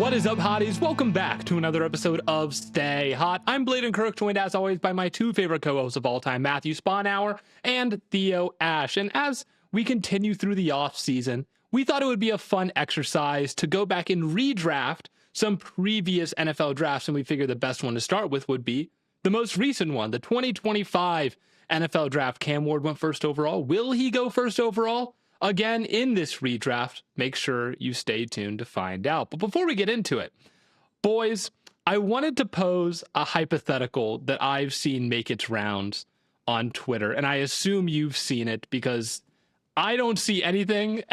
What is up, hotties? Welcome back to another episode of Stay Hot. I'm Blaiden Kirk, joined as always by my two favorite co-hosts of all time, Matthew Spawnhour and Theo Ash. And as we continue through the off season, we thought it would be a fun exercise to go back and redraft some previous NFL drafts, and we figured the best one to start with would be the most recent one, the 2025 NFL draft. Cam Ward went first overall. Will he go first overall again in this redraft? Make sure you stay tuned to find out. But before we get into it, boys, I wanted to pose a hypothetical that I've seen make its rounds on Twitter, and I assume you've seen it because I don't see anything.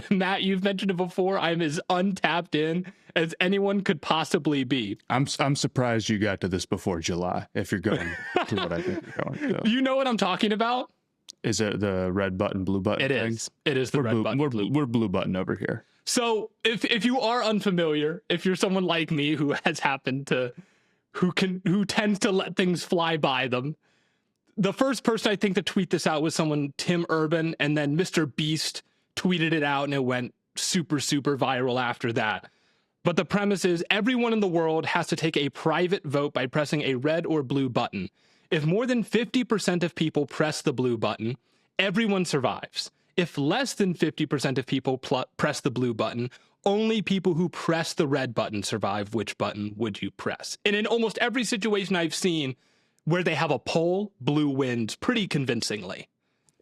Matt, you've mentioned it before. I'm as untapped in as anyone could possibly be. I'm surprised you got to this before July, if you're going to what I think you're going to. Do you know what I'm talking about? Is it the red button, blue button? It is. It is the red button. We're blue button over here. So if you are unfamiliar, if you're someone like me who has happened to, who tends to let things fly by them, the first person I think to tweet this out was someone, Tim Urban, and then Mr. Beast tweeted it out and it went super, super viral after that. But the premise is everyone in the world has to take a private vote by pressing a red or blue button. If more than 50% of people press the blue button, everyone survives. If less than 50% of people press the blue button, only people who press the red button survive. Which button would you press? And in almost every situation I've seen where they have a poll, blue wins pretty convincingly.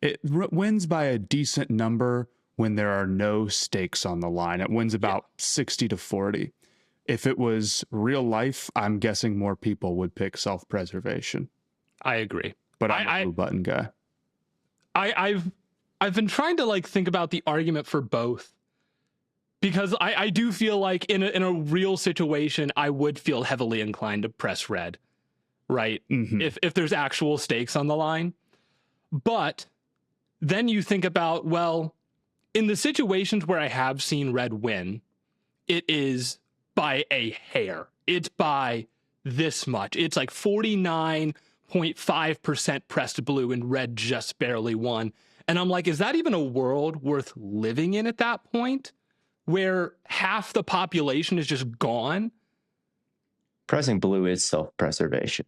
It wins by a decent number when there are no stakes on the line. It wins about 60 to 40. If it was real life, I'm guessing more people would pick self-preservation. I agree. But I'm a blue button guy. I've been trying to think about the argument for both, because I do feel like in a real situation, I would feel heavily inclined to press red, right? Mm-hmm. If there's actual stakes on the line. But then you think about, well, in the situations where I have seen red win, it is by a hair. It's by this much. It's like 49.5% pressed blue and red just barely won. And I'm like, is that even a world worth living in at that point where half the population is just gone? Pressing blue is self-preservation.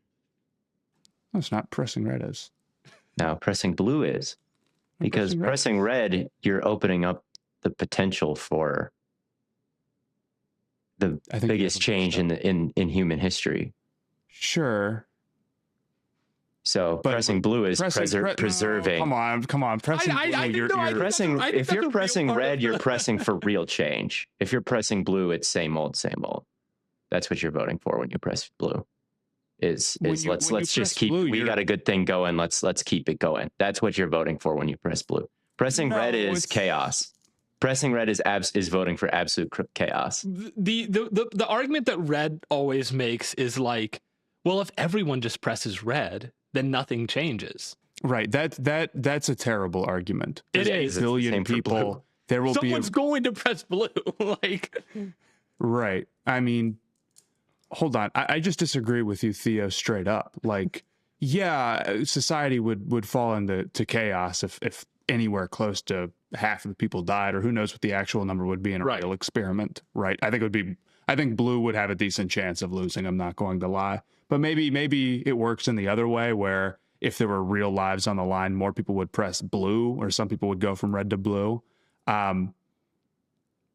That's not pressing red is. Now, pressing blue is. Because pressing red, you're opening up the potential for the biggest change in human history. Sure. So pressing blue is preserving. No, come on. Pressing blue, if you're pressing red, you're pressing for real change. If you're pressing blue, it's same old, same old. That's what you're voting for when you press blue. Let's just keep blue, we got a good thing going. Let's keep it going. That's what you're voting for when you press blue. Pressing red is chaos. Pressing red is voting for absolute chaos. The argument that red always makes is like, well, if everyone just presses red, then nothing changes. Right. That's a terrible argument. It is. A billion people. There will someone's going to press blue. Right. I mean, hold on. I just disagree with you, Theo, straight up. Yeah, society would fall into chaos if anywhere close to half of the people died, or who knows what the actual number would be in a real experiment, right? I think blue would have a decent chance of losing, I'm not going to lie. But maybe it works in the other way, where if there were real lives on the line, more people would press blue, or some people would go from red to blue. I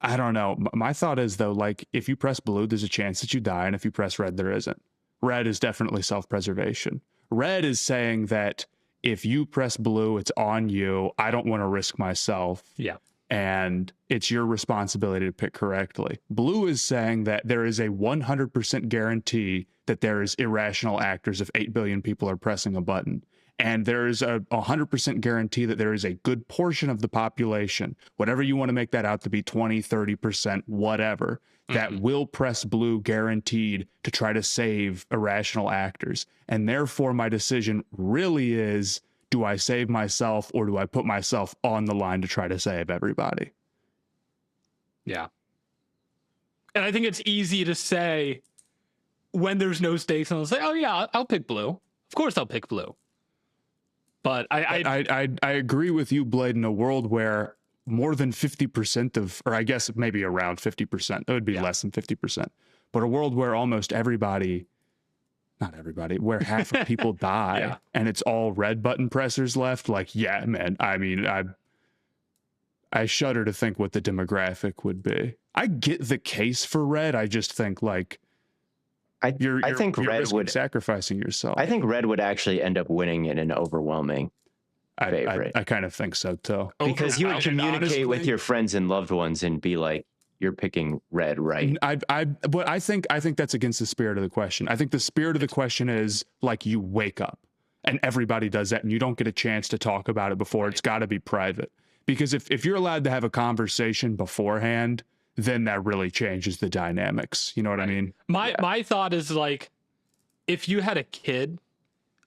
don't know. My thought is, though, if you press blue, there's a chance that you die, and if you press red, there isn't. Red is definitely self-preservation. Red is saying that if you press blue, it's on you. I don't want to risk myself. Yeah. And it's your responsibility to pick correctly. Blue is saying that there is a 100% guarantee that there is irrational actors if 8 billion people are pressing a button. And there is a 100% guarantee that there is a good portion of the population, whatever you want to make that out to be, 20, 30%, whatever, that will press blue guaranteed to try to save irrational actors. And therefore, my decision really is, do I save myself or do I put myself on the line to try to save everybody? Yeah. And I think it's easy to say when there's no stakes, and I'll say, oh yeah, I'll pick blue. Of course I'll pick blue. But I agree with you, Blade. In a world where more than 50% of, or I guess maybe around 50%. It would be less than 50%. But a world where almost everybody, not everybody, where half of people die and it's all red button pressers left. Like, yeah, man. I mean, I shudder to think what the demographic would be. I get the case for red. I just think like I think red would sacrificing yourself. I think red would actually end up winning in an overwhelming favorite. I kind of think so too. Because you would communicate with your friends and loved ones and be like, you're picking red, right? But I think that's against the spirit of the question. I think the spirit of the question is like you wake up and everybody does that and you don't get a chance to talk about it before. It's got to be private. Because if you're allowed to have a conversation beforehand, then that really changes the dynamics. You know what I mean? My thought is like, if you had a kid,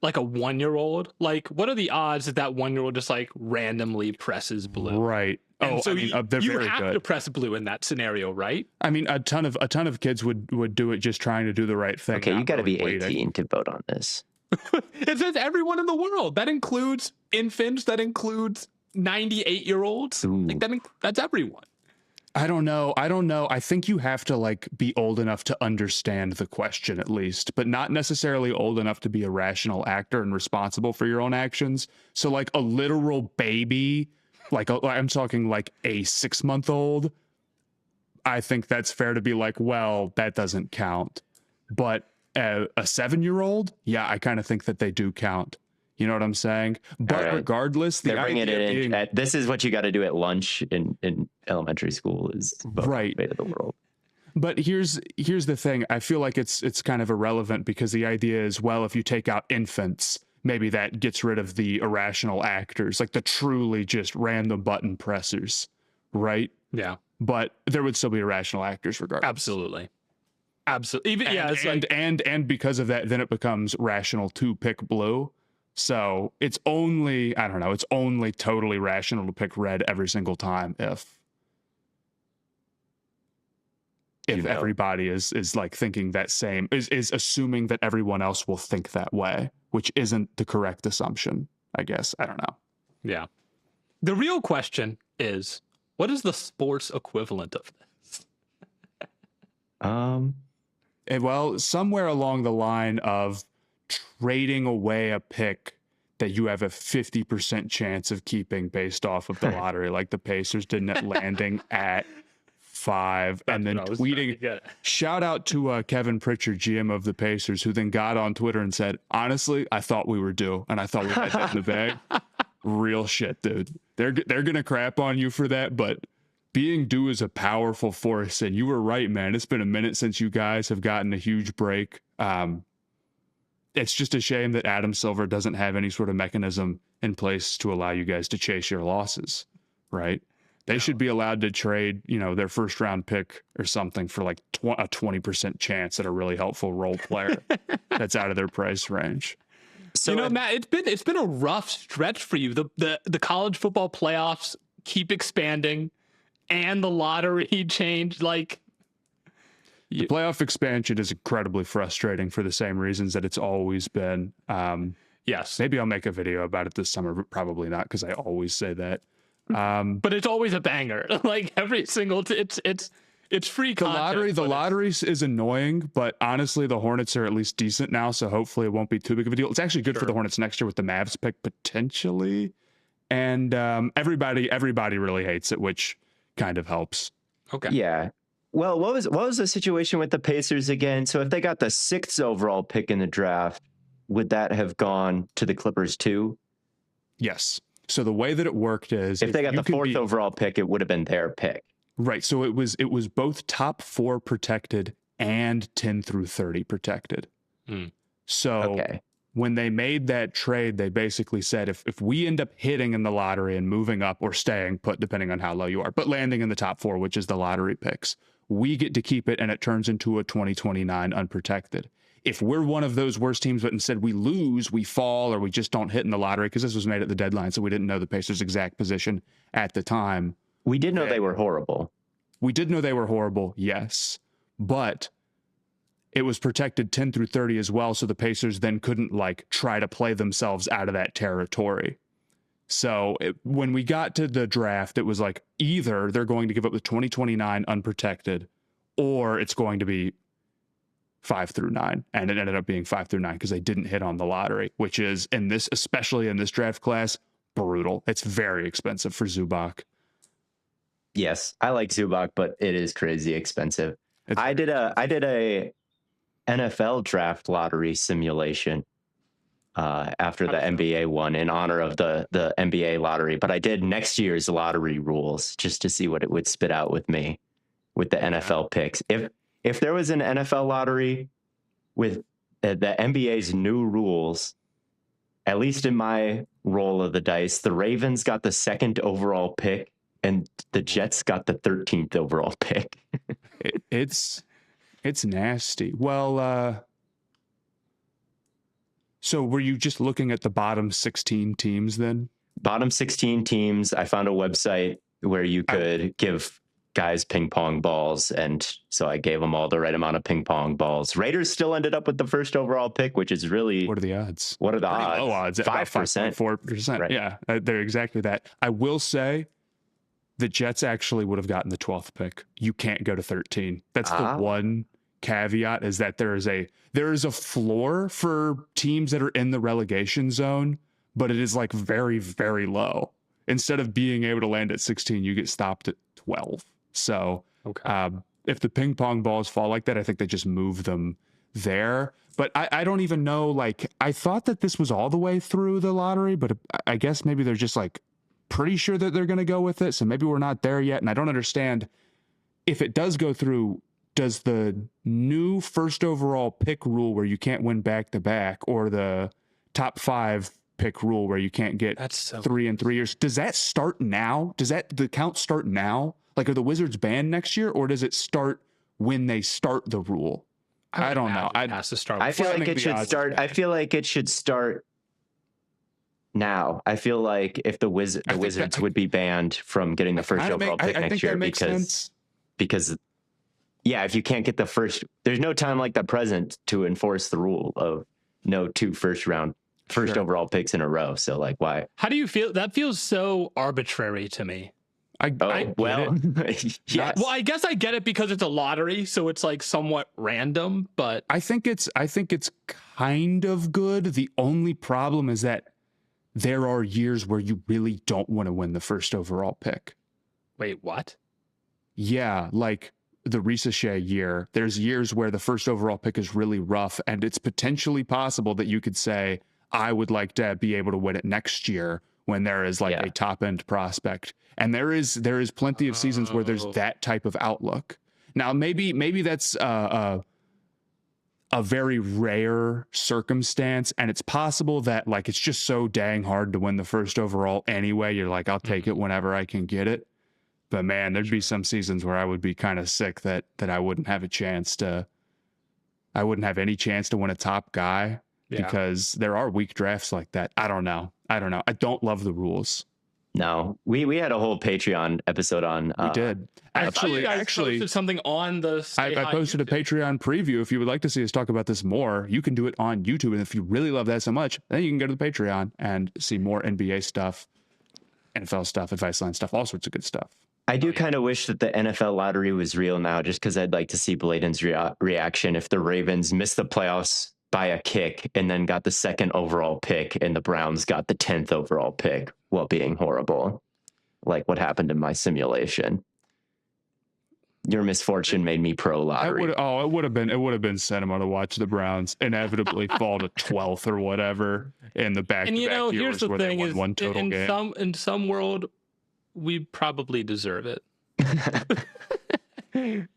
like a 1-year-old, like what are the odds that 1-year-old just like randomly presses blue? Right. And so they're you have to press blue in that scenario, right? I mean, a ton of kids would do it just trying to do the right thing. Okay, you got to be 18 to vote on this. It says everyone in the world. That includes infants. That includes 98-year-olds. Like that's everyone. I don't know. I think you have to like be old enough to understand the question at least, but not necessarily old enough to be a rational actor and responsible for your own actions. So like a literal baby, I'm talking like a 6-month-old, I think that's fair to be like, well, that doesn't count. But a 7-year-old, yeah, I kind of think that they do count. You know what I'm saying? But regardless, they're bringing it in. This is what you got to do at lunch in elementary school is vote right. Fate of the world. But here's the thing. I feel like it's kind of irrelevant because the idea is, well, if you take out infants, maybe that gets rid of the irrational actors, like the truly just random button pressers, right? Yeah. But there would still be irrational actors regardless. Absolutely. And because of that, then it becomes rational to pick blue. So it's only totally rational to pick red every single time if everybody is like thinking that same, is assuming that everyone else will think that way, which isn't the correct assumption, I guess. I don't know. Yeah. The real question is, what is the sports equivalent of this? Well, somewhere along the line of trading away a pick that you have a 50% chance of keeping based off of the lottery, like the Pacers didn't at landing at 5, and then tweeting, shout out to Kevin Pritchard, GM of the Pacers, who then got on Twitter and said, honestly, I thought we were due, and I thought we had that in the bag. Real shit, dude. They're gonna crap on you for that, but being due is a powerful force, and you were right, man. It's been a minute since you guys have gotten a huge break. It's just a shame that Adam Silver doesn't have any sort of mechanism in place to allow you guys to chase your losses, right? They should be allowed to trade, their first round pick or something for like a 20% chance at a really helpful role player that's out of their price range. So Matt, it's been a rough stretch for you. The college football playoffs keep expanding, and the lottery changed. Like, the playoff expansion is incredibly frustrating for the same reasons that it's always been. Yes. Maybe I'll make a video about it this summer, but probably not because I always say that. But it's always a banger. Like every single, it's free content. The lottery is annoying, but honestly, the Hornets are at least decent now, so hopefully it won't be too big of a deal. It's actually good for the Hornets next year with the Mavs pick potentially, and everybody really hates it, which kind of helps. Okay. Yeah. Well, what was the situation with the Pacers again? So if they got the 6th overall pick in the draft, would that have gone to the Clippers too? Yes. So the way that it worked is if they got the 4th overall pick, it would have been their pick. Right. So it was both top 4 protected and 10 through 30 protected. So when they made that trade, they basically said, if we end up hitting in the lottery and moving up or staying put, depending on how low you are, but landing in the top 4, which is the lottery picks, we get to keep it and it turns into a 2029 unprotected. If we're one of those worst teams, but instead we lose, we fall, or we just don't hit in the lottery, because this was made at the deadline, so we didn't know the Pacers' exact position at the time. We did know they were horrible. We did know they were horrible, yes. But it was protected 10 through 30 as well, so the Pacers then couldn't try to play themselves out of that territory. So when we got to the draft, it was like either they're going to give up the 2029 unprotected, or it's going to be 5 through 9. And it ended up being 5 through 9 because they didn't hit on the lottery, which is especially in this draft class, brutal. It's very expensive for Zubac. Yes, I like Zubac, but it is crazy expensive. I did a NFL draft lottery simulation after the NBA one in honor of the NBA lottery, but I did next year's lottery rules just to see what it would spit out with me with the NFL picks. If there was an NFL lottery with the NBA's new rules, at least in my roll of the dice, the Ravens got the 2nd overall pick and the Jets got the 13th overall pick. It's nasty. Well, so were you just looking at the bottom 16 teams then? Bottom 16 teams. I found a website where you could give guys ping pong balls, and so I gave them all the right amount of ping pong balls. Raiders still ended up with the 1st overall pick, which is really... What are the odds? What are the Pretty odds? low odds. 5%. 4%. Right. Yeah, they're exactly that. I will say the Jets actually would have gotten the 12th pick. You can't go to 13. That's the one caveat, is that there is a floor for teams that are in the relegation zone, but it is like very, very low. Instead of being able to land at 16, you get stopped at 12. So if the ping pong balls fall like that, I think they just move them there. But I don't even know, like, I thought that this was all the way through the lottery, but I guess maybe they're just like pretty sure that they're going to go with it. So maybe we're not there yet. And I don't understand, if it does go through, does the new 1st overall pick rule where you can't win back to back, or the top 5 pick rule where you can't get 3 in 3 years, does that start now? Does the count start now? Like, are the Wizards banned next year, or does it start when they start the rule? I don't know. It has to start. I feel like it should start. I feel like it should start now. I feel like if the Wizards would be banned from getting the 1st overall pick next year because if you can't get the first, there's no time like the present to enforce the rule of no 2 first overall picks in a row. So, like, why? How do you feel? That feels so arbitrary to me. Yes. Well, I guess I get it because it's a lottery, so it's like somewhat random, but I think it's kind of good. The only problem is that there are years where you really don't want to win the 1st overall pick. Wait, what? Yeah, like the Ricochet year, there's years where the 1st overall pick is really rough, and it's potentially possible that you could say, I would like to be able to win it next year when there is like a top end prospect. And there is plenty of seasons where there's that type of outlook. Now, maybe that's a very rare circumstance, and it's possible that, like, it's just so dang hard to win the 1st overall anyway. You're like, I'll take it whenever I can get it. But man, there'd be some seasons where I would be kind of sick that I wouldn't have any chance to win a top guy, because there are weak drafts like that. I don't know. I don't love the rules. No, we had a whole Patreon episode on. We did. Actually, posted something on the. I posted a Patreon preview. If you would like to see us talk about this more, you can do it on YouTube. And if you really love that so much, then you can go to the Patreon and see more NBA stuff, NFL stuff, advice line stuff, all sorts of good stuff. I do kind of wish that the NFL lottery was real now, just because I'd like to see Blaiden's reaction if the Ravens missed the playoffs by a kick and then got the 2nd overall pick and the Browns got the 10th overall pick while being horrible, like what happened in my simulation. Your misfortune made me pro lottery. It would have been cinema to watch the Browns inevitably fall to 12th or whatever in the back. And here's the thing: is one total game. in some world, we probably deserve it.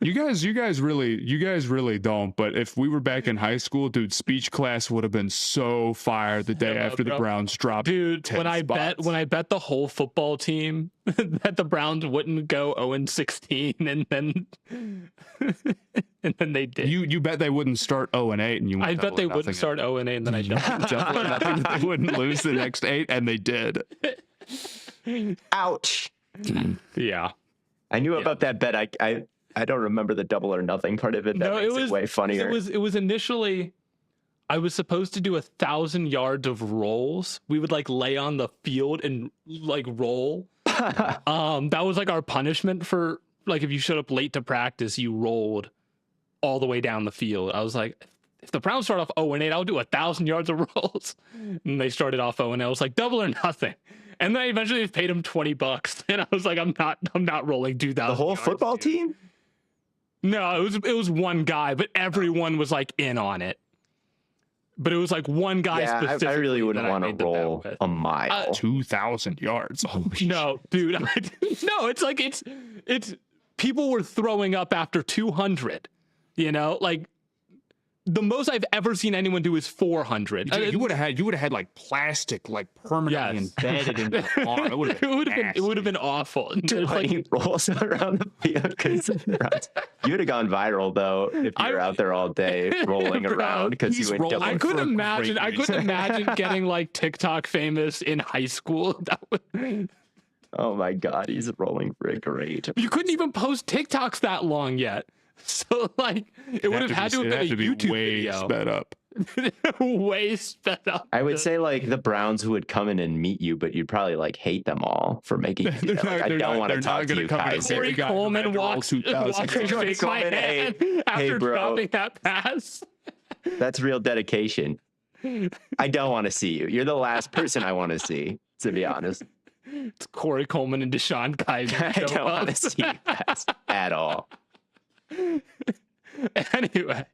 You guys really don't. But if we were back in high school, dude, speech class would have been so fire the day after the Browns dropped. Dude, when I bet the whole football team that the Browns wouldn't go 0-16, and then they did. You bet they wouldn't start 0-8, and I bet they wouldn't start 0-8, and then I don't. They wouldn't lose the next 8, and they did. Ouch. Yeah. I knew about that bet. I don't remember the double or nothing part of it. That makes it way funnier. It was initially I was supposed to do 1,000 yards of rolls. We would like lay on the field and like roll. That was like our punishment for like if you showed up late to practice, you rolled all the way down the field. I was like, if the Browns start off 0-8, I'll do 1,000 yards of rolls. And they started off 0-8. I was like, double or nothing. And then I eventually paid him $20, and I was like, I'm not rolling 2,000. The whole football team? No, it was one guy, but everyone was like in on it. But it was like one guy specifically. I really wouldn't want to roll a mile. 2,000 yards. No, dude. No, it's like it's people were throwing up after 200. You know, like the most I've ever seen anyone do is 400. You would have had like plastic like permanently embedded in the arm. It would have been awful. Like rolls around the field. You would have gone viral though if you were out there all day rolling around because you went double. I couldn't imagine getting like TikTok famous in high school. Oh my God, he's rolling for a great. You couldn't even post TikToks that long yet. So like it would have had to have been a YouTube video. Sped up. Way sped up. I would say like the Browns who would come in and meet you, but you'd probably like hate them all for making you like, I don't want to talk to you guys. Corey Coleman walks and shakes my hand after dropping that pass. That's real dedication. I don't want to see you. You're the last person I want to see, to be honest. It's Corey Coleman and Deshaun Kaiser. I don't want to see you guys at all. Anyway,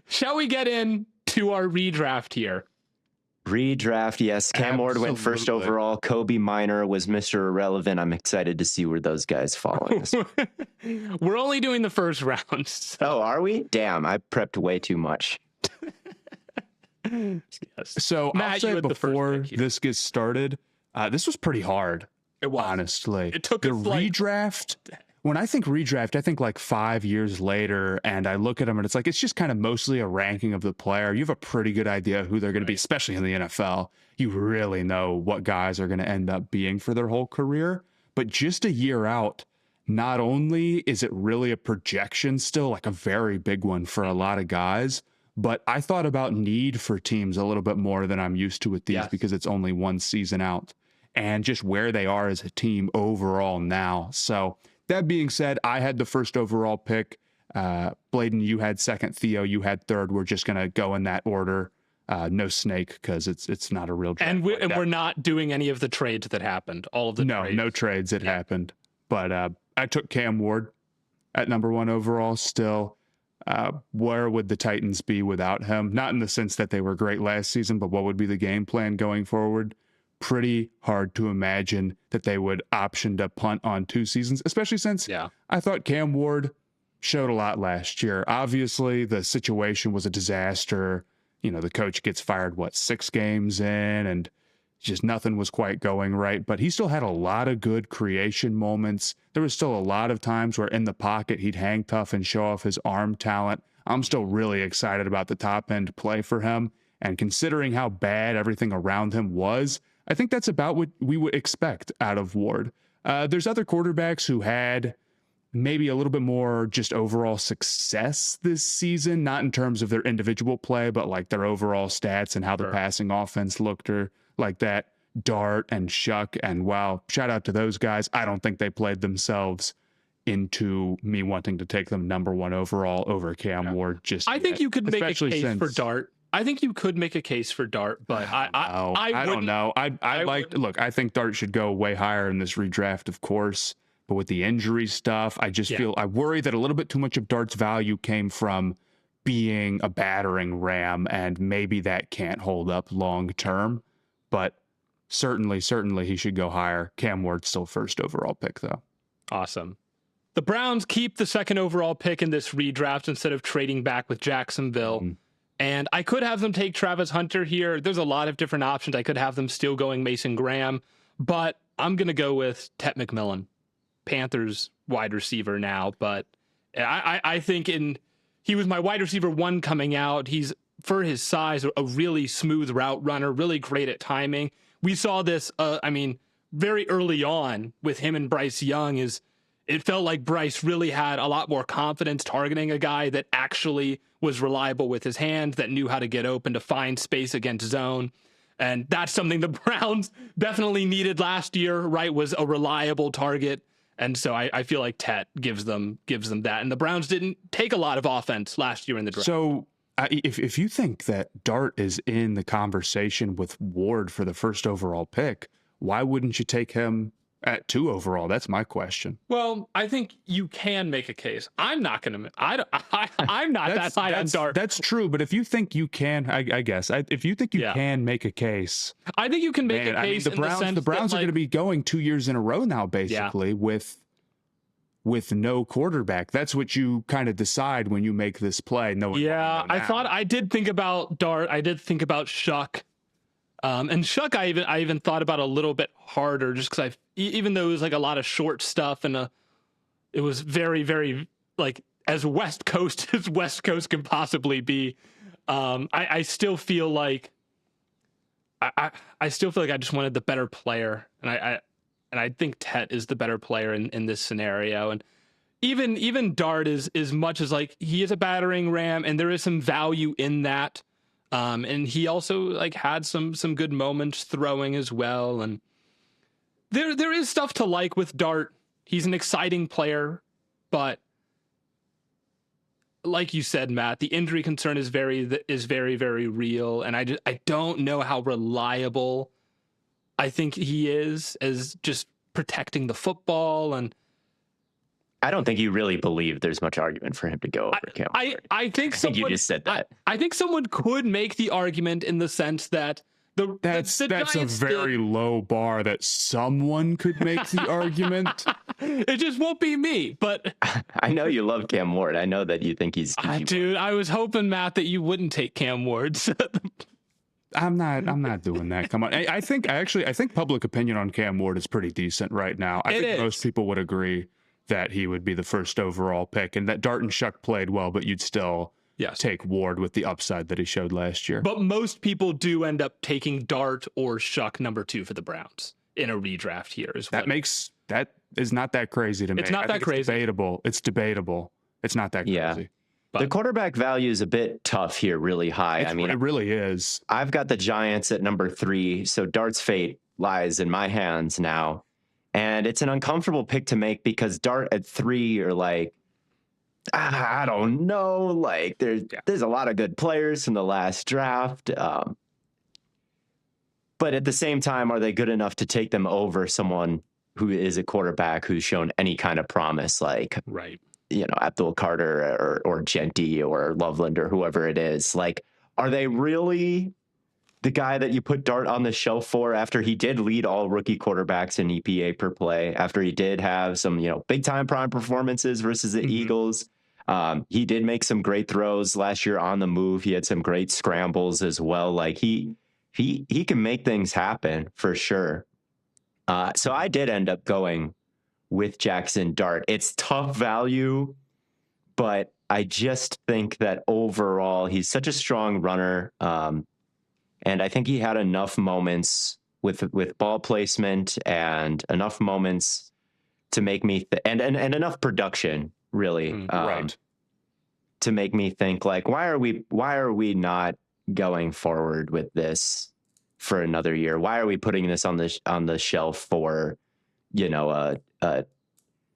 shall we get into our redraft here? Redraft, yes. Cam Ward went first overall. Kobe Minor was Mr. Irrelevant. I'm excited to see where those guys fall. We're only doing the first round. So. Oh, are we? Damn, I prepped way too much. Yes. So Matt, I'll say before this gets started, this was pretty hard. It was. Honestly. It took the redraft. When I think redraft, I think like 5 years later, and I look at them and it's like, it's just kind of mostly a ranking of the player. You have a pretty good idea who they're going to be, especially in the NFL. You really know what guys are going to end up being for their whole career. But just a year out, not only is it really a projection still, like a very big one for a lot of guys, but I thought about need for teams a little bit more than I'm used to with these because it's only one season out and just where they are as a team overall now. So that being said, I had the first overall pick. Blaiden, you had second. Theo, you had third. We're just going to go in that order. No snake because it's not a real draft. And we're not doing any of the trades that happened. All of the trades. No trades that happened. But I took Cam Ward at number 1 overall still. Where would the Titans be without him? Not in the sense that they were great last season, but what would be the game plan going forward? Pretty hard to imagine that they would option to punt on 2 seasons, especially since I thought Cam Ward showed a lot last year. Obviously, the situation was a disaster. You know, the coach gets fired, 6 games in, and just nothing was quite going right. But he still had a lot of good creation moments. There was still a lot of times where in the pocket, he'd hang tough and show off his arm talent. I'm still really excited about the top end play for him. And considering how bad everything around him was, I think that's about what we would expect out of Ward. There's other quarterbacks who had maybe a little bit more just overall success this season, not in terms of their individual play, but like their overall stats and how the passing offense looked, or like that Dart and Shuck. And wow, shout out to those guys. I don't think they played themselves into me wanting to take them number 1 overall over Cam Ward. I think you could make a case for Dart. I think you could make a case for Dart, but I don't know. I think Dart should go way higher in this redraft, of course. But with the injury stuff, I just I worry that a little bit too much of Dart's value came from being a battering ram, and maybe that can't hold up long term. But certainly he should go higher. Cam Ward's still first overall pick, though. Awesome. The Browns keep the second overall pick in this redraft instead of trading back with Jacksonville. Mm-hmm. And I could have them take Travis Hunter here. There's a lot of different options. I could have them still going Mason Graham, but I'm going to go with Tet McMillan, Panthers wide receiver now. But I think he was my wide receiver 1 coming out. He's, for his size, a really smooth route runner, really great at timing. We saw this, very early on with him and Bryce Young is it felt like Bryce really had a lot more confidence targeting a guy that actually was reliable with his hands, that knew how to get open to find space against zone. And that's something the Browns definitely needed last year, right? Was a reliable target. And so I feel like Tet gives them that. And the Browns didn't take a lot of offense last year in the draft. So if you think that Dart is in the conversation with Ward for the first overall pick, why wouldn't you take him at 2 overall? That's my question. Well, I think you can make a case. I'm not going to. I'm not that high on Dart. That's true, but if you think you can, I guess, if you think you can make a case, I think you can make a case. I mean, the Browns are going to be going 2 years in a row now, basically, with no quarterback. That's what you kind of decide when you make this play. I did think about Dart. I did think about Shuck. And Shuck, I even thought about a little bit harder, just because even though it was like a lot of short stuff and it was very, very like as West Coast as West Coast can possibly be. I still feel like I still feel like I just wanted the better player, and I think Tet is the better player in this scenario. And even Dart is as much as like he is a battering ram, and there is some value in that. And he also like had some good moments throwing as well. And there is stuff to like with Dart. He's an exciting player, but like you said, Matt, the injury concern is very, very real. And I don't know how reliable I think he is as just protecting the football. And I don't think you really believe there's much argument for him to go over Cam. I think you just said that. I think someone could make the argument in the sense that that's a very low bar that someone could make the argument. It just won't be me, but I know you love Cam Ward. I know that you think he's dude. I was hoping, Matt, that you wouldn't take Cam Ward. I'm not doing that. Come on. I think public opinion on Cam Ward is pretty decent right now. I think most people would agree that he would be the first overall pick, and that Dart and Shuck played well, but you'd still take Ward with the upside that he showed last year. But most people do end up taking Dart or Shuck number 2 for the Browns in a redraft here. That is not that crazy to me. It's not that crazy. It's debatable. It's not that crazy. Yeah. But the quarterback value is a bit tough here, really high. It really is. I've got the Giants at number 3, so Dart's fate lies in my hands now. And it's an uncomfortable pick to make because Dart at 3 are like, I don't know. Like there's a lot of good players from the last draft. But at the same time, are they good enough to take them over someone who is a quarterback who's shown any kind of promise, like, Abdul Carter or Genty or Loveland or whoever it is? Like, are they really the guy that you put Dart on the shelf for after he did lead all rookie quarterbacks in EPA per play, after he did have some, big time prime performances versus the Eagles? He did make some great throws last year on the move. He had some great scrambles as well. Like he can make things happen for sure. So I did end up going with Jackson Dart. It's tough value, but I just think that overall he's such a strong runner. And I think he had enough moments with ball placement and enough moments to make me and enough production really to make me think like, why are we not going forward with this for another year? Why are we putting this on the shelf for a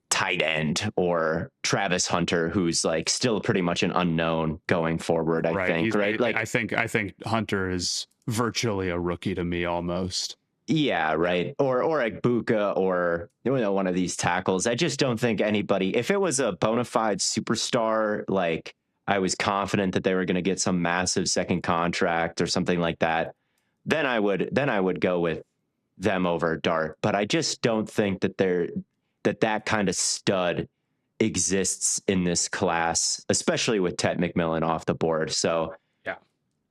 tight end or Travis Hunter, who's like still pretty much an unknown going forward? I think I think Hunter is virtually a rookie to me almost. Yeah, right. Or Egbuka or one of these tackles. I just don't think anybody, if it was a bona fide superstar, like I was confident that they were going to get some massive second contract or something like that, then I would go with them over Dart. But I just don't think that that kind of stud exists in this class, especially with Tet McMillan off the board. So yeah,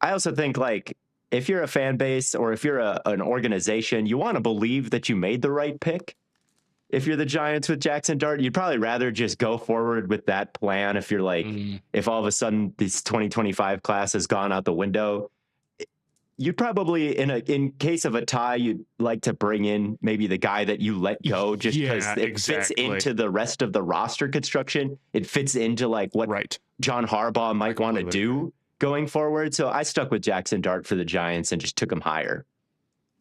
I also think like, if you're a fan base or if you're an organization, you want to believe that you made the right pick. If you're the Giants with Jackson Dart, you'd probably rather just go forward with that plan. If you're like, if all of a sudden this 2025 class has gone out the window, you'd probably in case of a tie, you'd like to bring in maybe the guy that you let go just because it fits into the rest of the roster construction. It fits into like what John Harbaugh might want to do going forward. So I stuck with Jackson Dart for the Giants and just took him higher.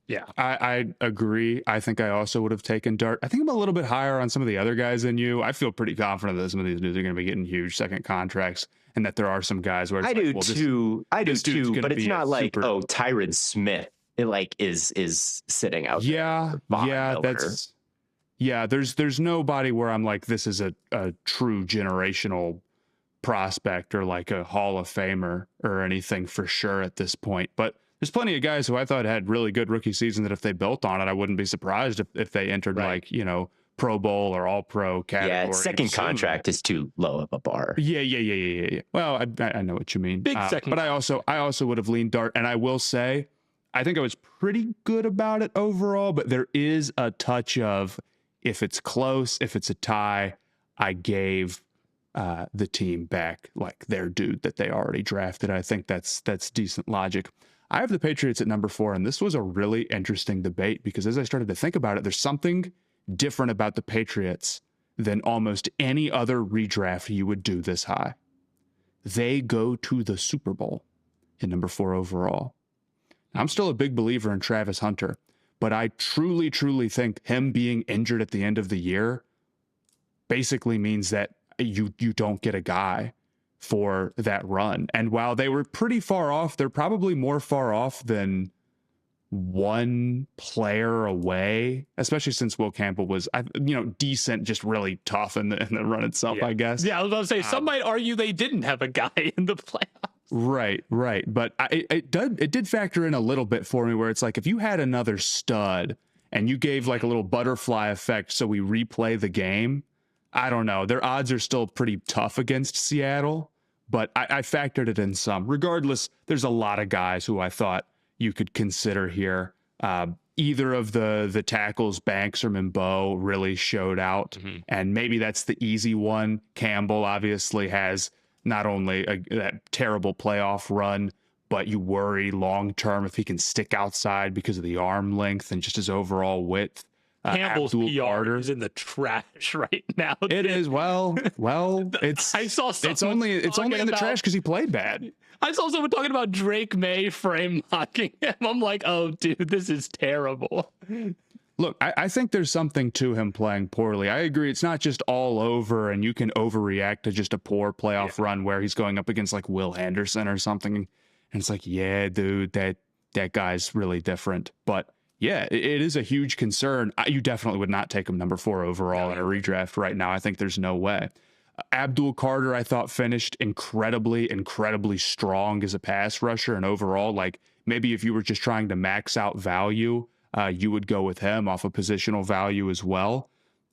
Yeah, I agree. I think I also would have taken Dart. I think I'm a little bit higher on some of the other guys than you. I feel pretty confident that some of these dudes are going to be getting huge second contracts, and that there are some guys where it's I do too. But it's not like Tyron Smith. It like is sitting out. There's nobody where I'm like, this is a true generational prospect or like a Hall of Famer or anything for sure at this point, but there's plenty of guys who I thought had really good rookie season that if they built on it, I wouldn't be surprised if they entered like, Pro Bowl or All Pro category. Yeah, second contract is too low of a bar. Yeah. Well, I know what you mean. Big second. But I also would have leaned Dart, and I will say, I think I was pretty good about it overall, but there is a touch of if it's close, if it's a tie, I gave the team back like their dude that they already drafted. I think that's decent logic. I have the Patriots at number 4, and this was a really interesting debate because as I started to think about it, there's something different about the Patriots than almost any other redraft you would do this high. They go to the Super Bowl in number 4 overall. Now, I'm still a big believer in Travis Hunter, but I truly, truly think him being injured at the end of the year basically means that you don't get a guy for that run. And while they were pretty far off, they're probably more far off than one player away, especially since Will Campbell was, decent, just really tough in the run itself, I guess. Yeah, I was about to say, some might argue they didn't have a guy in the playoffs. Right. But it did factor in a little bit for me where it's like, if you had another stud and you gave like a little butterfly effect so we replay the game, I don't know. Their odds are still pretty tough against Seattle, but I factored it in some. Regardless, there's a lot of guys who I thought you could consider here. Either of the tackles, Banks or Mimbo, really showed out. And maybe that's the easy one. Campbell obviously has not only that terrible playoff run, but you worry long-term if he can stick outside because of the arm length and just his overall width. Campbell's PR is in the trash right now. It is. Well, it's. I saw it's only in the trash because he played bad. I saw someone talking about Drake May frame mocking him. I'm like, oh, dude, this is terrible. Look, I think there's something to him playing poorly. I agree. It's not just all over, and you can overreact to just a poor playoff run where he's going up against like Will Anderson or something, and it's like, yeah, dude, that guy's really different, but. Yeah, it is a huge concern. You definitely would not take him number 4 overall in a redraft right now. I think there's no way. Abdul Carter, I thought, finished incredibly, incredibly strong as a pass rusher. And overall, like maybe if you were just trying to max out value, you would go with him off of positional value as well.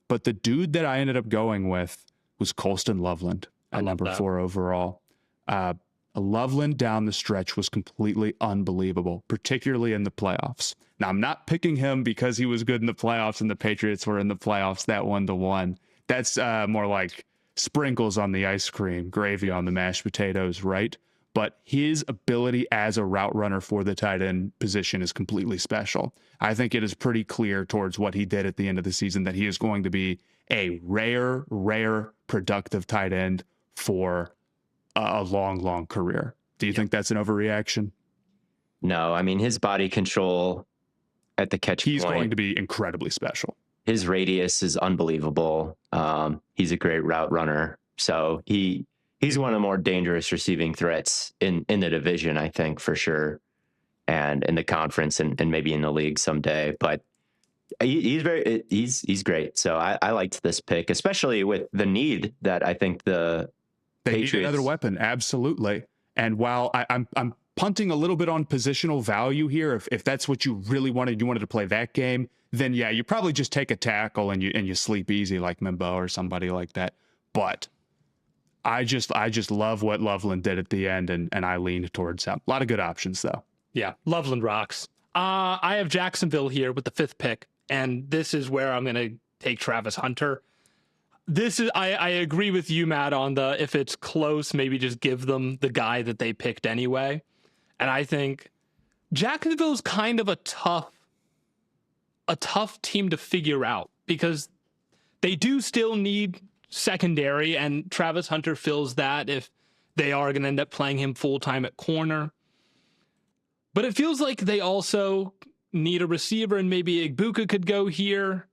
But the dude that I ended up going with was Colston Loveland at number 4 overall. Loveland down the stretch was completely unbelievable, particularly in the playoffs. Now, I'm not picking him because he was good in the playoffs and the Patriots were in the playoffs that 1-1. That's more like sprinkles on the ice cream, gravy on the mashed potatoes, right? But his ability as a route runner for the tight end position is completely special. I think it is pretty clear towards what he did at the end of the season that he is going to be a rare, productive tight end for a long career. Do you think that's an overreaction? No, I mean, his body control at the catch point. He's going to be incredibly special. His radius is unbelievable. He's a great route runner. So he's one of the more dangerous receiving threats in the division, I think, for sure. And in the conference and maybe in the league someday. But he's great. So I liked this pick, especially with the need that I think the Patriots need another weapon. Absolutely. And while I'm punting a little bit on positional value here, if that's what you really wanted, you wanted to play that game, then yeah, you probably just take a tackle and you sleep easy like Mimbo or somebody like that. But I just love what Loveland did at the end, and I leaned towards him. A lot of good options though. Yeah, Loveland rocks. I have Jacksonville here with the 5th pick, and this is where I'm gonna take Travis Hunter. This is I agree with you, Matt, on the if it's close, maybe just give them the guy that they picked anyway. And I think Jacksonville's kind of a tough team to figure out because they do still need secondary, and Travis Hunter fills that if they are going to end up playing him full-time at corner. But it feels like they also need a receiver, and maybe Igbuka could go here.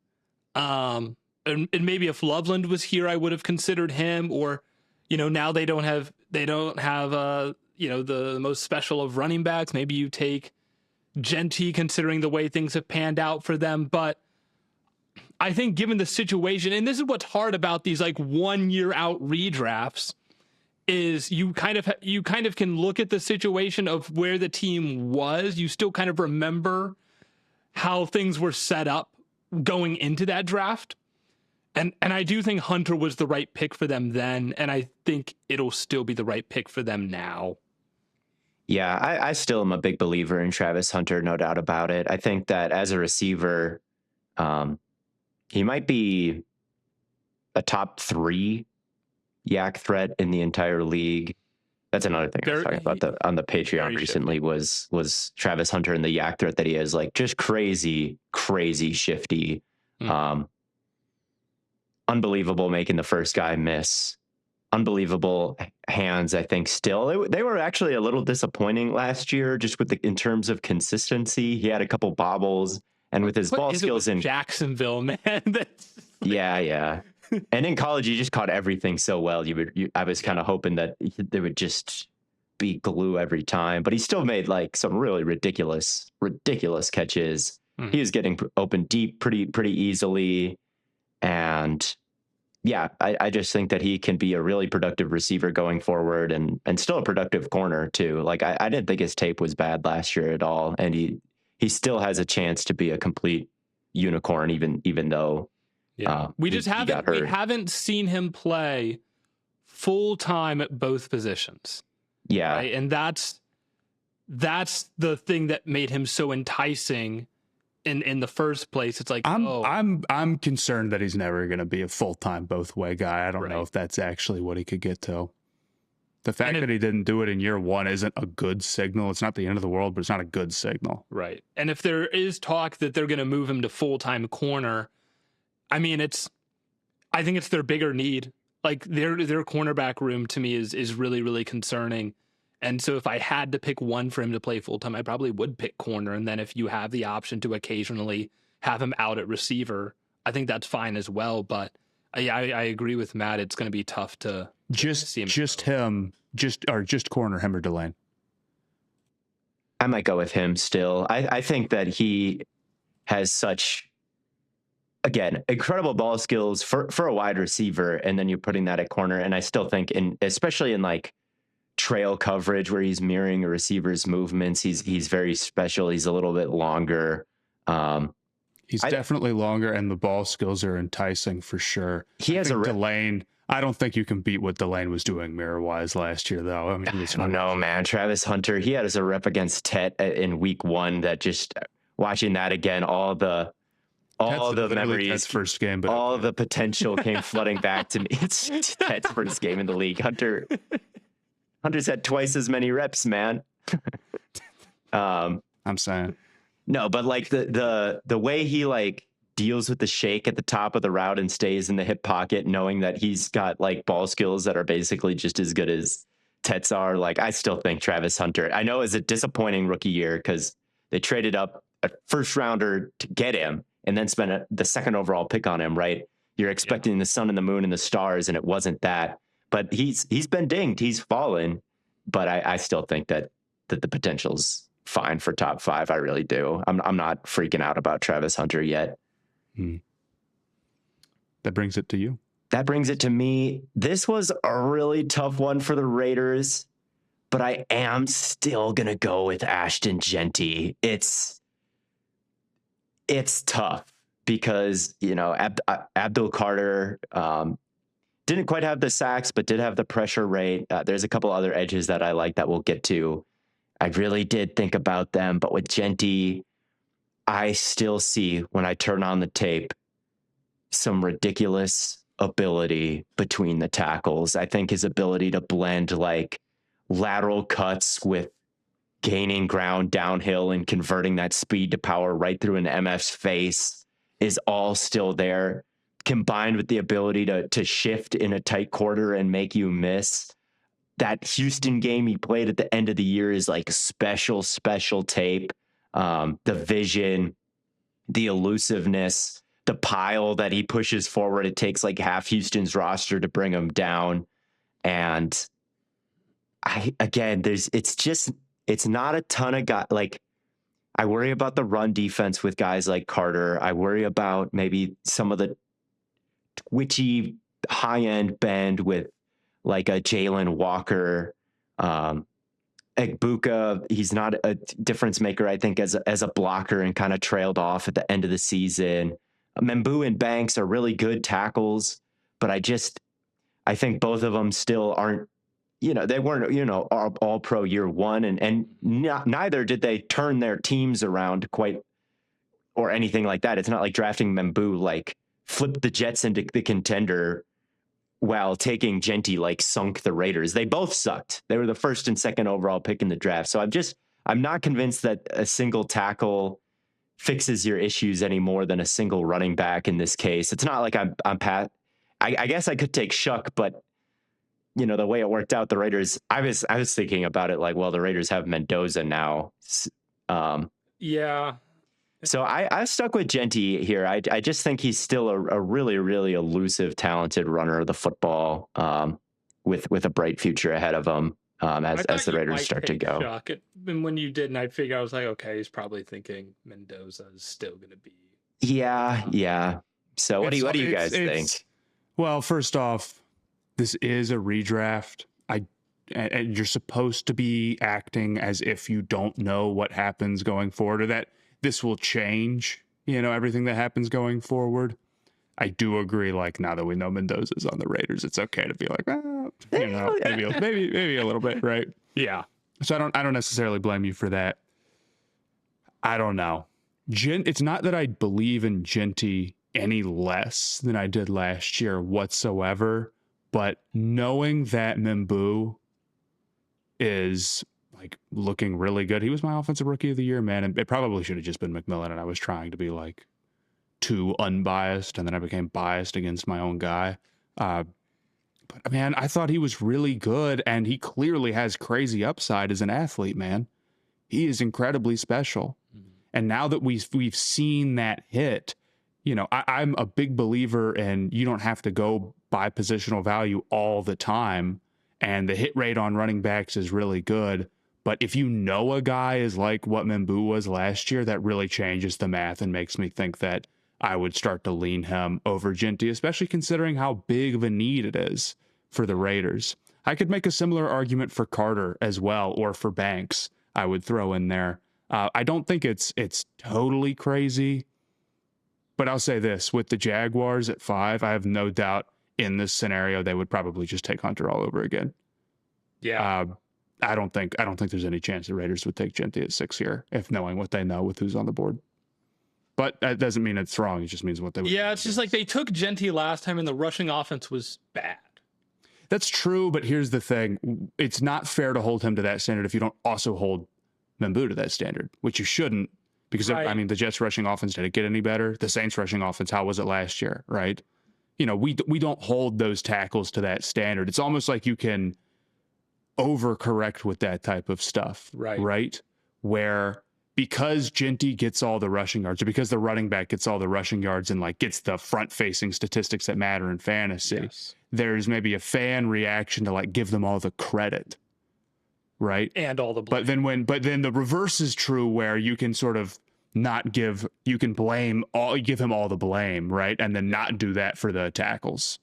And maybe if Loveland was here, I would have considered him. Or, now they don't have the most special of running backs. Maybe you take Genty, considering the way things have panned out for them. But I think given the situation, and this is what's hard about these like 1 year out redrafts, is you kind of can look at the situation of where the team was. You still kind of remember how things were set up going into that draft. And I do think Hunter was the right pick for them then, and I think it'll still be the right pick for them now. Yeah, I still am a big believer in Travis Hunter, no doubt about it. I think that as a receiver, he might be a top 3 yak threat in the entire league. That's another thing I was talking about on the Patreon recently was Travis Hunter and the yak threat that he is, like, just crazy shifty. Unbelievable making the first guy miss. Unbelievable hands, I think. Still, they were actually a little disappointing last year, just in terms of consistency. He had a couple bobbles, and with his ball skills in Jacksonville, man. Yeah. And in college, he just caught everything so well. I was kind of hoping that they would just be glue every time, but he still made like some really ridiculous catches. He was getting open deep pretty easily, and yeah, I just think that he can be a really productive receiver going forward, and still a productive corner too. Like I didn't think his tape was bad last year at all, and he still has a chance to be a complete unicorn, even though. Yeah, we haven't seen him play full time at both positions. Yeah, right? And that's the thing that made him so enticing in the first place. It's like I'm concerned that he's never going to be a full-time both way guy. I don't know if that's actually what he could get to. The fact that he didn't do it in year 1 isn't a good signal. It's not the end of the world, but it's not a good signal. Right. And if there is talk that they're going to move him to full-time corner, I mean, I think it's their bigger need. Like their cornerback room to me is really, really concerning. And so if I had to pick one for him to play full time, I probably would pick corner. And then if you have the option to occasionally have him out at receiver, I think that's fine as well. But I agree with Matt. It's going to be tough to see him. Just corner him or Delane. I might go with him still. I think that he has such, again, incredible ball skills for a wide receiver, and then you're putting that at corner. And I still think, especially in like trail coverage where he's mirroring a receiver's movements, he's very special. He's a little bit longer. He's definitely longer, and the ball skills are enticing for sure. He has Delane. I don't think you can beat what Delane was doing mirror-wise last year, though. I mean, I don't know, man. Travis Hunter, he had a rep against Tet in week 1 that just watching that again, all the memories, first game, but all the potential came flooding back to me. It's Ted's first game in the league. Hunter's had twice as many reps, man. I'm saying no, but like the way he like deals with the shake at the top of the route and stays in the hip pocket, knowing that he's got like ball skills that are basically just as good as Tet's are. Like, I still think Travis Hunter, I know, is a disappointing rookie year because they traded up a first rounder to get him and then spent the second overall pick on him, right? You're expecting the sun and the moon and the stars, and it wasn't that. But he's been dinged. He's fallen. But I still think that the potential's fine for top 5. I really do. I'm not freaking out about Travis Hunter yet. That brings it to you. That brings it to me. This was a really tough one for the Raiders, but I am still going to go with Ashton Genty. It's tough because, Abdul Carter didn't quite have the sacks, but did have the pressure rate. There's a couple other edges that I like that we'll get to. I really did think about them, but with Genty, I still see, when I turn on the tape, some ridiculous ability between the tackles. I think his ability to blend like lateral cuts with gaining ground downhill and converting that speed to power right through an MF's face is all still there, combined with the ability to shift in a tight quarter and make you miss. That Houston game he played at the end of the year is like special tape. The vision, the elusiveness, the pile that he pushes forward. It takes like half Houston's roster to bring him down. And it's not a ton of guys. Like, I worry about the run defense with guys like Carter. I worry about maybe some of the twitchy high end bend with like a Jalen Walker, Egbuka. He's not a difference maker, I think, as a blocker, and kind of trailed off at the end of the season. Membu and Banks are really good tackles, but I think both of them still aren't, they weren't, all pro year one, and neither did they turn their teams around quite or anything like that. It's not like drafting Membu like flipped the Jets into the contender, while taking Genty like sunk the Raiders. They both sucked. They were the first and second overall pick in the draft. So I'm not convinced that a single tackle fixes your issues any more than a single running back in this case. It's not like I guess I could take Shuck, but the way it worked out, the Raiders, I was thinking about it like, well, the Raiders have Mendoza now. Yeah. So I stuck with Genty here. I just think he's still a really, really elusive, talented runner of the football, with a bright future ahead of him, as the Raiders start to go. Shock. And when you didn't, I figured, I was like, okay, he's probably thinking Mendoza is still going to be. Yeah. So what do you guys think? Well, first off, this is a redraft. And you're supposed to be acting as if you don't know what happens going forward, or that this will change, everything that happens going forward. I do agree. Like, now that we know Mendoza's on the Raiders, it's okay to be like, maybe a little bit, right? Yeah. So I don't necessarily blame you for that. I don't know. It's not that I believe in Genty any less than I did last year whatsoever, but knowing that Membu is like looking really good. He was my offensive rookie of the year, man. And it probably should have just been McMillan. And I was trying to be like too unbiased, and then I became biased against my own guy. But man, I thought he was really good, and he clearly has crazy upside as an athlete, man. He is incredibly special. Mm-hmm. And now that we've seen that hit, I'm a big believer in you don't have to go by positional value all the time. And the hit rate on running backs is really good. But if you know a guy is like what Membu was last year, that really changes the math and makes me think that I would start to lean him over Genty, especially considering how big of a need it is for the Raiders. I could make a similar argument for Carter as well, or for Banks, I would throw in there. I don't think it's totally crazy, but I'll say this, with the Jaguars at 5, I have no doubt in this scenario they would probably just take Hunter all over again. Yeah. I don't think there's any chance the Raiders would take Genty at 6 here, if knowing what they know with who's on the board. But that doesn't mean it's wrong. It just means what they would. Yeah, it's just like they took Genty last time and the rushing offense was bad. That's true, but here's the thing. It's not fair to hold him to that standard if you don't also hold Membu to that standard, which you shouldn't, because right. I mean, the Jets rushing offense, did it get any better? The Saints rushing offense, how was it last year, right? We don't hold those tackles to that standard. It's almost like you can overcorrect with that type of stuff, right? Where because Genty gets all the rushing yards, or because the running back gets all the rushing yards and like gets the front-facing statistics that matter in fantasy, yes, there's maybe a fan reaction to like give them all the credit, right? And all the blame. But then the reverse is true, where you can sort of give him all the blame, right? And then not do that for the tackles.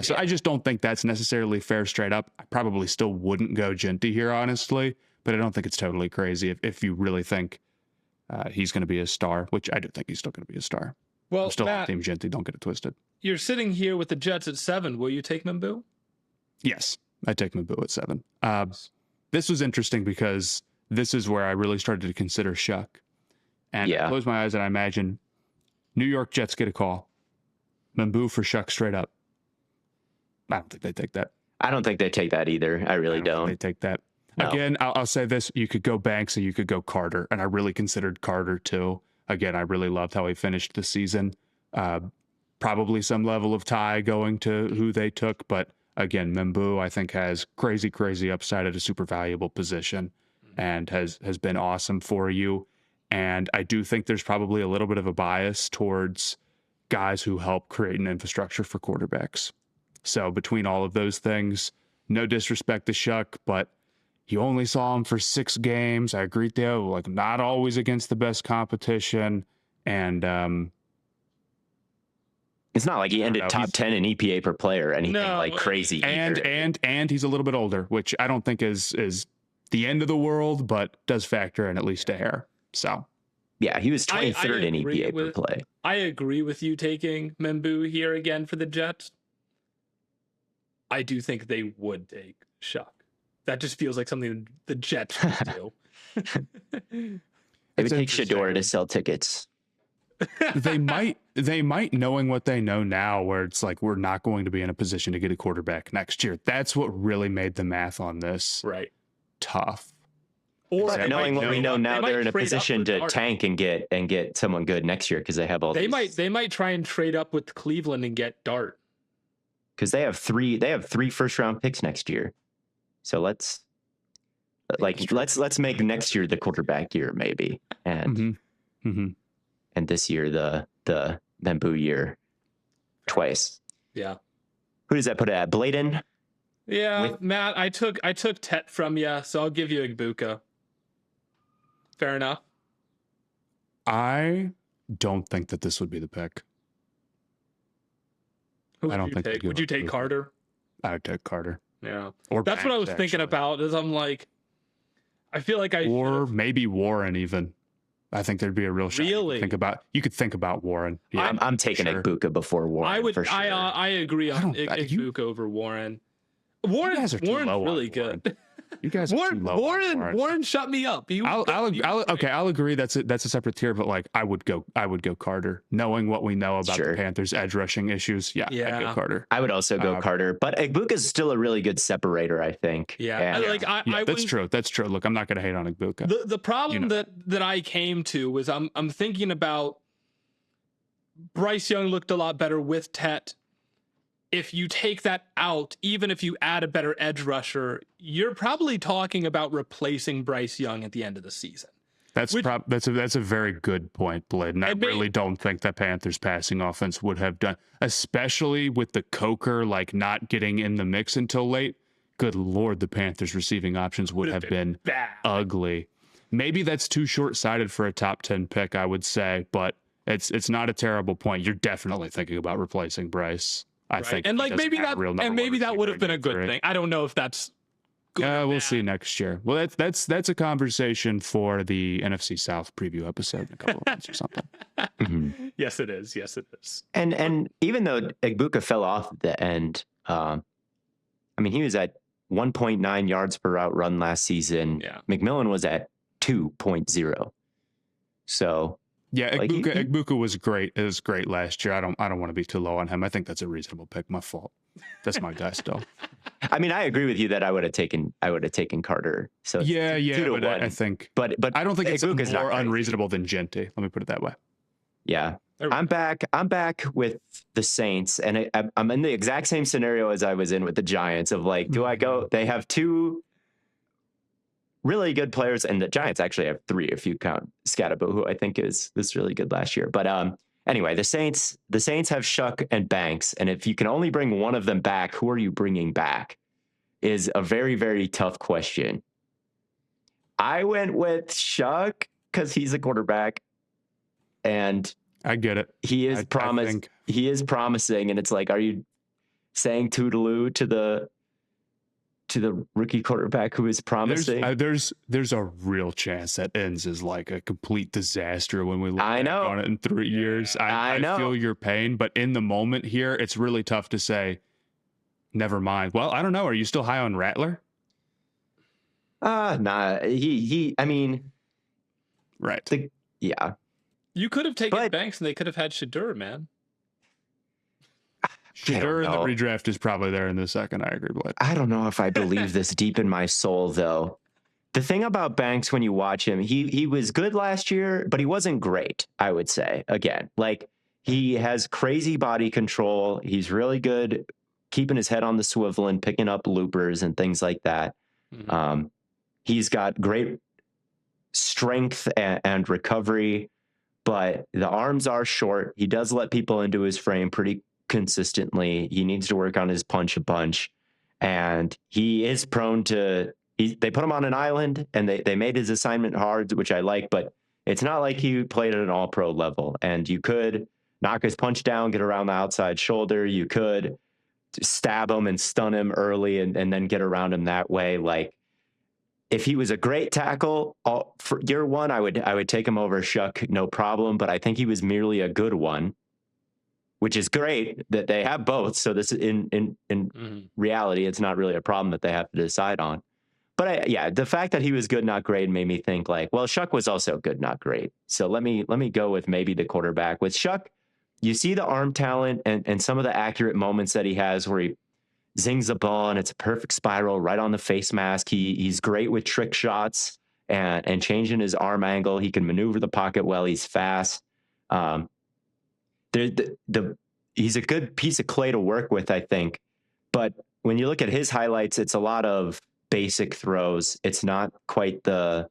So I just don't think that's necessarily fair straight up. I probably still wouldn't go Genty here, honestly, but I don't think it's totally crazy if you really think he's going to be a star, which I do think he's still going to be a star. Well, I'm still Matt, on Team Genty, don't get it twisted. You're sitting here with the Jets at 7. Will you take Membu? Yes, I take Membu at 7. This was interesting because this is where I really started to consider Shuck. And I close my eyes and I imagine New York Jets get a call. Membu for Shuck straight up. I don't think they take that. I don't think they take that either. I really don't. They take that. No. Again, I'll say this: you could go Banks and you could go Carter, and I really considered Carter too. Again, I really loved how he finished the season. Probably some level of tie going to who they took, but again, Membu I think has crazy upside at a super valuable position, and has been awesome for you. And I do think there's probably a little bit of a bias towards guys who help create an infrastructure for quarterbacks. So between all of those things, no disrespect to Shuck, but you only saw him for 6 games. I agree, Theo, like not always against the best competition. And it's not like he ended top 10 in EPA per player or anything like crazy. And he's a little bit older, which I don't think is the end of the world, but does factor in at least a hair. So yeah, he was 23rd in EPA per play. I agree with you taking Membu here again for the Jets. I do think they would take Shuck. That just feels like something the Jets would do. They would take Shador to sell tickets. they might, knowing what they know now, where it's like we're not going to be in a position to get a quarterback next year. That's what really made the math on this tough. Or knowing what we know now, they're in a position to tank and get someone good next year because they have all. They might try and trade up with Cleveland and get Dart because they have three first round picks next year. So let's make next year the quarterback year maybe, and and this year the Membu year twice. Yeah. Who does that put it at? Blaiden? Yeah, Matt, I took Tet from you, so I'll give you Igbuka. Fair enough. I don't think that this would be the pick. I don't think. Would you take Carter? I would take Carter. Yeah, or that's what I was thinking about. Is I'm like, I feel like or maybe Warren even. I think there'd be a real shot. Really? You could think about Warren. Yeah, I'm taking Igbuka before Warren. I would. For sure. I agree on Igbuka over Warren. Warren's really good. You guys are too low. Warren shut me up. I'll agree. That's a separate tier, but like I would go Carter, knowing what we know about the Panthers' edge rushing issues. Yeah, I'd go Carter. I would also go Carter, but Igbuka is still a really good separator, I think. Yeah, that's true. That's true. Look, I'm not going to hate on Igbuka. The problem that I came to was I'm thinking about Bryce Young looked a lot better with Tet. If you take that out, even if you add a better edge rusher, you're probably talking about replacing Bryce Young at the end of the season. That's a very good point, Blaiden. I really don't think that Panthers passing offense would have done, especially with the Coker like not getting in the mix until late. Good Lord, the Panthers receiving options would have been ugly. Maybe that's too short-sighted for a top 10 pick, I would say, but it's not a terrible point. You're definitely thinking about replacing Bryce. I think, and like maybe that would have been a good thing. I don't know if that's good. We'll see next year. Well, that's a conversation for the NFC South preview episode in a couple of months or something. Mm-hmm. Yes, it is. Yes, it is. And even though Igbuka fell off at the end, I mean, he was at 1.9 yards per route run last season. Yeah. McMillan was at 2.0. So. Yeah, Igbuka was great. It was great last year. I don't want to be too low on him. I think that's a reasonable pick. My fault. That's my guy still. I mean, I agree with you that I would have taken Carter. So yeah, but I think, but I don't think it's more unreasonable than Genty. Let me put it that way. Yeah, I'm back with the Saints, and I'm in the exact same scenario as I was in with the Giants. Of like, do I go? They have 2 really good players, and the Giants actually have 3 if you count Scatterbo, who I think is really good last year. But anyway, the Saints have Shuck and Banks, and if you can only bring one of them back, who are you bringing back? Is a very, very tough question. I went with Shuck because he's a quarterback, and I get it. He is promising, and it's like, are you saying toodaloo to the rookie quarterback who is promising? There's a real chance that ends as like a complete disaster when we look back on it in 3 years. I feel your pain, but in the moment here, it's really tough to say, never mind. Well, I don't know. Are you still high on Rattler? Nah. I mean, right. Yeah. You could have taken Banks and they could have had Shador, man. Shador in the redraft is probably there in the second. I agree, Blaine. I don't know if I believe this deep in my soul, though. The thing about Banks, when you watch him, he was good last year, but he wasn't great, I would say. Again, like, he has crazy body control. He's really good keeping his head on the swivel and picking up loopers and things like that. Mm-hmm. He's got great strength and recovery, but the arms are short. He does let people into his frame pretty consistently. He needs to work on his punch a bunch, and he is prone to. They put him on an island, and they made his assignment hard, which I like. But it's not like he played at an all-pro level. And you could knock his punch down, get around the outside shoulder. You could stab him and stun him early, and then get around him that way. Like, if he was a great tackle for year one, I would take him over Shuck, no problem. But I think he was merely a good one, which is great that they have both. So this in reality, it's not really a problem that they have to decide on. But the fact that he was good, not great, made me think like, well, Shuck was also good, not great. So let me go with maybe the quarterback. With Shuck, you see the arm talent and some of the accurate moments that he has where he zings the ball and it's a perfect spiral right on the face mask. He's great with trick shots and changing his arm angle. He can maneuver the pocket well. He's fast. He's a good piece of clay to work with, I think. But when you look at his highlights, it's a lot of basic throws. It's not quite the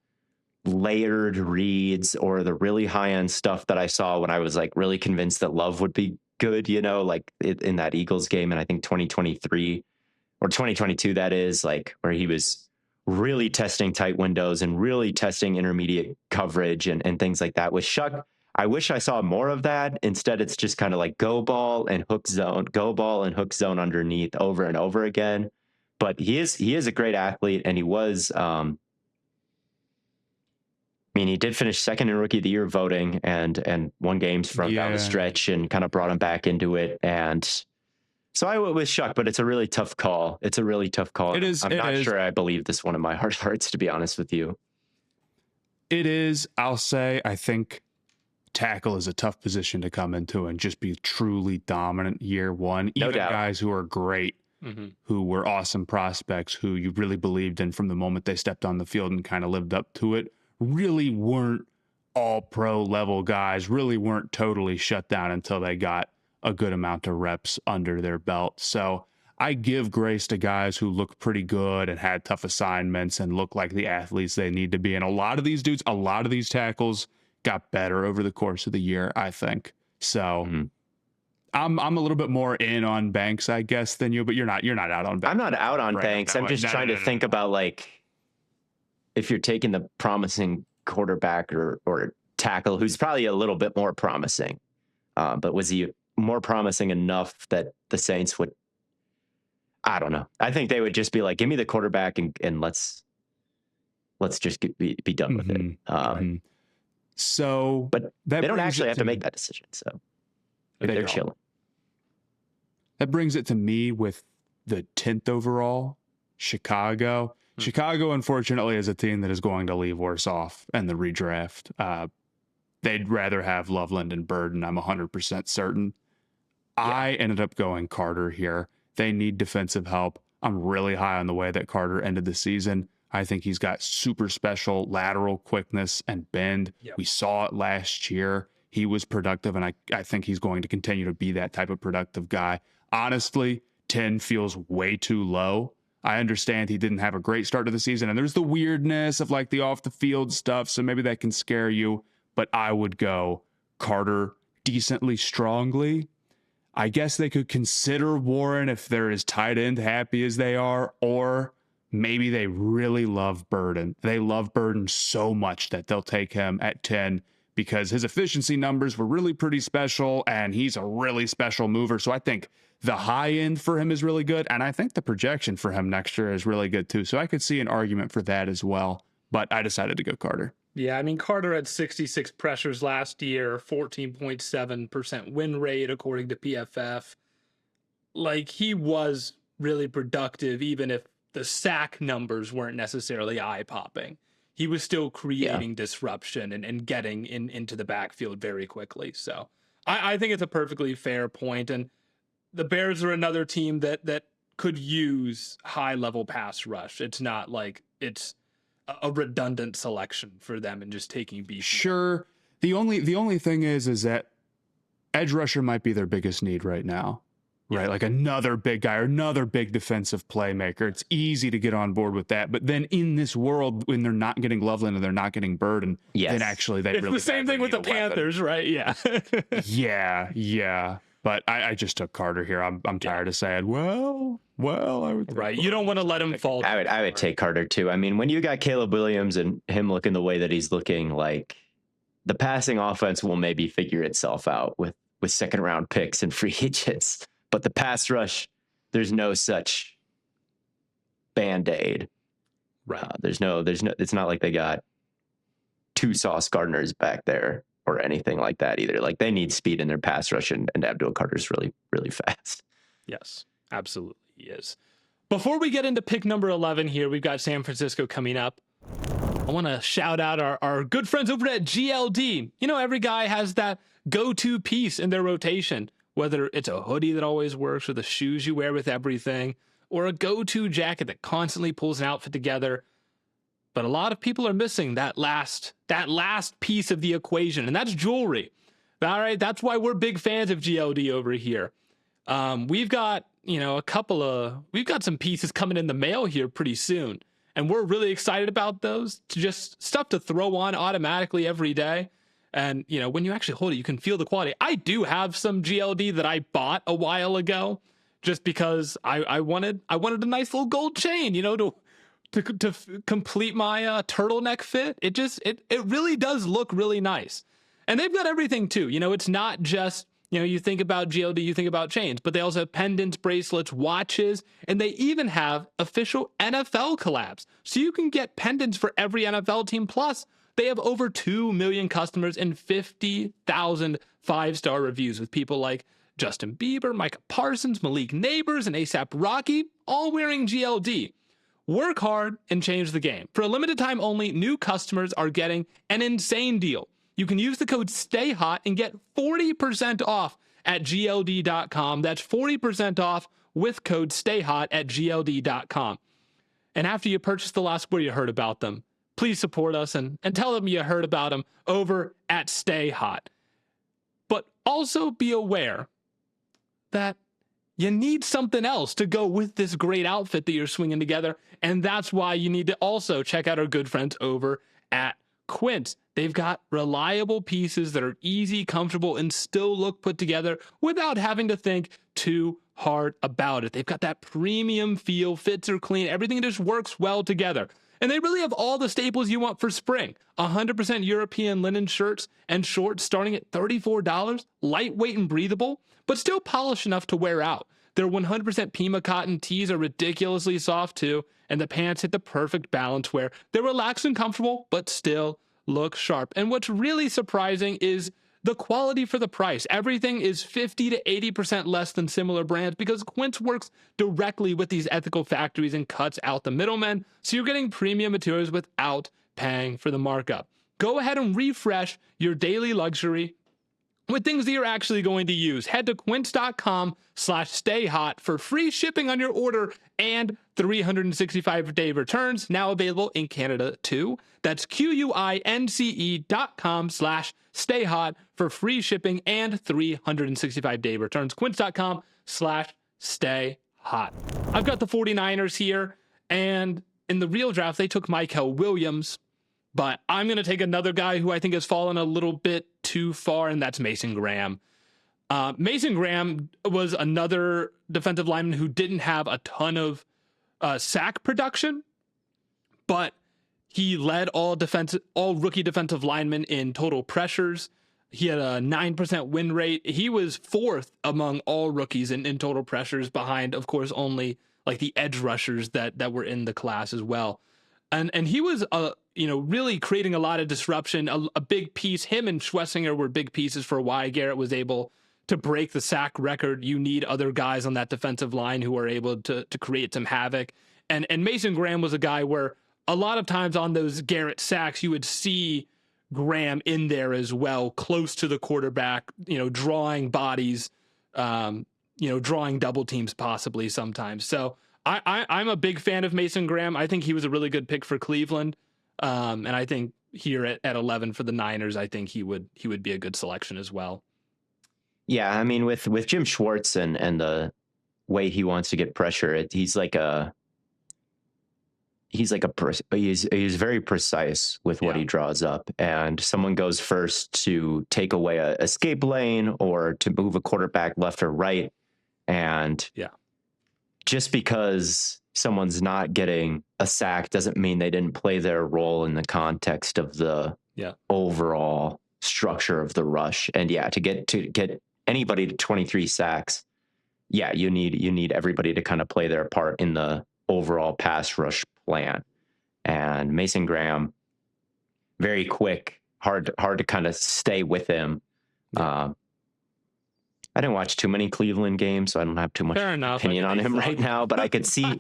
layered reads or the really high end stuff that I saw when I was like really convinced that Love would be good, like in that Eagles game. And I think 2023 or 2022, that is, like, where he was really testing tight windows and really testing intermediate coverage and things like that. With Shuck, I wish I saw more of that. Instead, it's just kind of like go ball and hook zone underneath over and over again. But he is a great athlete, and he was, he did finish second in Rookie of the Year voting and won games from down the stretch and kind of brought him back into it. And so I went with Shuck, but it's a really tough call. It is. I'm not sure I believe this one in my heart of hearts, to be honest with you. It is. I'll say, I think tackle is a tough position to come into and just be truly dominant year one. Even guys who are great, who were awesome prospects, who you really believed in from the moment they stepped on the field and kind of lived up to it, really weren't all pro level guys, really weren't totally shut down until they got a good amount of reps under their belt. So I give grace to guys who look pretty good and had tough assignments and look like the athletes they need to be. And a lot of these tackles got better over the course of the year, I think. So I'm a little bit more in on Banks, I guess, than you, but you're not out on Banks. I'm not out on Banks. I'm just trying to think about, like, if you're taking the promising quarterback or tackle who's probably a little bit more promising, but was he more promising enough that the Saints would, I don't know. I think they would just be like, give me the quarterback and let's just be done with it. So, but they don't actually have to make that decision. So they're chilling. That brings it to me with the 10th overall, Chicago. Chicago, unfortunately, is a team that is going to leave worse off in the redraft. They'd rather have Loveland and Burden, I'm 100% certain. Yeah. I ended up going Carter here. They need defensive help. I'm really high on the way that Carter ended the season. I think he's got super special lateral quickness and bend. Yep. We saw it last year. He was productive, and I think he's going to continue to be that type of productive guy. Honestly, 10 feels way too low. I understand he didn't have a great start to the season, and there's the weirdness of like the off the field stuff, so maybe that can scare you, but I would go Carter decently strongly. I guess they could consider Warren if they're as tight end happy as they are, or maybe they really love Burden. They love Burden so much that they'll take him at 10 because his efficiency numbers were really pretty special, and he's a really special mover. So I think the high end for him is really good, and I think the projection for him next year is really good too. So I could see an argument for that as well, but I decided to go Carter. Yeah, I mean, Carter had 66 pressures last year, 14.7% win rate, according to PFF. Like, he was really productive, even if the sack numbers weren't necessarily eye-popping. He was still creating disruption and getting into the backfield very quickly. So I think it's a perfectly fair point. And the Bears are another team that could use high-level pass rush. It's not like it's a redundant selection for them and just taking beef. Sure. The only thing is that edge rusher might be their biggest need right now. Right, Yeah. like another big guy or another big defensive playmaker. It's easy to get on board with that. But then in this world, when they're not getting Loveland and they're not getting Burden, then actually they it's really the same thing with the Panthers, right? Yeah. yeah. But I just took Carter here. I'm tired of saying, well, I would think right. You don't want to let him fall. I would take Carter too. I mean, when you got Caleb Williams and him looking the way that he's looking, like the passing offense will maybe figure itself out with second round picks and free agents. But the pass rush, there's no such Band-Aid. Right. There's no, it's not like they got two Sauce Gardners back there or anything like that either. Like they need speed in their pass rush, and Abdul Carter's really, really fast. Yes, absolutely he is. Before we get into pick number 11 here, we've got San Francisco coming up. I want to shout out our good friends over at GLD. You know, every guy has that go-to piece in their rotation, whether it's a hoodie that always works or the shoes you wear with everything, or a go-to jacket that constantly pulls an outfit together. But a lot of people are missing that last piece of the equation, and that's jewelry. All right, that's why we're big fans of GLD over here. We've got, we've got some pieces coming in the mail here pretty soon, and we're really excited about those. Just stuff to throw on automatically every day. And, when you actually hold it, you can feel the quality. I do have some GLD that I bought a while ago just because I wanted a nice little gold chain, to complete my turtleneck fit. It really does look really nice. And they've got everything too. It's not just, you think about GLD, you think about chains, but they also have pendants, bracelets, watches, and they even have official NFL collabs. So you can get pendants for every NFL team. Plus, they have over 2 million customers and 50,000 5-star reviews with people like Justin Bieber, Micah Parsons, Malik Neighbors, and ASAP Rocky, all wearing GLD. Work hard and change the game. For a limited time only, new customers are getting an insane deal. You can use the code STAYHOT and get 40% off at GLD.com. That's 40% off with code STAYHOT at GLD.com. And after you purchase the last where you heard about them, please support us and tell them you heard about them over at Stay Hot. But also be aware that you need something else to go with this great outfit that you're swinging together. And that's why you need to also check out our good friends over at Quince. They've got reliable pieces that are easy, comfortable, and still look put together without having to think too hard about it. They've got that premium feel, fits are clean, everything just works well together. And they really have all the staples you want for spring. 100% European linen shirts and shorts starting at $34, lightweight and breathable, but still polished enough to wear out. Their 100% Pima cotton tees are ridiculously soft too, and the pants hit the perfect balance where they're relaxed and comfortable, but still look sharp. And what's really surprising is the quality for the price. Everything is 50 to 80% less than similar brands because Quince works directly with these ethical factories and cuts out the middlemen, so you're getting premium materials without paying for the markup. Go ahead and refresh your daily luxury with things that you're actually going to use. Head to quince.com/stayhot for free shipping on your order and 365-day returns, now available in Canada too. That's QUINCE.com/stayhot for free shipping and 365-day returns. Quince.com/stayhot. I've got the 49ers here, and in the real draft, they took Michael Williams, but I'm going to take another guy who I think has fallen a little bit too far, and that's Mason Graham. Mason Graham was another defensive lineman who didn't have a ton of sack production, but he led all rookie defensive linemen in total pressures. He had a 9% win rate. He was fourth among all rookies in total pressures, behind, of course, only like the edge rushers that were in the class as well. And he was really creating a lot of disruption, a big piece. Him and Schlesinger were big pieces for why Garrett was able to break the sack record. You need other guys on that defensive line who are able to create some havoc. And Mason Graham was a guy where a lot of times on those Garrett sacks, you would see Graham in there as well, close to the quarterback, drawing bodies, drawing double teams possibly sometimes. So I'm a big fan of Mason Graham. I think he was a really good pick for Cleveland. And I think here at 11 for the Niners, I think he would be a good selection as well. Yeah, I mean, with Jim Schwartz and the way he wants to get pressure, he's very precise with what he draws up, and someone goes first to take away a escape lane or to move a quarterback left or right, and just because someone's not getting a sack doesn't mean they didn't play their role in the context of the overall structure of the rush. And to get anybody to 23 sacks, you need everybody to kind of play their part in the overall pass rush plan. And Mason Graham, very quick, hard to kind of stay with him. I didn't watch too many Cleveland games, so I don't have too much opinion on him right now, but I can see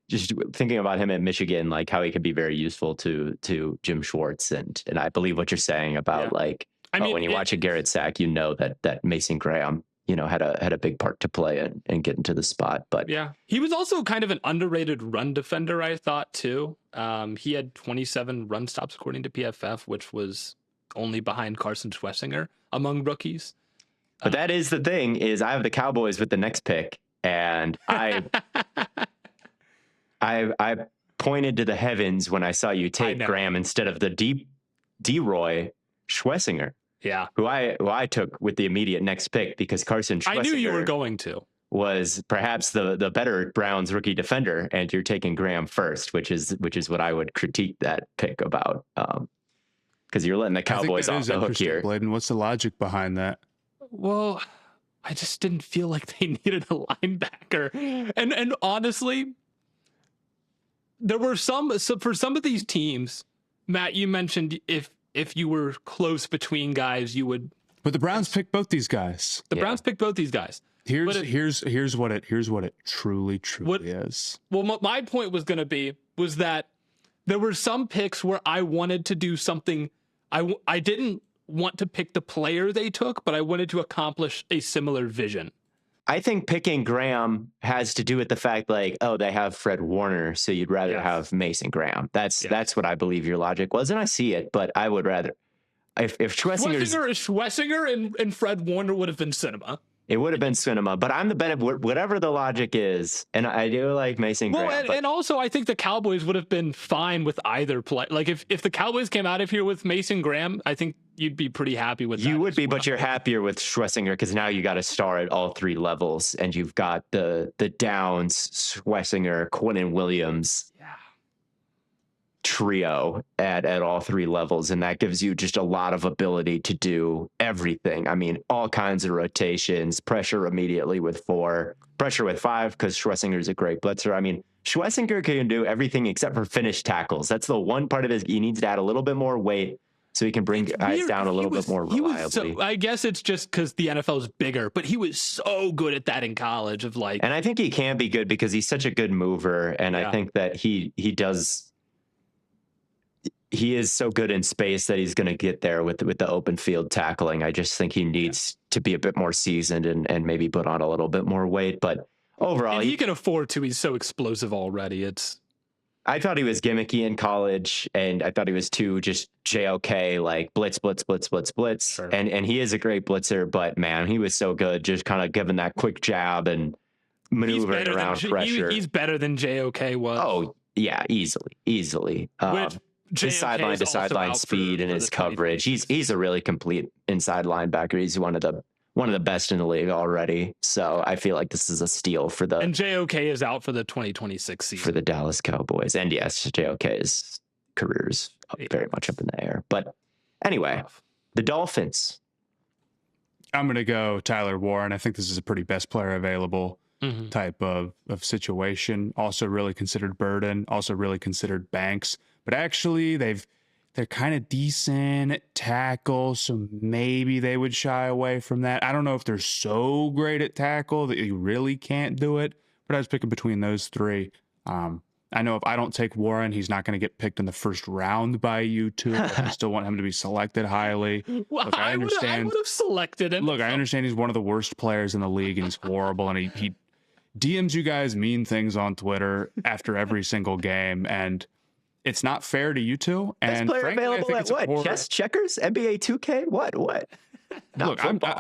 just thinking about him at Michigan, like how he could be very useful to Jim Schwartz. And I believe what you're saying about when you watch a Garrett sack, that Mason Graham, had a big part to play and get into the spot. But he was also kind of an underrated run defender, I thought too. He had 27 run stops according to PFF, which was only behind Carson Schwessinger among rookies. But that is the thing, is I have the Cowboys with the next pick, and I pointed to the heavens when I saw you take Graham instead of the D-Roy Schwessinger. Yeah. Who I took with the immediate next pick, because Carson Schwessinger, I knew you were going to, was perhaps the better Browns rookie defender, and you're taking Graham first, which is what I would critique that pick about. Because you're letting the Cowboys off the hook here. Blaiden, what's the logic behind that? Well, I just didn't feel like they needed a linebacker. And honestly, there were for some of these teams, Matt, you mentioned if you were close between guys, you would. But the Browns picked both these guys. The Browns picked both these guys. Here's what it truly is. Well, my point was going to be that there were some picks where I wanted to do something. I didn't want to pick the player they took, but I wanted to accomplish a similar vision. I think picking Graham has to do with the fact they have Fred Warner, so you'd rather have Mason Graham. That's what I believe your logic was, and I see it, but I would rather if Schwessinger and Fred Warner would have been cinema. It would have been cinema, but I'm the benefit, whatever the logic is, and I do like Mason Graham. And also I think the Cowboys would have been fine with either play. Like if the Cowboys came out of here with Mason Graham, I think you'd be pretty happy with that. You would be, but you're happier with Schwessinger because now you got a star at all three levels, and you've got the Downs, Schwessinger, Quinnen Williams trio at all three levels, and that gives you just a lot of ability to do everything. I mean, all kinds of rotations, pressure immediately with 4, pressure with 5, because Schwessinger's a great blitzer. I mean, Schwessinger can do everything except for finish tackles. That's the one part of his. He needs to add a little bit more weight so he can bring guys down a little bit more reliably. I guess it's just because the NFL is bigger, but he was so good at that in college. And I think he can be good because he's such a good mover, and I think that he is so good in space that he's going to get there with the open field tackling. I just think he needs to be a bit more seasoned and maybe put on a little bit more weight. But overall, he can afford to. He's so explosive already. I thought he was gimmicky in college, and I thought he was too just JOK, like blitz. Sure. And he is a great blitzer, but man, he was so good just kind of giving that quick jab and maneuvering around pressure. He's better than JOK was. Oh, yeah, easily. His sideline to sideline speed and his coverage. He's a really complete inside linebacker. He's one of the best in the league already. So I feel like this is a steal for the. And JOK is out for the 2026 season for the Dallas Cowboys. And yes, JOK's career is very much up in the air. But anyway, the Dolphins. I'm going to go Tyler Warren. I think this is a pretty best player available type of situation. Also really considered Burden. Also really considered Banks. But actually, they're kind of decent at tackle, so maybe they would shy away from that. I don't know if they're so great at tackle that you really can't do it, but I was picking between those three. I know if I don't take Warren, he's not going to get picked in the first round by you two. I still want him to be selected highly. Well, look, I would have selected him. Look, I understand he's one of the worst players in the league, and he's horrible, and he DMs you guys mean things on Twitter after every single game, and it's not fair to you two. Best And player frankly, I available think at it's what? Chess, checkers, NBA 2K? What? Not look, football.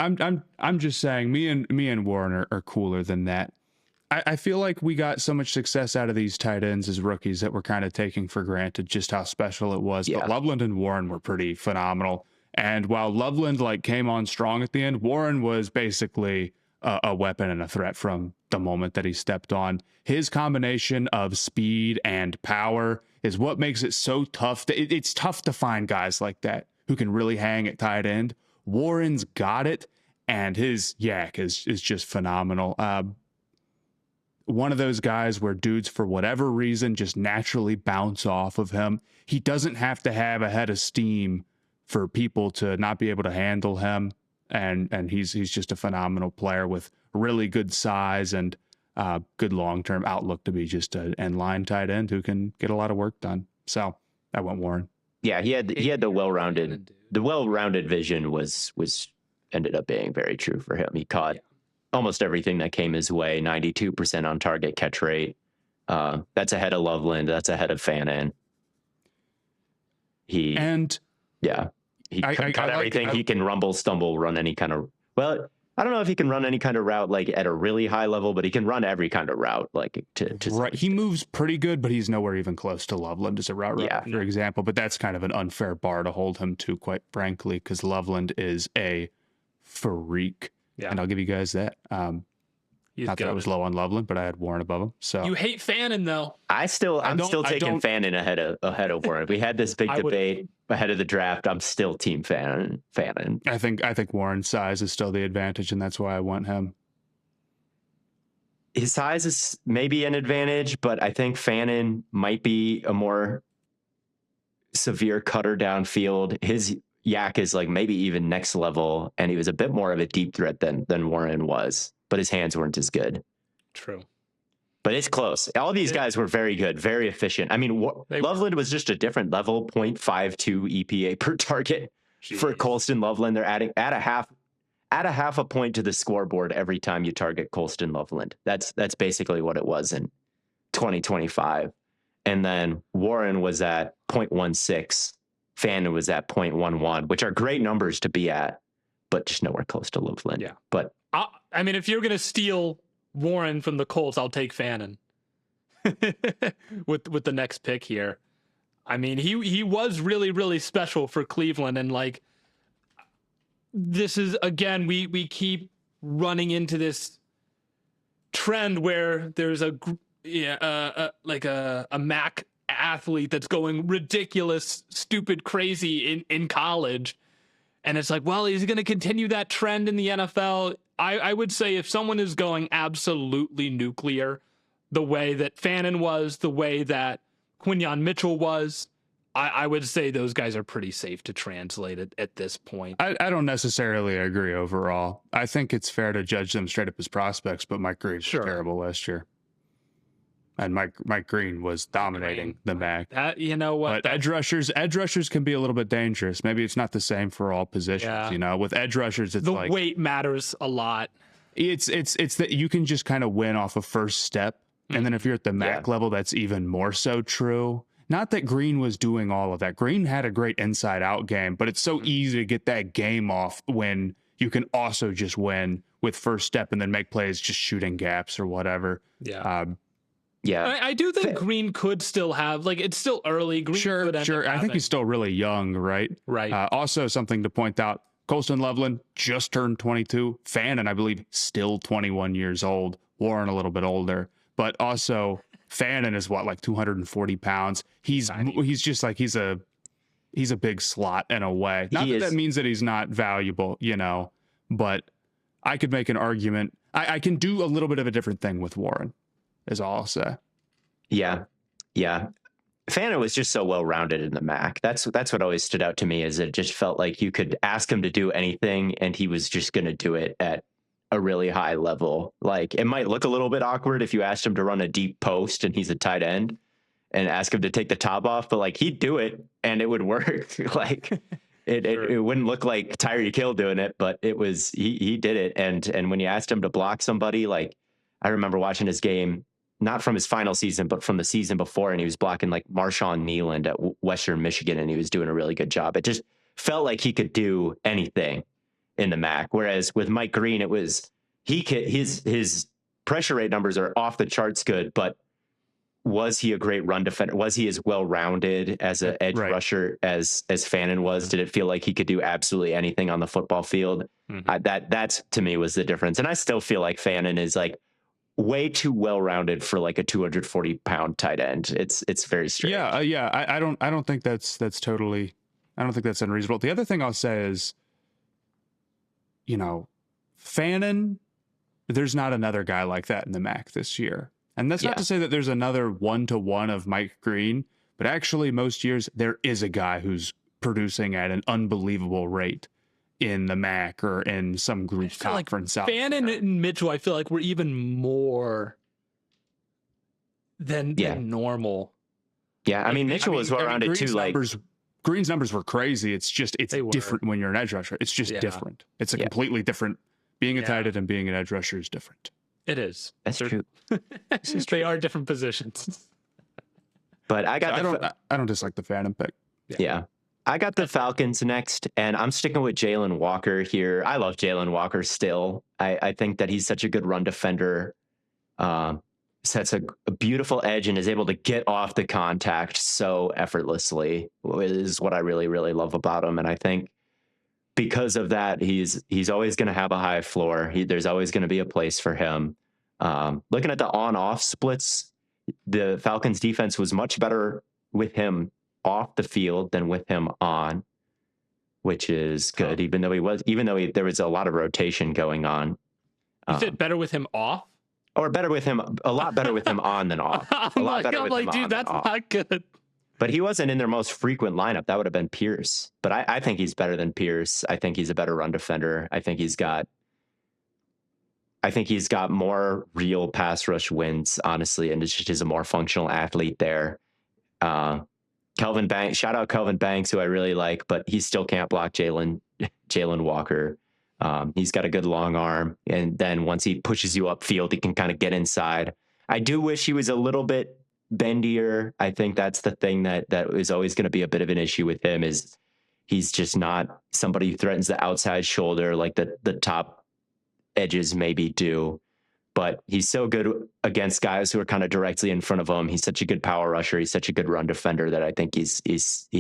I'm just saying, me and Warren are cooler than that. I feel like we got so much success out of these tight ends as rookies that we're kind of taking for granted just how special it was. Yeah. But Loveland and Warren were pretty phenomenal. And while Loveland like came on strong at the end, Warren was basically a weapon and a threat from the moment that he stepped on. His combination of speed and power is what makes it so tough. It's tough to find guys like that who can really hang at tight end. Warren's got it, and his yak is just phenomenal. One of those guys where dudes, for whatever reason, just naturally bounce off of him. He doesn't have to have a head of steam for people to not be able to handle him. And he's just a phenomenal player with really good size and good long-term outlook to be just an end-line tight end who can get a lot of work done. So I went Warren. Yeah, he had the well-rounded vision was ended up being very true for him. He caught almost everything that came his way, 92% on target catch rate. That's ahead of Loveland. That's ahead of Fannin. He caught everything. He can rumble, stumble, run any kind of, well, I don't know if he can run any kind of route like at a really high level, but he can run every kind of route. Like to right. He moves pretty good, but he's nowhere even close to Loveland as a route runner, for example. But that's kind of an unfair bar to hold him to, quite frankly, because Loveland is a freak. Yeah. And I'll give you guys that. Not that I was low on Loveland, but I had Warren above him. So you hate Fannin though. I'm still taking Fannin ahead of Warren. We had this big debate ahead of the draft. I'm still team Fannin. I think Warren's size is still the advantage, and that's why I want him. His size is maybe an advantage, but I think Fannin might be a more severe cutter downfield. His yak is like maybe even next level, and he was a bit more of a deep threat than Warren was, but his hands weren't as good. True. But it's close. All these guys were very good, very efficient. I mean, Loveland was just a different level, 0.52 EPA per target. Jeez. For Colston Loveland. They're add a half a point to the scoreboard every time you target Colston Loveland. That's basically what it was in 2025. And then Warren was at 0.16. Fannin was at 0.11, which are great numbers to be at, but just nowhere close to Loveland. Yeah. But I mean, if you're going to steal Warren from the Colts, I'll take Fannin with the next pick here. I mean, he was really, really special for Cleveland. And like, this is, again, we keep running into this trend where there's a Mac athlete that's going ridiculous, stupid, crazy in college. And it's like, well, is he going to continue that trend in the NFL? I would say if someone is going absolutely nuclear, the way that Fannin was, the way that Quinyon Mitchell was, I would say those guys are pretty safe to translate it at this point. I don't necessarily agree overall. I think it's fair to judge them straight up as prospects, but Mike Green was terrible last year. And Mike Green was dominating the MAC. You know what? But edge rushers can be a little bit dangerous. Maybe it's not the same for all positions. Yeah. You know, with edge rushers, it's the weight matters a lot. It's that you can just kind of win off a first step, and then if you're at the MAC level, that's even more so true. Not that Green was doing all of that. Green had a great inside-out game, but it's so easy to get that game off when you can also just win with first step and then make plays just shooting gaps or whatever. Yeah. I do think Green could still have, like, it's still early. Green sure. I think he's still really young, right? Right. Also, something to point out, Colston Loveland just turned 22. Fannin, I believe, still 21 years old. Warren a little bit older. But also, Fannin is like 240 pounds. He's just like, he's a big slot in a way. Not that means that he's not valuable, you know, but I could make an argument. I can do a little bit of a different thing with Warren, is all I'll say. Yeah. Fannin was just so well-rounded in the MAC. That's what always stood out to me, is it just felt like you could ask him to do anything and he was just going to do it at a really high level. Like, it might look a little bit awkward if you asked him to run a deep post and he's a tight end and ask him to take the top off, but like, he'd do it and it would work. Like it wouldn't look like Tyreek Hill doing it, but it was, he did it. And when you asked him to block somebody, like, I remember watching his game not from his final season, but from the season before, and he was blocking like Marshawn Nealand at Western Michigan, and he was doing a really good job. It just felt like he could do anything in the MAC. Whereas with Mike Green, it was his pressure rate numbers are off the charts good, but was he a great run defender? Was he as well-rounded as an edge rusher as Fannin was? Did it feel like he could do absolutely anything on the football field? That's to me was the difference. And I still feel like Fannin is like way too well-rounded for like a 240-pound tight end. It's very strange. I don't think that's totally. I don't think that's unreasonable. The other thing I'll say is, Fannin, there's not another guy like that in the MAC this year. And that's not to say that there's another 1-to-1 of Mike Green, but actually most years there is a guy who's producing at an unbelievable rate in the MAC or in some group conference. Like Fannin and Mitchell, I feel like we're even more than normal. Yeah, I mean Mitchell was well-rounded too. Green's numbers were crazy. It's different when you're an edge rusher. It's just different. It's a completely different. Being a tight end and being an edge rusher is different. It is. That's true. They are different positions. But I don't dislike the Fannin pick. Yeah. I got the Falcons next, and I'm sticking with Jalen Walker here. I love Jalen Walker still. I think that he's such a good run defender. Sets a beautiful edge and is able to get off the contact so effortlessly, is what I really, really love about him. And I think because of that, he's always going to have a high floor. There's always going to be a place for him. Looking at the on-off splits, the Falcons defense was much better with him off the field than with him on, which is good. Even though there was a lot of rotation going on. You said better with him off? Or a lot better with him on than off. I'm like, dude, that's not good. But he wasn't in their most frequent lineup. That would have been Pierce. But I think he's better than Pierce. I think he's a better run defender. I think he's got more real pass rush wins, honestly, and is a more functional athlete there. Kelvin Banks, shout out Kelvin Banks, who I really like, but he still can't block Jalen Walker. He's got a good long arm, and then once he pushes you upfield, he can kind of get inside. I do wish he was a little bit bendier. I think that's the thing that is always going to be a bit of an issue with him, is he's just not somebody who threatens the outside shoulder like the top edges maybe do. But he's so good against guys who are kind of directly in front of him. He's such a good power rusher. He's such a good run defender that I think he's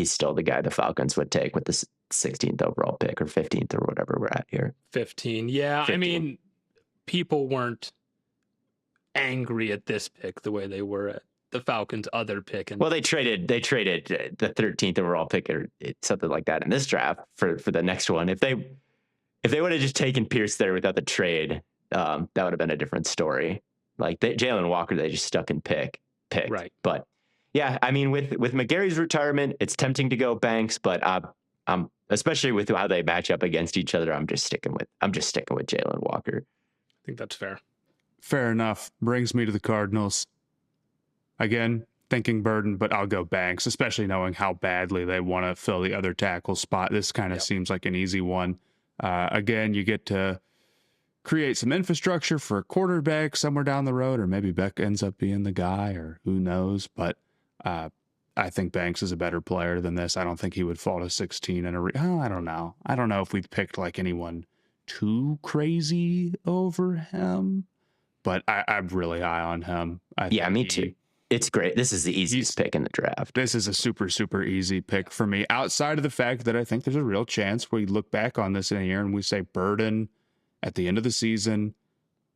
still the guy the Falcons would take with this 16th overall pick or 15th or whatever we're at here. 15. Yeah. 15. I mean, people weren't angry at this pick the way they were at the Falcons' other pick. Well, they traded the 13th overall pick or something like that in this draft for the next one. If they would have just taken Pierce there without the trade, that would have been a different story. Like Jalen Walker, they just stuck in pick. Right. But yeah, I mean, with McGarry's retirement, it's tempting to go Banks, but I'm especially with how they match up against each other, I'm just sticking with Jalen Walker. I think that's fair. Fair enough. Brings me to the Cardinals. Again, thinking Burden, but I'll go Banks, especially knowing how badly they want to fill the other tackle spot. This kind of seems like an easy one. Again, you get to create some infrastructure for a quarterback somewhere down the road, or maybe Beck ends up being the guy, or who knows. But I think Banks is a better player than this. I don't think he would fall to 16 in I don't know. I don't know if we've picked like anyone too crazy over him, but I'm really high on him. Me too. It's great. This is the easiest pick in the draft. This is a super, super easy pick for me, outside of the fact that I think there's a real chance we look back on this in a year and we say Burden at the end of the season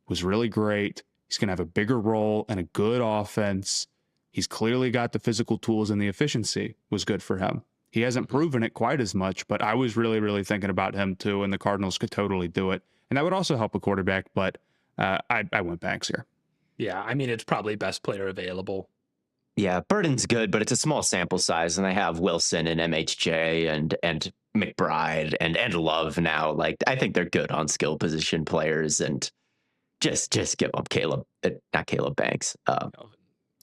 was really great. He's going to have a bigger role and a good offense. He's clearly got the physical tools, and the efficiency was good for him. He hasn't proven it quite as much, but I was really, really thinking about him too, and the Cardinals could totally do it. And that would also help a quarterback, but I went Banks here. Yeah, I mean, it's probably best player available. Yeah, Burden's good, but it's a small sample size, and they have Wilson and MHJ and McBride and Love now. Like, I think they're good on skill position players, and just give them Calvin Banks.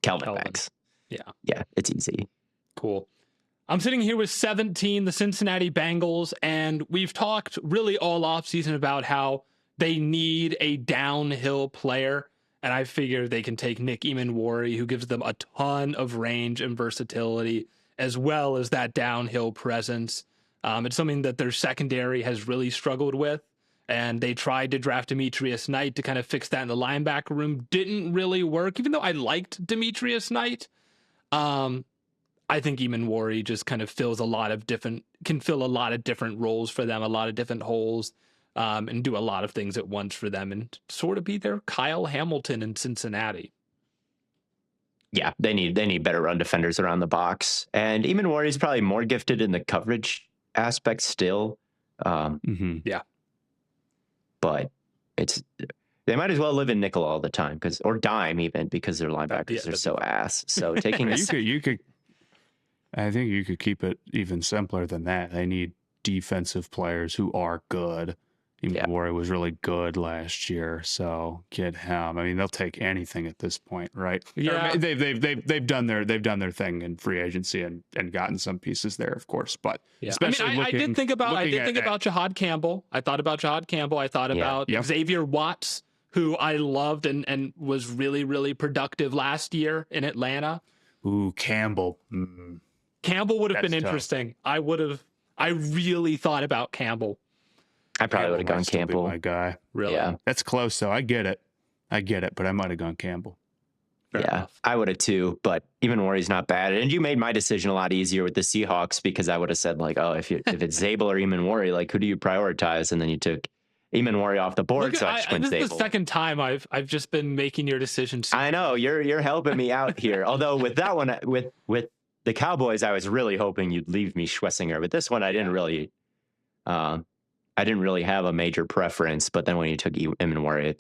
Kelvin Banks. Yeah, it's easy. Cool. I'm sitting here with 17, the Cincinnati Bengals, and we've talked really all offseason about how they need a downhill player. And I figure they can take Nick Eamon-Wari, who gives them a ton of range and versatility, as well as that downhill presence. It's something that their secondary has really struggled with. And they tried to draft Demetrius Knight to kind of fix that in the linebacker room. Didn't really work, even though I liked Demetrius Knight. I think Eamon-Wari just kind of can fill a lot of different roles for them, a lot of different holes, and do a lot of things at once for them, and sort of be their Kyle Hamilton in Cincinnati. Yeah, they need better run defenders around the box, and Eamon-Wari is probably more gifted in the coverage aspect still. Yeah, but they might as well live in nickel all the time, or dime even, because their linebackers are so ass. So taking I think you could keep it even simpler than that. They need defensive players who are good. Eamon-Wari was really good last year, so get him. I mean, they'll take anything at this point, right? Yeah, they've done their thing in free agency and gotten some pieces there, of course. But especially I did think about Jahad Campbell. I thought about Jahad Campbell. I thought about Xavier Watts, who I loved and was really, really productive last year in Atlanta. Ooh, Campbell. Campbell would have been interesting. Tough. I really thought about Campbell. I probably would have gone Campbell. My guy. Really? Yeah. That's close, though. I get it, but I might have gone Campbell. Fair enough. I would have too, but Eamon-Wari's not bad. And you made my decision a lot easier with the Seahawks, because I would have said, like, oh, if it's Zabel or Eamon-Wari, like, who do you prioritize? And then you took Eamon-Wari off the board, so I just went Zabel. This is the second time I've just been making your decisions. I know you're helping me out here. Although with that one, with the Cowboys, I was really hoping you'd leave me Schlesinger. But this one, I didn't really have a major preference. But then when you took Eamon-Wari,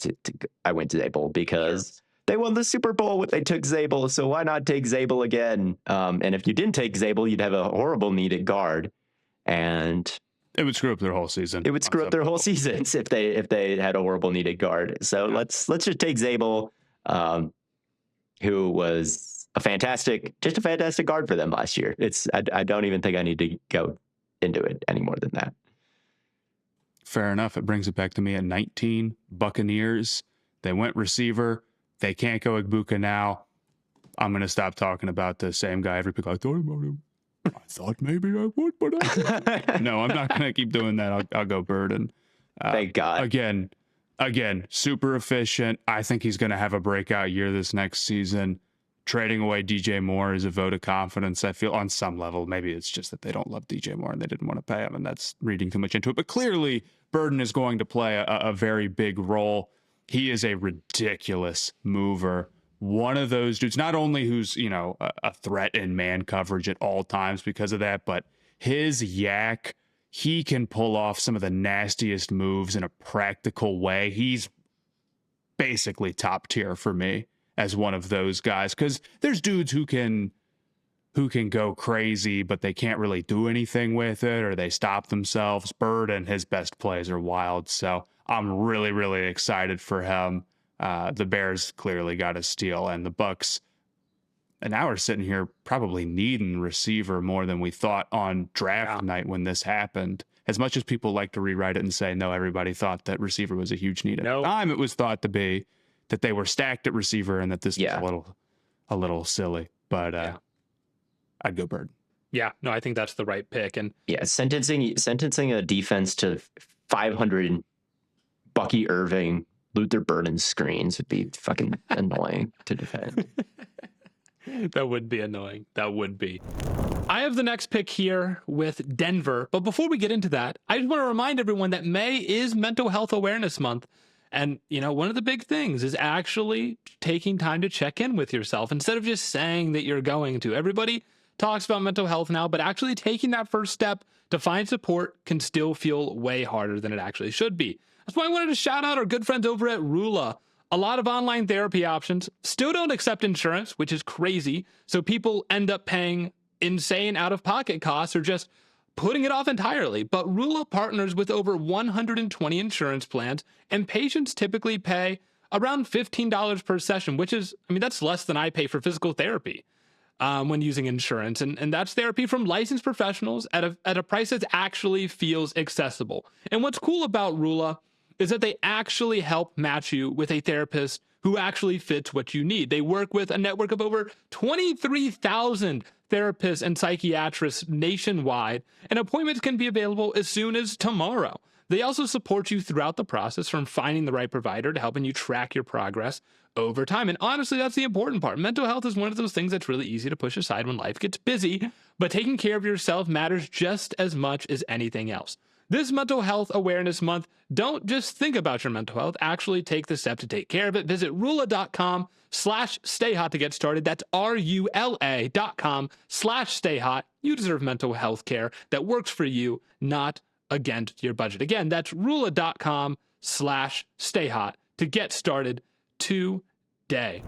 I went to Zabel because they won the Super Bowl when they took Zabel. So why not take Zabel again? And if you didn't take Zabel, you'd have a horrible need at guard, and it would screw up their whole season. It would screw up their whole seasons if they had a horrible need at guard. So let's just take Zabel, who was a fantastic guard for them last year. I don't even think I need to go into it any more than that. Fair enough. It brings it back to me at 19. Buccaneers. They went receiver. They can't go Igbuka now. I'm going to stop talking about the same guy every pick. I thought about him. I thought maybe I would, but no, I'm not going to keep doing that. I'll go Burden. Thank God. Again, super efficient. I think he's going to have a breakout year this next season. Trading away DJ Moore is a vote of confidence. I feel on some level, maybe it's just that they don't love DJ Moore and they didn't want to pay him, and that's reading too much into it. But clearly, Burden is going to play a very big role. He is a ridiculous mover. One of those dudes, not only who's, a threat in man coverage at all times because of that, but his yak, he can pull off some of the nastiest moves in a practical way. He's basically top tier for me as one of those guys, because there's dudes who can go crazy, but they can't really do anything with it, or they stop themselves. Bird and his best plays are wild, so I'm really, really excited for him. The Bears clearly got a steal, and the Bucks, and now we're sitting here probably needing receiver more than we thought on draft night when this happened. As much as people like to rewrite it and say, no, everybody thought that receiver was a huge need. At the time, it was thought to be that they were stacked at receiver and that this was a little silly. But I'd go Bird. Yeah, no, I think that's the right pick. And sentencing a defense to 500 Bucky Irving, Luther Burden screens would be fucking annoying to defend. That would be annoying. That would be. I have the next pick here with Denver. But before we get into that, I just want to remind everyone that May is Mental Health Awareness Month. And, one of the big things is actually taking time to check in with yourself instead of just saying that you're going to. Everybody talks about mental health now, but actually taking that first step to find support can still feel way harder than it actually should be. That's why I wanted to shout out our good friends over at Rula. A lot of online therapy options still don't accept insurance, which is crazy. So people end up paying insane out-of-pocket costs or just putting it off entirely. But Rula partners with over 120 insurance plans, and patients typically pay around $15 per session, which is, that's less than I pay for physical therapy when using insurance. And that's therapy from licensed professionals at a price that actually feels accessible. And what's cool about Rula is that they actually help match you with a therapist who actually fits what you need. They work with a network of over 23,000 therapists and psychiatrists nationwide, and appointments can be available as soon as tomorrow. They also support you throughout the process, from finding the right provider to helping you track your progress over time. And honestly, that's the important part. Mental health is one of those things that's really easy to push aside when life gets busy, but taking care of yourself matters just as much as anything else. This Mental Health Awareness Month, don't just think about your mental health, actually take the step to take care of it. Visit Rula.com/stayhot to get started. That's RULA.com/stayhot. You deserve mental health care that works for you, not against your budget. Again, that's Rula.com/stayhot to get started today.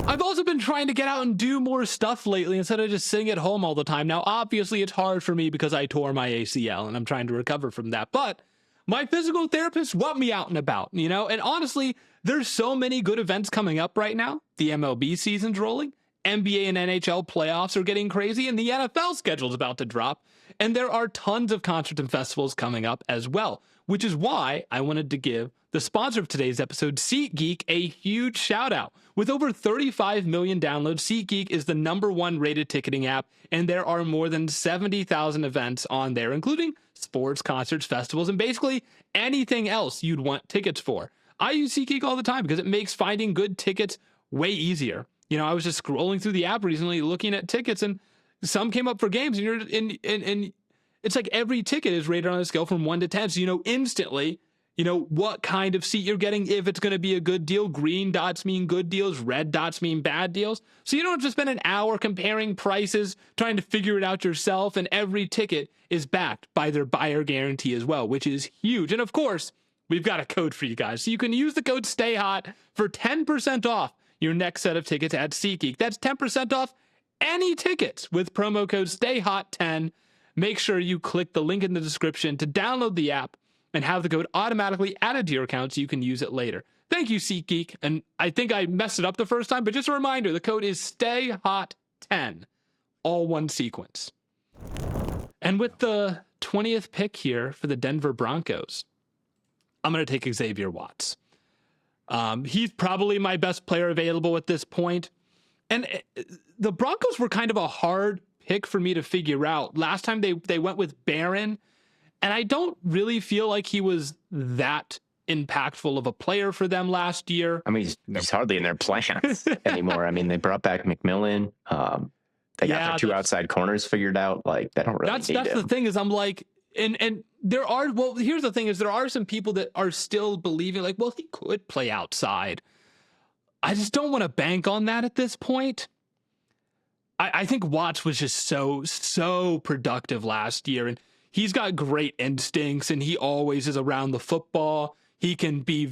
I've also been trying to get out and do more stuff lately instead of just sitting at home all the time. Now, obviously, it's hard for me because I tore my ACL and I'm trying to recover from that. But my physical therapist want me out and about, you know? And honestly, there's so many good events coming up right now. The MLB season's rolling. NBA and NHL playoffs are getting crazy, and the NFL schedule's about to drop. And there are tons of concerts and festivals coming up as well, which is why I wanted to give the sponsor of today's episode, SeatGeek, a huge shout out. With over 35 million downloads, SeatGeek is the #1 rated ticketing app, and there are more than 70,000 events on there, including sports, concerts, festivals, and basically anything else you'd want tickets for. I use SeatGeek all the time because it makes finding good tickets way easier. You know, I was just scrolling through the app recently looking at tickets, and some came up for games, and you're in it's like every ticket is rated on a scale from 1 to 10. So you know instantly, you know, what kind of seat you're getting, if it's going to be a good deal. Green dots mean good deals, red dots mean bad deals. So you don't have to spend an hour comparing prices, trying to figure it out yourself. And every ticket is backed by their buyer guarantee as well, which is huge. And of course, we've got a code for you guys. So you can use the code STAYHOT for 10% off your next set of tickets at SeatGeek. That's 10% off any tickets with promo code STAYHOT10. Make sure you click the link in the description to download the app and have the code automatically added to your account so you can use it later. Thank you, SeatGeek. And I think I messed it up the first time, but just a reminder, the code is STAYHOT10, all one sequence. And with the 20th pick here for the Denver Broncos, I'm going to take Xavier Watts. He's probably my best player available at this point. And the Broncos were kind of a hard pick for me to figure out. Last time they went with Barron, and I don't really feel like he was that impactful of a player for them last year. I mean, he's hardly in their plans anymore. I mean, they brought back McMillan. They got their two outside corners figured out. Like, they don't really need That's him. the thing is, I'm like, and there are, well, here's the thing is, there are some people that are still believing like, well, he could play outside. I just don't want to bank on that at this point. I think Watts was just so productive last year, and he's got great instincts, and he always is around the football. He can be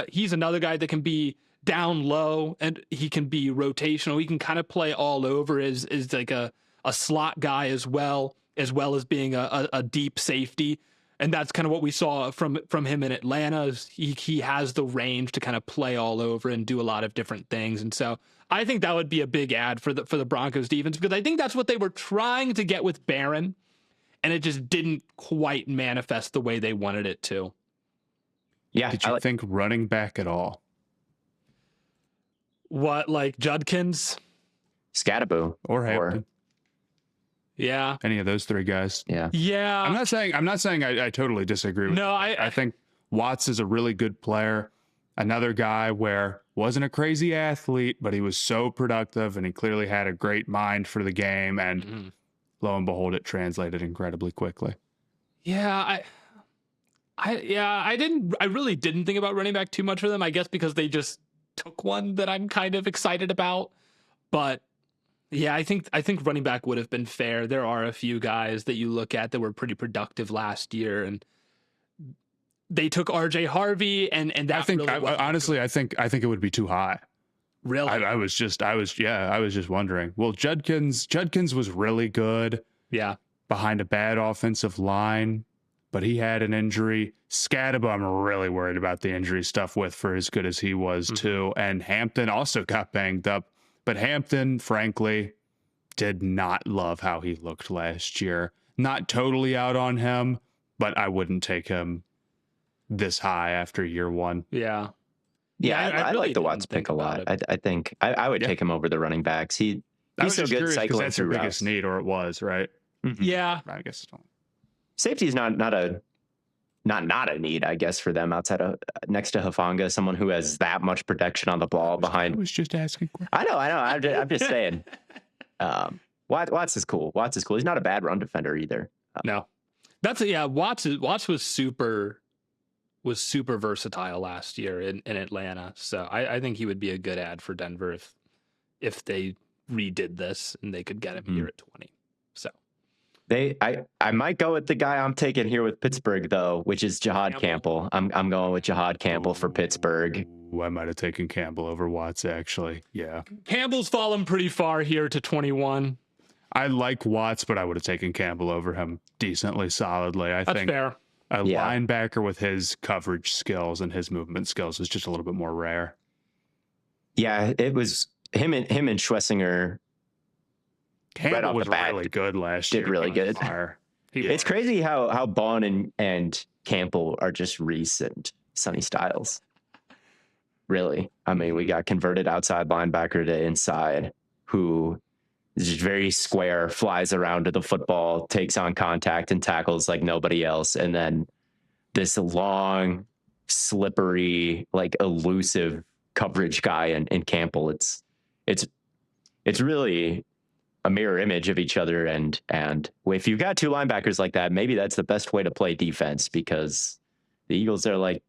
he's another guy that can be down low, and he can be rotational. He can kind of play all over as like a slot guy as well as being a deep safety. And that's kind of what we saw from him in Atlanta. Is he has the range to kind of play all over and do a lot of different things. And so I think that would be a big add for the Broncos defense, because I think that's what they were trying to get with Barron, and it just didn't quite manifest the way they wanted it to. Yeah. Did you think running back at all? What, like Judkins? Scatterbo. Or Hampton? Yeah. Any of those three guys? Yeah. Yeah. I'm not saying I totally disagree with you. I think Watts is a really good player. Another guy where wasn't a crazy athlete, but he was so productive, and he clearly had a great mind for the game, and lo and behold, it translated incredibly quickly. Yeah, I really didn't think about running back too much for them, I guess because they just took one that I'm kind of excited about. But yeah, I think running back would have been fair. There are a few guys that you look at that were pretty productive last year, and they took RJ Harvey, and that I think really honestly, I think it would be too high. Really? I was just wondering. Well, Judkins was really good. Yeah. Behind a bad offensive line, but he had an injury. Scatterbo, I'm really worried about the injury stuff with, for as good as he was too. And Hampton also got banged up, but Hampton, frankly, did not love how he looked last year. Not totally out on him, but I wouldn't take him this high after year one. Yeah. Yeah, I really like the Watts pick a lot. I think I would take him over the running backs. He's so good cycling that's through their biggest routes. need, or it was, right? Mm-hmm. Yeah, I guess safety is not a need, I guess, for them outside of next to Hufanga, someone who has that much protection on the ball behind. I was just asking. I know. I'm just saying. Watts is cool. He's not a bad run defender either. No, Watts was super versatile last year in Atlanta. So I think he would be a good ad for Denver if they redid this and they could get him here at 20. So I might go with the guy I'm taking here with Pittsburgh though, which is Jihad Campbell. I'm going with Jihad Campbell for Pittsburgh. I might have taken Campbell over Watts actually. Yeah. Campbell's fallen pretty far here to 21. I like Watts, but I would have taken Campbell over him decently, solidly. That's think fair. A linebacker with his coverage skills and his movement skills is just a little bit more rare. Yeah, it was him and Schlesinger. Campbell was really good last year. Did really good. It's crazy how Bond and Campbell are just recent Sonny Styles. Really. I mean, we got converted outside linebacker to inside, who is just very square, flies around to the football, takes on contact and tackles like nobody else. And then this long, slippery, like elusive coverage guy in Campbell. It's really a mirror image of each other. And if you've got two linebackers like that, maybe that's the best way to play defense, because the Eagles are like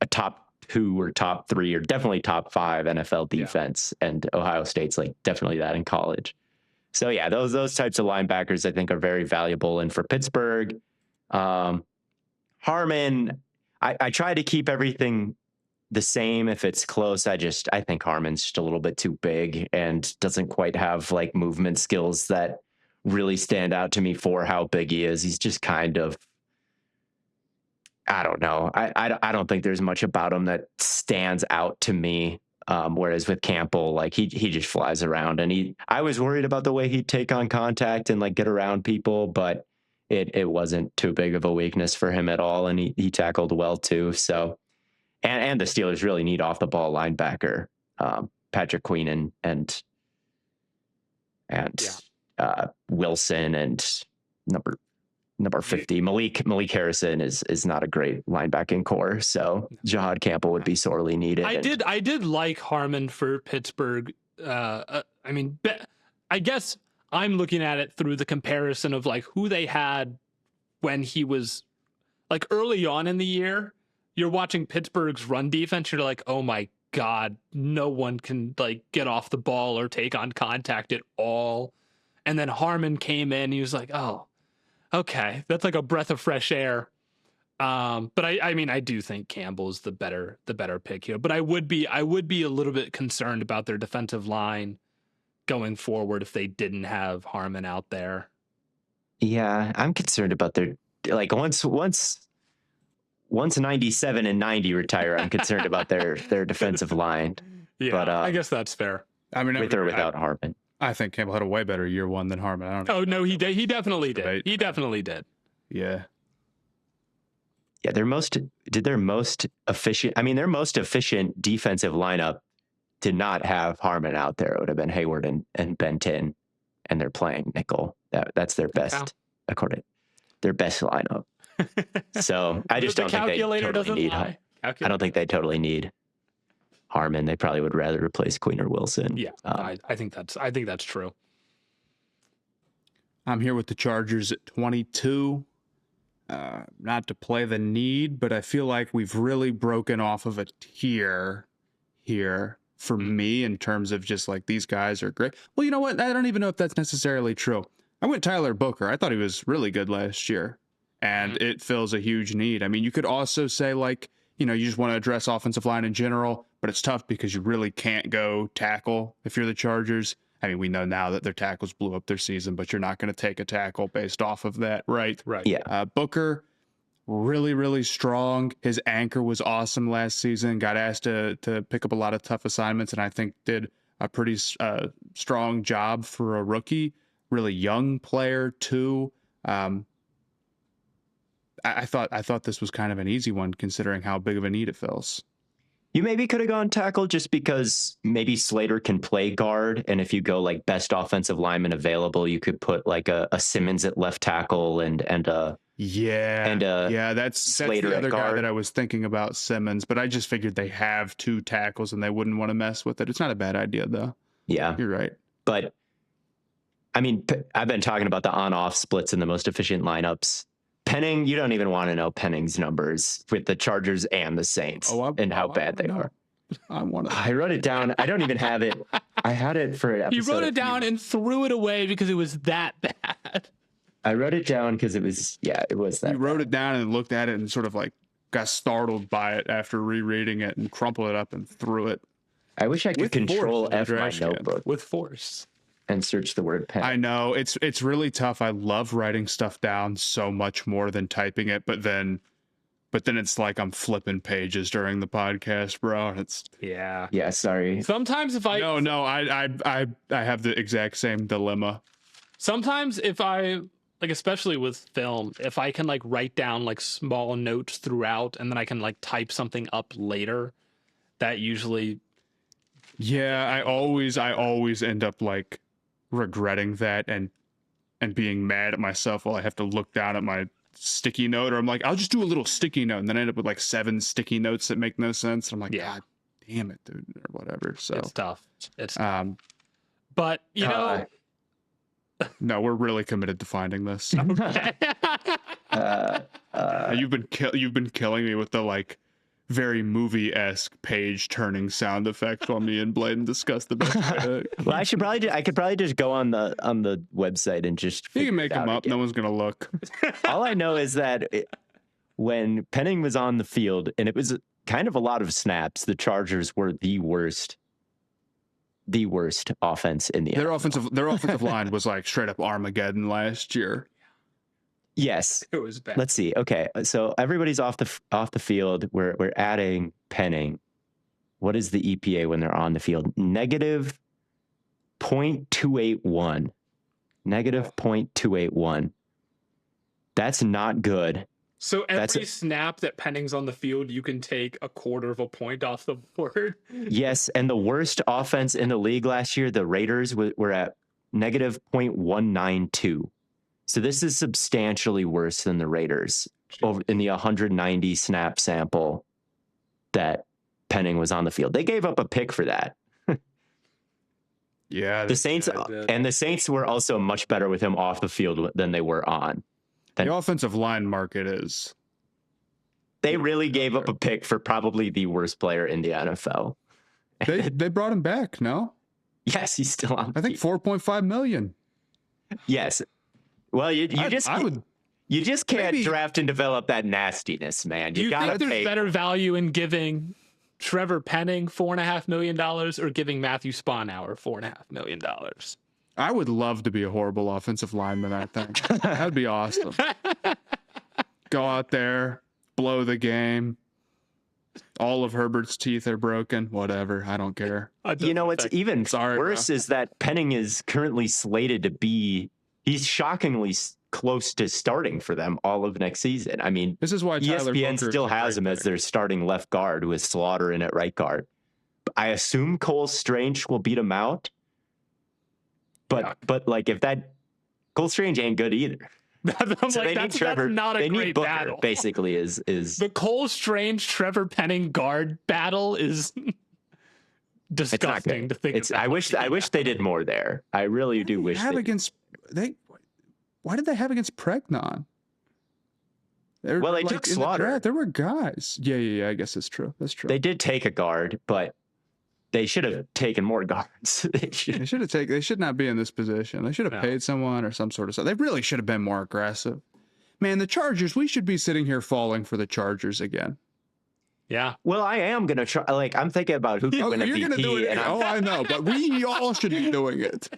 a top 2 or top 3 or definitely top 5 NFL defense. Yeah. And Ohio State's like definitely that in college. So yeah, those types of linebackers I think are very valuable. And for Pittsburgh, Harmon, I try to keep everything the same if it's close. I think Harmon's just a little bit too big and doesn't quite have like movement skills that really stand out to me for how big he is. He's just kind of, I don't know. I don't think there's much about him that stands out to me. Whereas with Campbell, like he just flies around, and I was worried about the way he'd take on contact and like get around people, but it wasn't too big of a weakness for him at all. And he tackled well too. So, and the Steelers really need off the ball linebacker, Patrick Queen and Wilson and number 50, Malik Harrison is not a great linebacking core. So Jihad Campbell would be sorely needed. I did like Harmon for Pittsburgh. I mean, I guess I'm looking at it through the comparison of like who they had when he was like early on in the year. You're watching Pittsburgh's run defense. You're like, oh my God, no one can like get off the ball or take on contact at all. And then Harmon came in. He was like, oh, okay, that's like a breath of fresh air. But I mean, I do think Campbell's the better pick here. But I would be a little bit concerned about their defensive line going forward if they didn't have Harmon out there. Yeah, I'm concerned about their like once 97 and 90 retire, I'm concerned about their defensive line. Yeah, but I guess that's fair. I mean, with or without Harmon. I think Campbell had a way better year one than Harmon. I don't know. Oh no, he did. He definitely did. He definitely did. Yeah. Yeah, their most efficient defensive lineup did not have Harmon out there. It would have been Hayward and Benton, and they're playing nickel. That's their best, according their best lineup. So I just don't think they totally need. I don't think they totally need Harmon. They probably would rather replace Queen or Wilson. Yeah, I think that's true. I'm here with the Chargers at 22. Not to play the need, but I feel like we've really broken off of a tier here for me in terms of just like these guys are great. Well, you know what? I don't even know if that's necessarily true. I went Tyler Booker. I thought he was really good last year, and it fills a huge need. I mean, you could also say like, you know, you just want to address offensive line in general, but it's tough because you really can't go tackle if you're the Chargers. I mean, we know now that their tackles blew up their season, but you're not going to take a tackle based off of that, right? Right. Yeah. Booker, really, really strong. His anchor was awesome last season. Got asked to pick up a lot of tough assignments, and I think did a pretty strong job for a rookie. Really young player too. I thought this was kind of an easy one considering how big of a need it fills. You maybe could have gone tackle just because maybe Slater can play guard. And if you go like best offensive lineman available, you could put like a Simmons at left tackle and that's Slater the other at guy guard. that I was thinking about, Simmons, but I just figured they have 2 tackles and they wouldn't want to mess with it. It's not a bad idea though. Yeah, you're right. But I mean, I've been talking about the on-off splits in the most efficient lineups. Penning, you don't even want to know Penning's numbers with the Chargers and the Saints and how bad they are. I wrote it down. I don't even have it. I had it for an episode. He wrote it down and threw it away because it was that bad. I wrote it down because it was that. You wrote it down and looked at it and sort of like got startled by it after rereading it and crumpled it up and threw it. I wish I could control F my notebook with force and search the word pen. I know it's really tough. I love writing stuff down so much more than typing it, but then it's like I'm flipping pages during the podcast, bro. Yeah. Sorry. Sometimes if I I have the exact same dilemma. Sometimes if I like, especially with film, if I can like write down like small notes throughout and then I can like type something up later, that usually. Yeah, I always end up like regretting that and being mad at myself while I have to look down at my sticky note, or I'm like, I'll just do a little sticky note, and then I end up with like 7 sticky notes that make no sense. I'm like, God damn it, dude, or whatever. So it's tough. But you know, no, we're really committed to finding this. Okay. You've been killing me with the like very movie-esque page turning sound effects while me and Blaiden discuss the best way. Well, I could probably just go on the website and just you can make them up. Again. No one's gonna look. All I know is that when Penning was on the field, and it was kind of a lot of snaps, the Chargers were the worst offense in the NFL. Their offensive line was like straight up Armageddon last year. Yes, it was bad. Let's see. Okay, so everybody's off the field. We're adding Penning. What is the EPA when they're on the field? Negative 0.281. Negative 0.281. That's not good. So every snap that Penning's on the field, you can take a quarter of a point off the board. Yes, and the worst offense in the league last year, the Raiders were at negative 0.192. So this is substantially worse than the Raiders in the 190 snap sample that Penning was on the field. They gave up a pick for that. Yeah. The Saints were also much better with him off the field than they were on. The offensive line market is. They really gave up a pick for probably the worst player in the NFL. They brought him back, no? Yes, he's still on. I think $4.5 million. Yes. Well, you just can't draft and develop that nastiness, man. You think there's better value in giving Trevor Penning $4.5 million or giving Matthew Sponauer $4.5 million? I would love to be a horrible offensive lineman, I think. That'd be awesome. Go out there, blow the game. All of Herbert's teeth are broken. Whatever. I don't care. You know, what's even worse is that Penning is currently slated to be... He's shockingly close to starting for them all of next season. I mean, this is why ESPN still has him as their starting left guard with Slaughter in at right guard. I assume Cole Strange will beat him out. But like if that Cole Strange ain't good either. So like, that's not a great Booker, battle. Basically, is the Cole Strange Trevor Penning guard battle is disgusting to think about. I wish they did more there. I really do wish why did they have against Pregnon? They took Slaughter. There were guys. Yeah. I guess that's true. That's true. They did take a guard, but they should have taken more guards. They should not be in this position. They should have paid someone or some sort of stuff. They really should have been more aggressive. Man, the Chargers, we should be sitting here falling for the Chargers again. Yeah. Well, I am going to try. Like, I'm thinking about who can win MVP. You're going to do it. I know, but we all should be doing it.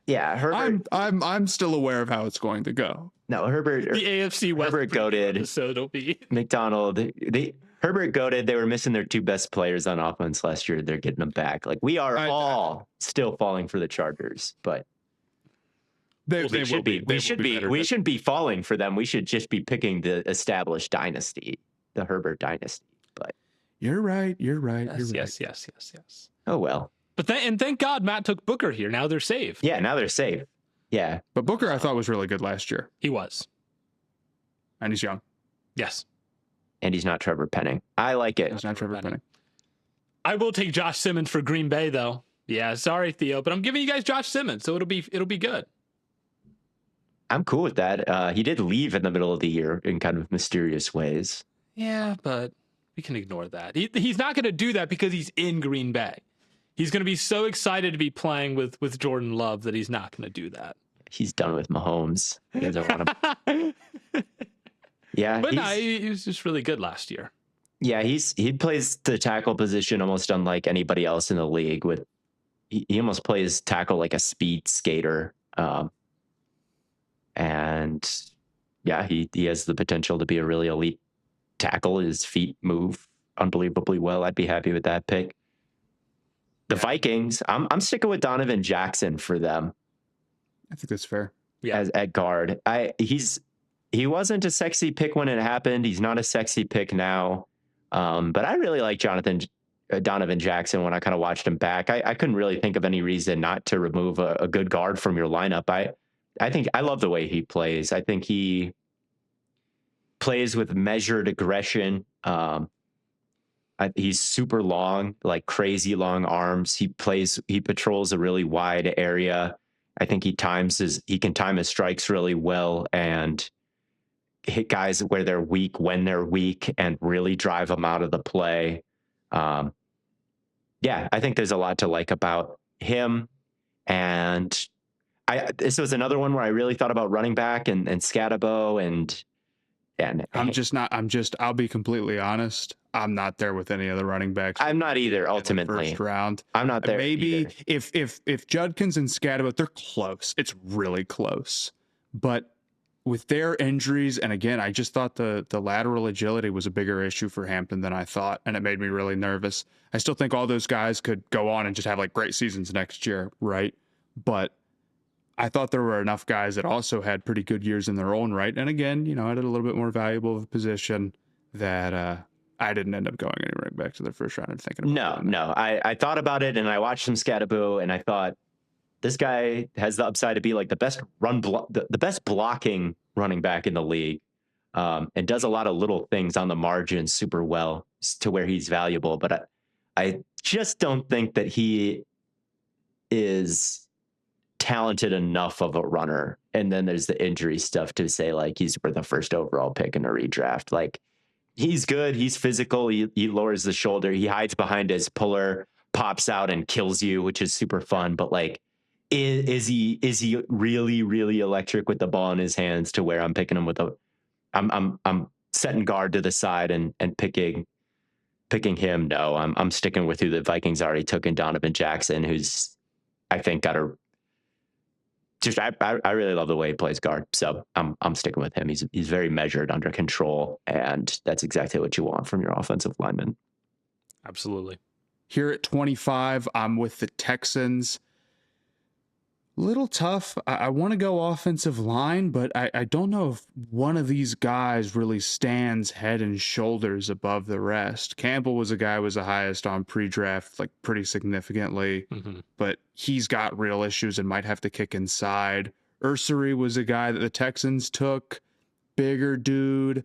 Yeah, Herbert. I'm still aware of how it's going to go. No, Herbert. The AFC West. Herbert goated. So it'll be McDonald. Herbert goated. They were missing their 2 best players on offense last year. They're getting them back. Like we are all still falling for the Chargers, but we shouldn't be falling for them. We should just be picking the established dynasty, the Herbert dynasty. But You're right. Yes. Oh, well. But thank God Matt took Booker here. Now they're safe. Yeah, now they're safe. Yeah. But Booker, I thought, was really good last year. He was. And he's young. Yes. And he's not Trevor Penning. I like it. He's not Trevor Penning. I will take Josh Simmons for Green Bay, though. Yeah, sorry, Theo, but I'm giving you guys Josh Simmons, so it'll be good. I'm cool with that. He did leave in the middle of the year in kind of mysterious ways. Yeah, but we can ignore that. He's not going to do that because he's in Green Bay. He's going to be so excited to be playing with Jordan Love that he's not going to do that. He's done with Mahomes. He doesn't want him. Yeah, but no, he was just really good last year. Yeah, he plays the tackle position almost unlike anybody else in the league. He almost plays tackle like a speed skater. And yeah, he has the potential to be a really elite tackle. His feet move unbelievably well. I'd be happy with that pick. The Vikings, I'm sticking with Donovan Jackson for them. I think that's fair. Yeah. As at guard. He wasn't a sexy pick when it happened. He's not a sexy pick now. But I really like Donovan Jackson when I kind of watched him back. I couldn't really think of any reason not to remove a good guard from your lineup. I think I love the way he plays. I think he plays with measured aggression. He's super long, like crazy long arms. He patrols a really wide area. I think he can time his strikes really well and hit guys where they're weak when they're weak and really drive them out of the play. Yeah, I think there's a lot to like about him. And this was another one where I really thought about running back and Scatabo and I'll be completely honest. I'm not there with any of the running backs. I'm not either. Ultimately, first round. I'm not there. Maybe either. if Judkins and Scatabo, they're close. It's really close. But with their injuries, and again, I just thought the lateral agility was a bigger issue for Hampton than I thought, and it made me really nervous. I still think all those guys could go on and just have like great seasons next year, right? But I thought there were enough guys that also had pretty good years in their own right. And again, at a little bit more valuable of a position that I didn't end up going anywhere back to the first round and thinking about No. I thought about it and I watched some Scatabo and I thought this guy has the upside to be like the best the best blocking running back in the league, and does a lot of little things on the margins super well to where he's valuable. But I just don't think that he is talented enough of a runner. And then there's the injury stuff to say like he's worth the first overall pick in a redraft. Like he's good, he's physical, he lowers the shoulder, he hides behind his puller, pops out and kills you, which is super fun. But like, is he really, really electric with the ball in his hands to where I'm picking him with I'm setting guard to the side and picking him? No, I'm sticking with who the Vikings already took in Donovan Jackson, who's I think got a just I really love the way he plays guard, so I'm sticking with him. He's very measured, under control, and that's exactly what you want from your offensive lineman. Absolutely. Here at 25, I'm with the Texans. Little tough. I want to go offensive line, but I don't know if one of these guys really stands head and shoulders above the rest. Campbell was a guy who was the highest on pre-draft, like pretty significantly, but he's got real issues and might have to kick inside. Ursery was a guy that the Texans took, bigger dude,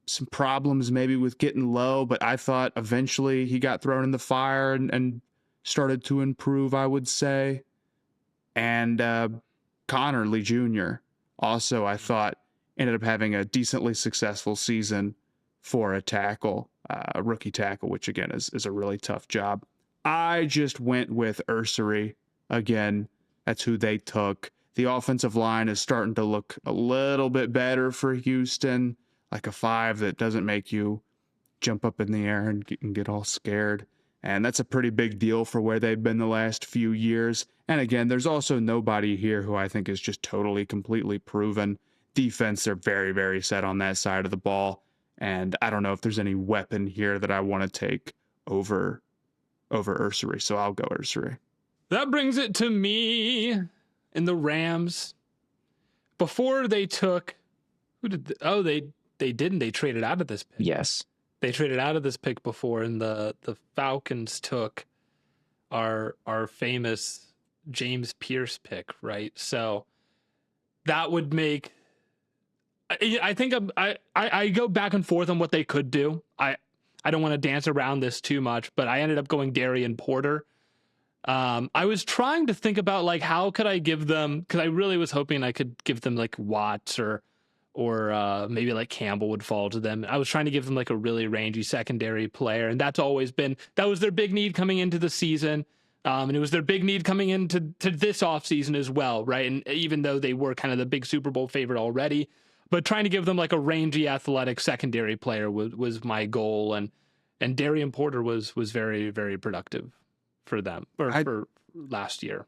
some problems maybe with getting low, but I thought eventually he got thrown in the fire and started to improve, I would say. And Connerly Jr. also, I thought, ended up having a decently successful season for a tackle, a rookie tackle, which again is a really tough job. I just went with Ursery. Again, that's who they took. The offensive line is starting to look a little bit better for Houston, like a 5 that doesn't make you jump up in the air and get all scared. And that's a pretty big deal for where they've been the last few years. And again, there's also nobody here who I think is just totally, completely proven. Defense, they're very, very set on that side of the ball. And I don't know if there's any weapon here that I want to take over Ursery. So I'll go Ursery. That brings it to me in the Rams. Before they took, they didn't. They traded out of this pick. Yes. they traded out of this pick before, and the Falcons took our famous James Pierce pick, right? So that would make. I think I go back and forth on what they could do. I don't want to dance around this too much, but I ended up going Darian Porter. I was trying to think about like how could I give them, because I really was hoping I could give them like Watts or maybe like Campbell would fall to them. I was trying to give them like a really rangy secondary player, and that was their big need coming into the season. And it was their big need coming into this offseason as well, right? And even though they were kind of the big Super Bowl favorite already, but trying to give them like a rangy athletic secondary player was my goal. And Darian Porter was very, very productive for them for last year.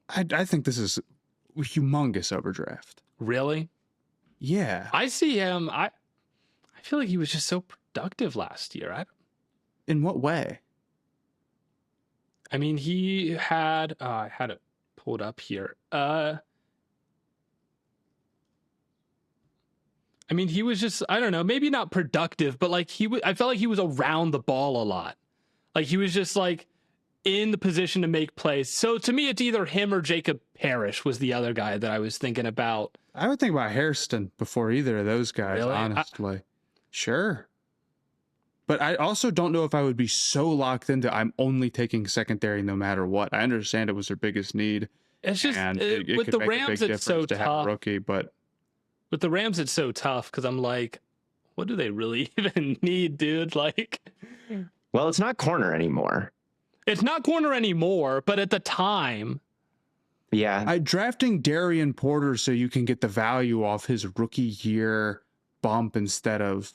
I think this is a humongous overdraft. Really? Yeah. I see him. I feel like he was just so productive last year. In what way? I mean, he had I had it pulled up here. I mean, he was just, I don't know, maybe not productive, but like I felt like he was around the ball a lot. Like he was just like in the position to make plays. So to me, it's either him or Jacob Parrish was the other guy that I was thinking about. I would think about Hairston before either of those guys, Really? honestly. Sure. But I also don't know if I would be so locked into I'm only taking secondary no matter what. I understand it was their biggest need. It's just and with the Rams, it's so to have tough. a rookie, but With the Rams, it's so tough because I'm like, what do they really even need, dude? Like, well, it's not corner anymore. It's not corner anymore, but at the time, yeah, drafting Darian Porter so you can get the value off his rookie year bump instead of.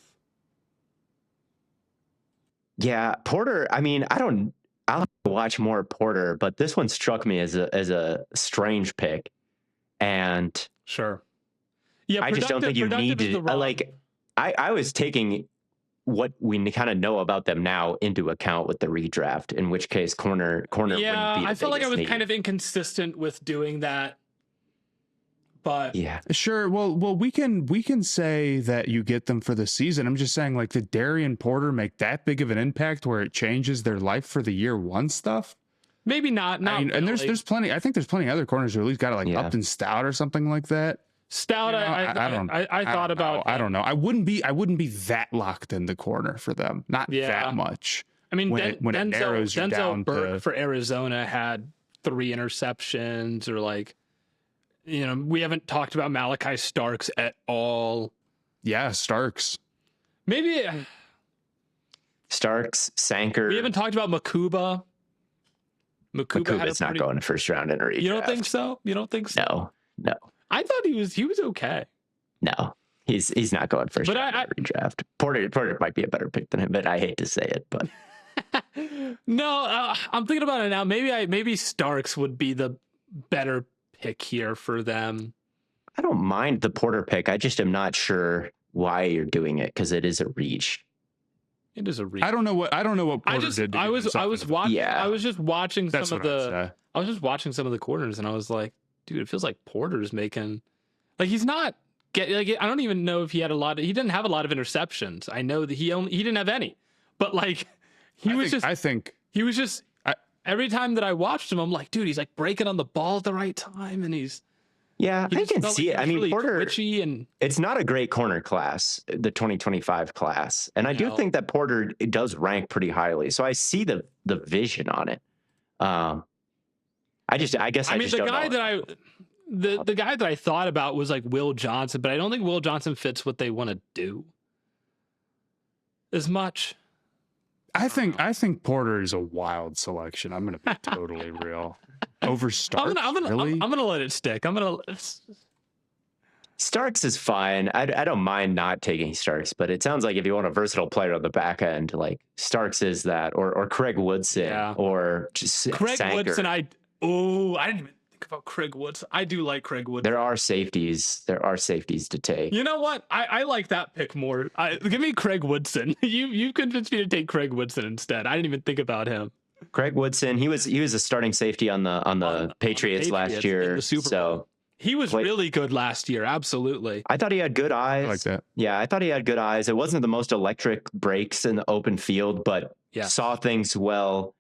Yeah, Porter. I mean, I'll have to watch more Porter, but this one struck me as a strange pick, and sure. Yeah, I just don't think you need to. I was taking what we kind of know about them now into account with the redraft, in which case corner. Yeah, wouldn't be I felt like I was need. kind of inconsistent with doing that, but yeah, Sure. Well, we can say that you get them for the season. I'm just saying, like, did Darian Porter make that big of an impact where it changes their life for the year one stuff? maybe not. I mean, really. and there's plenty. I think there's plenty of other corners who at least got like Upton Stout or something like that. Stout. I thought about. I don't know. I wouldn't be that locked in the corner for them. Not that much. I mean, when it narrows you down Burke for Arizona had 3 interceptions, or like, you know, we haven't talked about Malachi Starks at all. Yeah, Starks. Maybe Starks, Sanker. We haven't talked about Makuba. Makuba's not going to first round in a redraft. You don't think so? You don't think so? No. I thought he was okay. No, he's not going first round in a redraft. Porter might be a better pick than him, but I hate to say it, but no, I'm thinking about it now. Maybe Starks would be the better pick here for them. I don't mind the Porter pick. I just am not sure why you're doing it, because it is a reach. It is a reach. I don't know what Porter did. I was watching. Yeah. I was just watching That's some of the. I was just watching some of the corners, and I was like, dude, it feels like Porter's making, like, he's not get like, I don't even know if he didn't have a lot of interceptions. I know that he didn't have any, but like he was just every time that I watched him, I'm like, dude, he's like breaking on the ball at the right time, and I can see it. I mean, really Porter, and it's not a great corner class, the 2025 class. And I do think that Porter does rank pretty highly. So I see the vision on it. I guess I just don't know. The guy that I thought about was like Will Johnson, but I don't think Will Johnson fits what they want to do as much. I think Porter is a wild selection. I'm going to be totally real. Over Starks? Really? I'm gonna let it stick. Starks is fine. I don't mind not taking Starks, but it sounds like if you want a versatile player on the back end, like Starks is that, or Craig Woodson, or just Craig Sanker. Woodson. I didn't even think about Craig Woodson. I do like Craig Woodson. There are safeties to take. You know what? I like that pick more. Give me Craig Woodson. You convinced me to take Craig Woodson instead. I didn't even think about him. Craig Woodson, he was a starting safety on the Patriots last year. In the Super Bowl. So He was really good last year. Absolutely. I thought he had good eyes. I like that. Yeah, I thought he had good eyes. It wasn't the most electric breaks in the open field, but saw things well.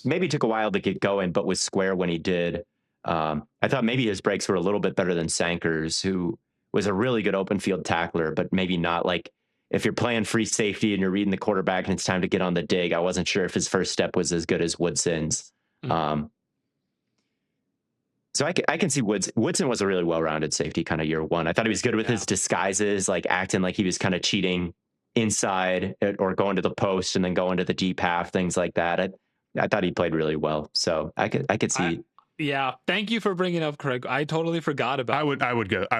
Maybe took a while to get going, but was square when he did. I thought maybe his breaks were a little bit better than Sankers, who was a really good open field tackler, but maybe not like if you're playing free safety and you're reading the quarterback and it's time to get on the dig. I wasn't sure if his first step was as good as Woodson's. So I can see Woodson was a really well-rounded safety kind of year one. I thought he was good with his disguises, like acting like he was kind of cheating inside or going to the post and then going to the deep half, things like that. I thought he played really well. So I could see. Thank you for bringing up Craig. I totally forgot about. I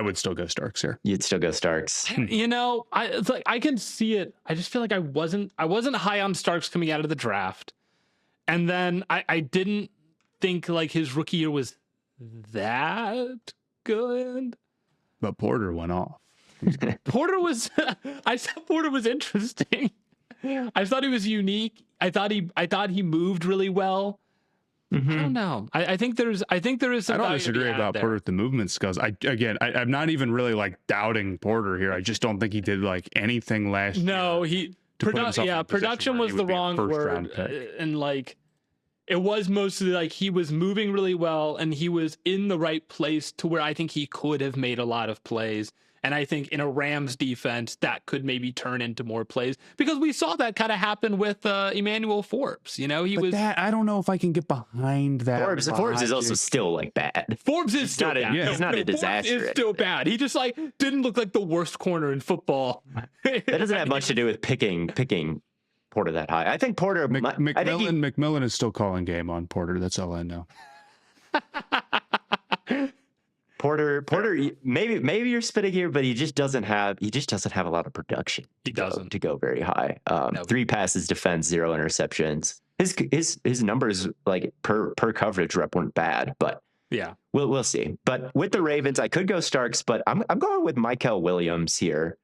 would still go Starks here. You'd still go Starks. It's like I can see it. I just feel like I wasn't high on Starks coming out of the draft, and then I didn't think like his rookie year was that good. But Porter went off. Porter was I thought Porter was interesting. I thought he was unique. I thought he moved really well. I don't know. I think there is some. I don't disagree about Porter with the movement skills. I'm not even really like doubting Porter here. I just don't think he did like anything last year. No, production was the wrong word, and like it was mostly like he was moving really well and he was in the right place to where I think he could have made a lot of plays. And I think in a Rams defense, that could maybe turn into more plays because we saw that kind of happen with Emmanuel Forbes. I don't know if I can get behind that. Forbes is also still like bad. Forbes is still bad. He's not a disaster. Forbes is still bad. He just like didn't look like the worst corner in football. That doesn't have much to do with picking Porter that high. I think Porter McMillan is still calling game on Porter. That's all I know. Porter, maybe you're spitting here, but he just doesn't have a lot of production. He doesn't to go very high. 3 passes defense, 0 interceptions. His numbers like per coverage rep weren't bad, but we'll see. But with the Ravens, I could go Starks, but I'm going with Mykel Williams here,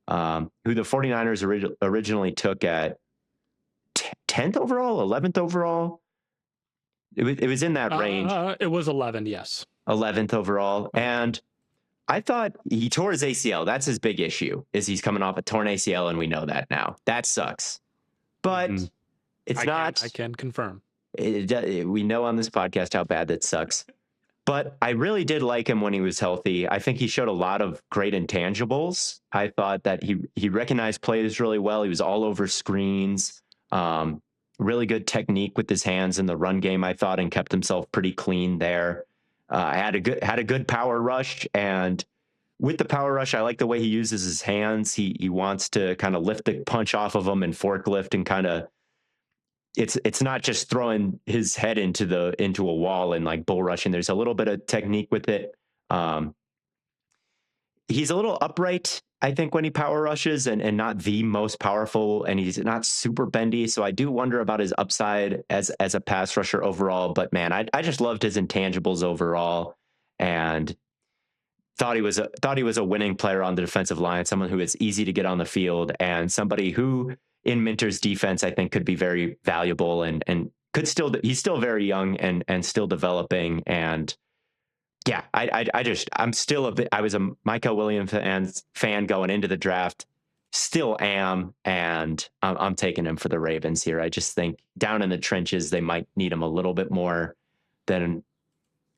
who the 49ers originally took at 10th overall, 11th overall. It was in that range. It was 11, yes. 11th overall. And I thought he tore his ACL. That's his big issue, is he's coming off a torn ACL, and we know that now. That sucks. But I can confirm. We know on this podcast how bad that sucks. But I really did like him when he was healthy. I think he showed a lot of great intangibles. I thought that he recognized plays really well. He was all over screens. Really good technique with his hands in the run game, I thought, and kept himself pretty clean there. Had a good power rush, and with the power rush, I like the way he uses his hands. He wants to kind of lift the punch off of them and forklift and kind of. It's not just throwing his head into a wall and like bull rushing. There's a little bit of technique with it. He's a little upright, I think, when he power rushes and not the most powerful, and he's not super bendy. So I do wonder about his upside as a pass rusher overall. But man, I just loved his intangibles overall, and thought he was a winning player on the defensive line, someone who is easy to get on the field, and somebody who in Minter's defense I think could be very valuable and could still. He's still very young and still developing. And yeah, I'm still I was a Mykel Williams fan going into the draft, still am, and I'm taking him for the Ravens here. I just think down in the trenches, they might need him a little bit more than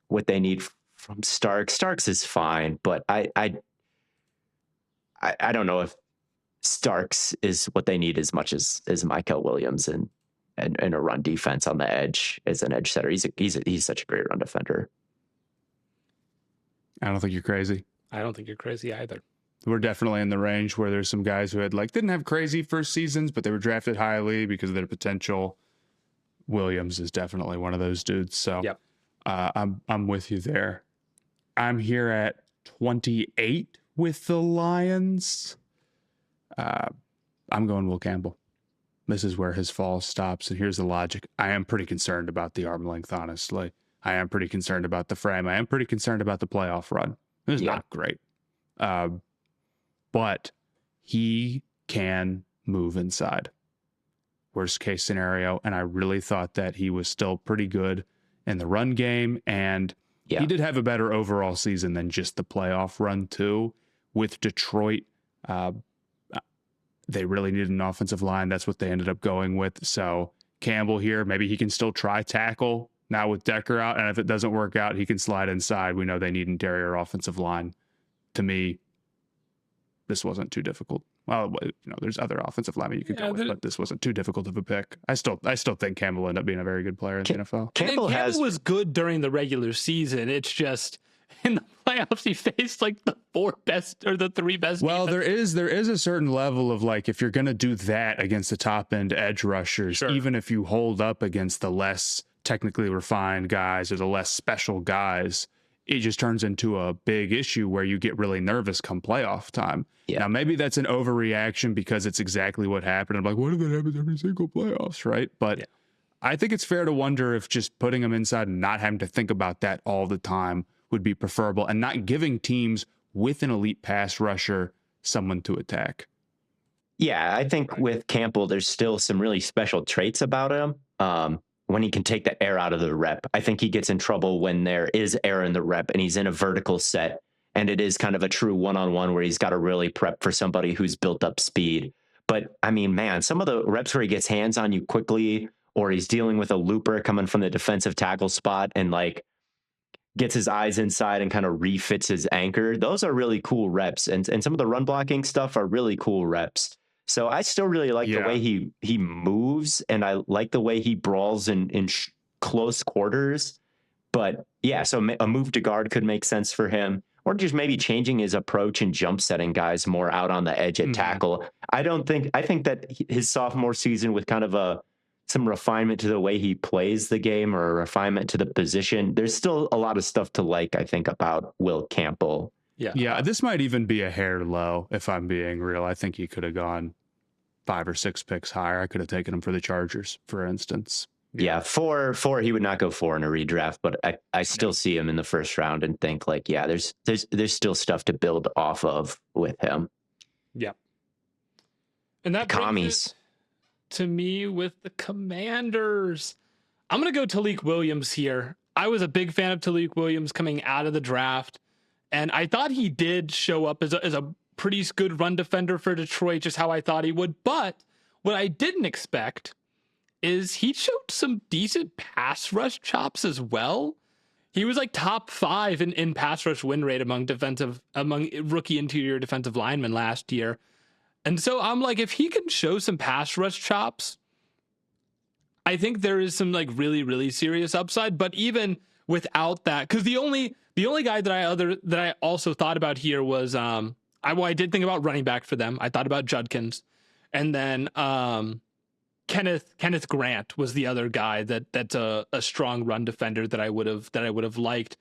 what they need from Starks. Starks is fine, but I don't know if Starks is what they need as much as Mykel Williams and a run defense on the edge as an edge setter. He's such a great run defender. I don't think you're crazy. I don't think you're crazy either. We're definitely in the range where there's some guys who didn't have crazy first seasons, but they were drafted highly because of their potential. Williams is definitely one of those dudes. So yep. I'm with you there. I'm here at 28 with the Lions. I'm going Will Campbell. This is where his fall stops, and here's the logic. I am pretty concerned about the arm length, honestly. I am pretty concerned about the frame. I am pretty concerned about the playoff run. This is not great. But he can move inside. Worst case scenario. And I really thought that he was still pretty good in the run game. And Yeah. He did have a better overall season than just the playoff run too. With Detroit, they really needed an offensive line. That's what they ended up going with. So Campbell here, maybe he can still try tackle now with Decker out. And if it doesn't work out, he can slide inside. We know they need an interior offensive line. To me, this wasn't too difficult. Well, there's other offensive linemen you could go with, but this wasn't too difficult of a pick. I still think Campbell ended up being a very good player in the NFL. Campbell was good during the regular season. It's just in the playoffs he faced like the three best. Well, there is a certain level of like, if you're going to do that against the top end edge rushers, even if you hold up against the less technically refined guys or the less special guys, it just turns into a big issue where you get really nervous come playoff time. Yeah. Now, maybe that's an overreaction because it's exactly what happened. I'm like, what if that happens every single playoffs, right? But I think it's fair to wonder if just putting them inside and not having to think about that all the time would be preferable, and not giving teams with an elite pass rusher someone to attack. Yeah, I think with Campbell, there's still some really special traits about him. When he can take the air out of the rep. I think he gets in trouble when there is air in the rep and he's in a vertical set and it is kind of a true one-on-one where he's got to really prep for somebody who's built up speed. But I mean, man, some of the reps where he gets hands on you quickly, or he's dealing with a looper coming from the defensive tackle spot and like gets his eyes inside and kind of refits his anchor. Those are really cool reps. And some of the run blocking stuff are really cool reps. So I still really like the way he moves, and I like the way he brawls in close quarters. But yeah, so a move to guard could make sense for him, or just maybe changing his approach and jump setting guys more out on the edge at tackle. I think that his sophomore season with kind of some refinement to the way he plays the game, or a refinement to the position, there's still a lot of stuff to like, I think, about Will Campbell. Yeah, this might even be a hair low, if I'm being real. I think he could have gone 5 or 6 picks higher. I could have taken him for the Chargers, for instance. Yeah, four, he would not go 4 in a redraft, but I still see him in the first round and think like, yeah, there's still stuff to build off of with him. Yeah. And that brings it to me with the Commanders. I'm going to go Talik Williams here. I was a big fan of Talik Williams coming out of the draft, and I thought he did show up as a pretty good run defender for Detroit, just how I thought he would. But what I didn't expect is he showed some decent pass rush chops as well. He was like top 5 in pass rush win rate among rookie interior defensive linemen last year. And so I'm like, if he can show some pass rush chops, I think there is some like really, really serious upside. But even without that, because the only guy that I also thought about here was I did think about running back for them. I thought about Judkins, and then Kenneth Grant was the other guy that's a strong run defender that I would have liked.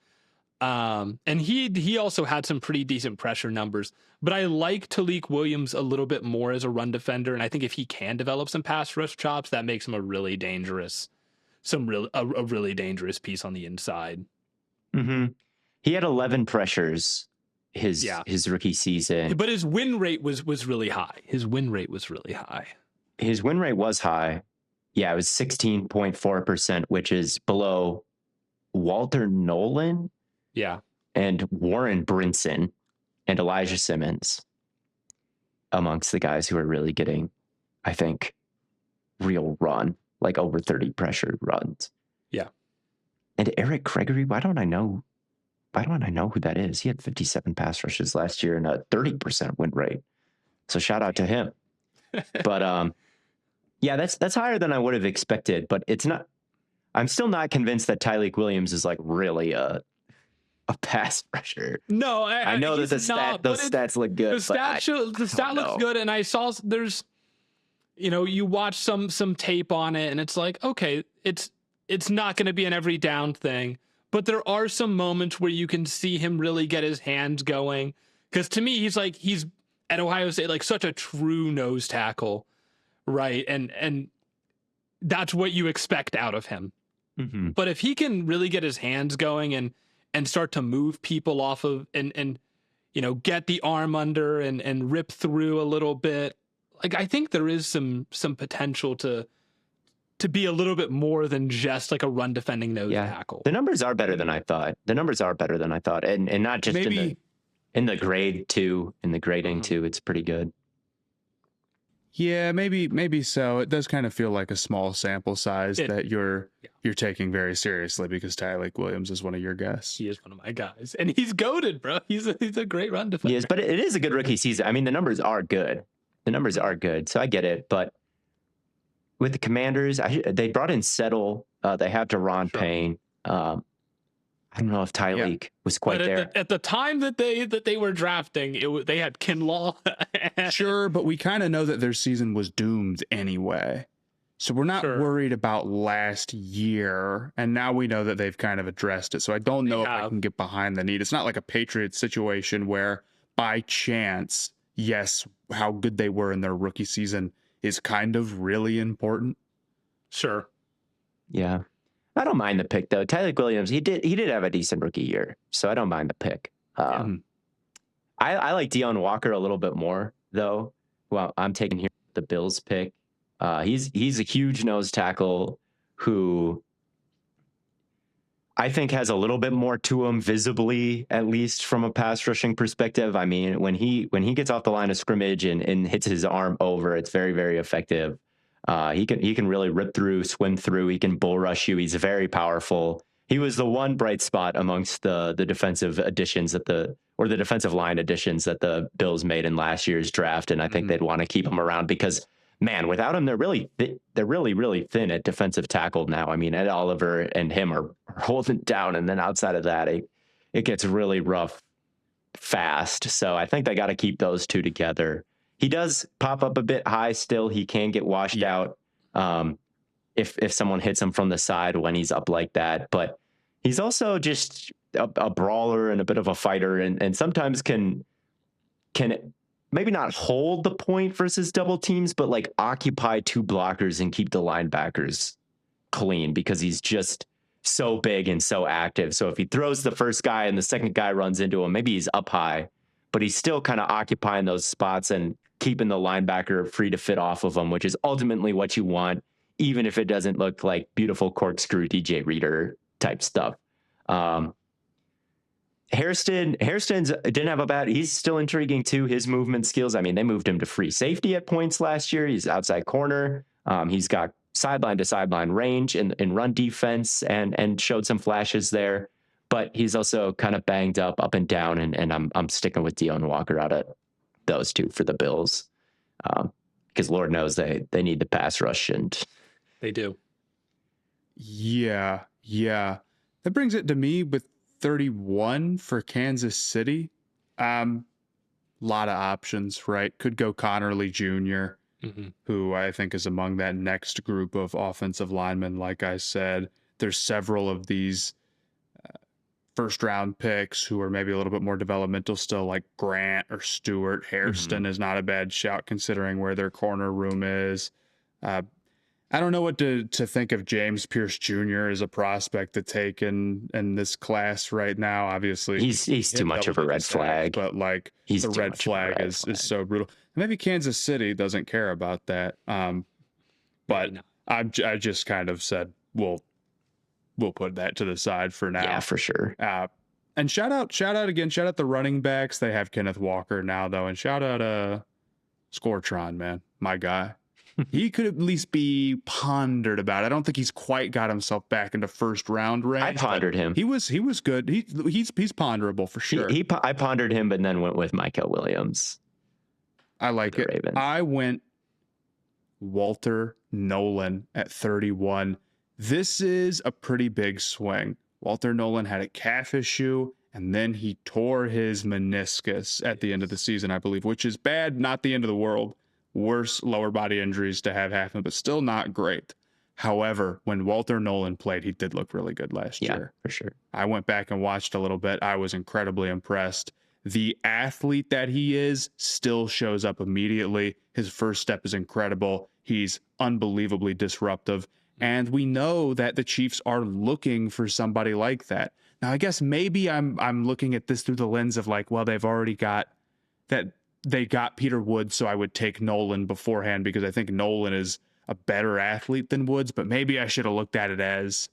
And he also had some pretty decent pressure numbers. But I like Talik Williams a little bit more as a run defender, and I think if he can develop some pass rush chops, that makes him a really dangerous piece on the inside. Mm-hmm. He had 11 pressures his rookie season, but his win rate was really high. His win rate was high. Yeah, it was 16.4%, which is below Walter Nolan, and Warren Brinson and Elijah Simmons amongst the guys who are really getting, I think, real run, like over 30 pressure runs. Yeah. And Eric Gregory, why don't I know who that is? He had 57 pass rushes last year and a 30% win rate. So shout out to him. But yeah, that's higher than I would have expected, but it's not. I'm still not convinced that Talik Williams is like really a pass rusher. No, I know that those stats look good. The stat looks good, and I saw there's, you watch some tape on it, and it's like, okay, it's not going to be an every down thing. But there are some moments where you can see him really get his hands going. Because to me, he's at Ohio State, like such a true nose tackle, right? And that's what you expect out of him. Mm-hmm. But if he can really get his hands going and start to move people off of and get the arm under and rip through a little bit, like I think there is some potential to to be a little bit more than just like a run defending nose tackle. The numbers are better than I thought. And not just in the grade too, in the grading too. It's pretty good. Yeah, maybe so. It does kind of feel like a small sample size that you're taking very seriously because Tyreek Williams is one of your guys. He is one of my guys, and he's goated, bro. He's a great run defender. He is, but it is a good rookie season. I mean, the numbers are good. So I get it. But with the Commanders, they brought in Settle. They have Deron Payne. I don't know if Tyreek was quite there at the time that they were drafting. They had Kinlaw. Sure, but we kind of know that their season was doomed anyway, so we're not worried about last year. And now we know that they've kind of addressed it. So I don't know if I can get behind the need. It's not like a Patriots situation where by chance, yes, how good they were in their rookie season is kind of really important. Sure. Yeah. I don't mind the pick though. Tyreek Williams, he did have a decent rookie year, so I don't mind the pick. I like Deon Walker a little bit more though. Well, I'm taking here the Bills pick. He's a huge nose tackle who I think has a little bit more to him visibly, at least from a pass rushing perspective. I mean, when he gets off the line of scrimmage and hits his arm over, it's very, very effective. He can really rip through, swim through. He can bull rush you. He's very powerful. He was the one bright spot amongst the defensive additions the defensive line additions that the Bills made in last year's draft, and I think they'd want to keep him around because, man, without him, they're really thin at defensive tackle now. I mean, Ed Oliver and him are holding down, and then outside of that, it gets really rough fast. So I think they got to keep those two together. He does pop up a bit high still. He can get washed out if someone hits him from the side when he's up like that. But he's also just a brawler and a bit of a fighter, and sometimes can maybe not hold the point versus double teams, but like occupy two blockers and keep the linebackers clean because he's just so big and so active. So if he throws the first guy and the second guy runs into him, maybe he's up high, but he's still kind of occupying those spots and keeping the linebacker free to fit off of him, which is ultimately what you want, even if it doesn't look like beautiful corkscrew DJ Reader type stuff. Hairston's didn't have a bad. He's still intriguing too. His movement skills. I mean, they moved him to free safety at points last year. He's outside corner. He's got sideline to sideline range in run defense and showed some flashes there. But he's also kind of banged up and down. And I'm sticking with Deon Walker out of those two for the Bills because Lord knows they need the pass rush, and they do. Yeah. That brings it to me with 31 for Kansas City. Lot of options, right? Could go Connerly Jr., who I think is among that next group of offensive linemen. Like I said, there's several of these first round picks who are maybe a little bit more developmental still, like Grant or Stewart. Hairston is not a bad shout considering where their corner room is. I don't know what to think of James Pierce Jr. as a prospect to take in this class right now. Obviously, he's too much of a red flag, but like the red flag is so brutal. Maybe Kansas City doesn't care about that. But I just kind of said we'll put that to the side for now. Yeah, for sure. And shout out the running backs. They have Kenneth Walker now though, and shout out Scortron, man, my guy. He could at least be pondered about. I don't think he's quite got himself back into first round range. I pondered him. He was good. He's ponderable for sure. I pondered him, but then went with Michael Williams. I like it. Ravens. I went Walter Nolan at 31. This is a pretty big swing. Walter Nolan had a calf issue, and then he tore his meniscus at the end of the season, I believe, which is bad, not the end of the world. Worse lower body injuries to have happen, but still not great. However, when Walter Nolan played, he did look really good last year. For sure. I went back and watched a little bit. I was incredibly impressed. The athlete that he is still shows up immediately. His first step is incredible. He's unbelievably disruptive. And we know that the Chiefs are looking for somebody like that. Now, I guess maybe I'm looking at this through the lens of like, well, they've already got that. They got Peter Woods, so I would take Nolan beforehand because I think Nolan is a better athlete than Woods, but maybe I should have looked at it as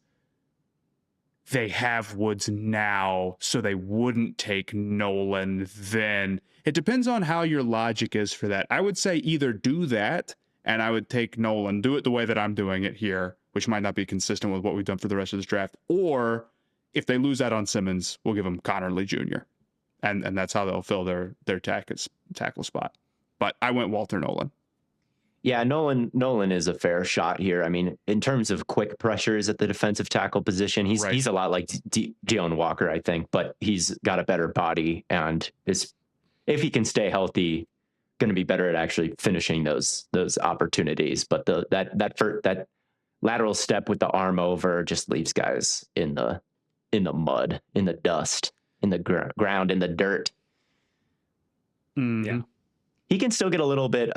they have Woods now, so they wouldn't take Nolan then. It depends on how your logic is for that. I would say either do that, and I would take Nolan, do it the way that I'm doing it here, which might not be consistent with what we've done for the rest of this draft. Or if they lose out on Simmons, we'll give them Connerly Jr. And that's how they'll fill their tackle spot. But I went Walter Nolan. Yeah, Nolan is a fair shot here. I mean, in terms of quick pressures at the defensive tackle position, he's a lot like Deone Walker, I think, but he's got a better body and is, if he can stay healthy, going to be better at actually finishing those opportunities. But that lateral step with the arm over just leaves guys in the mud, in the dust, in the ground, in the dirt. Yeah, he can still get a little bit.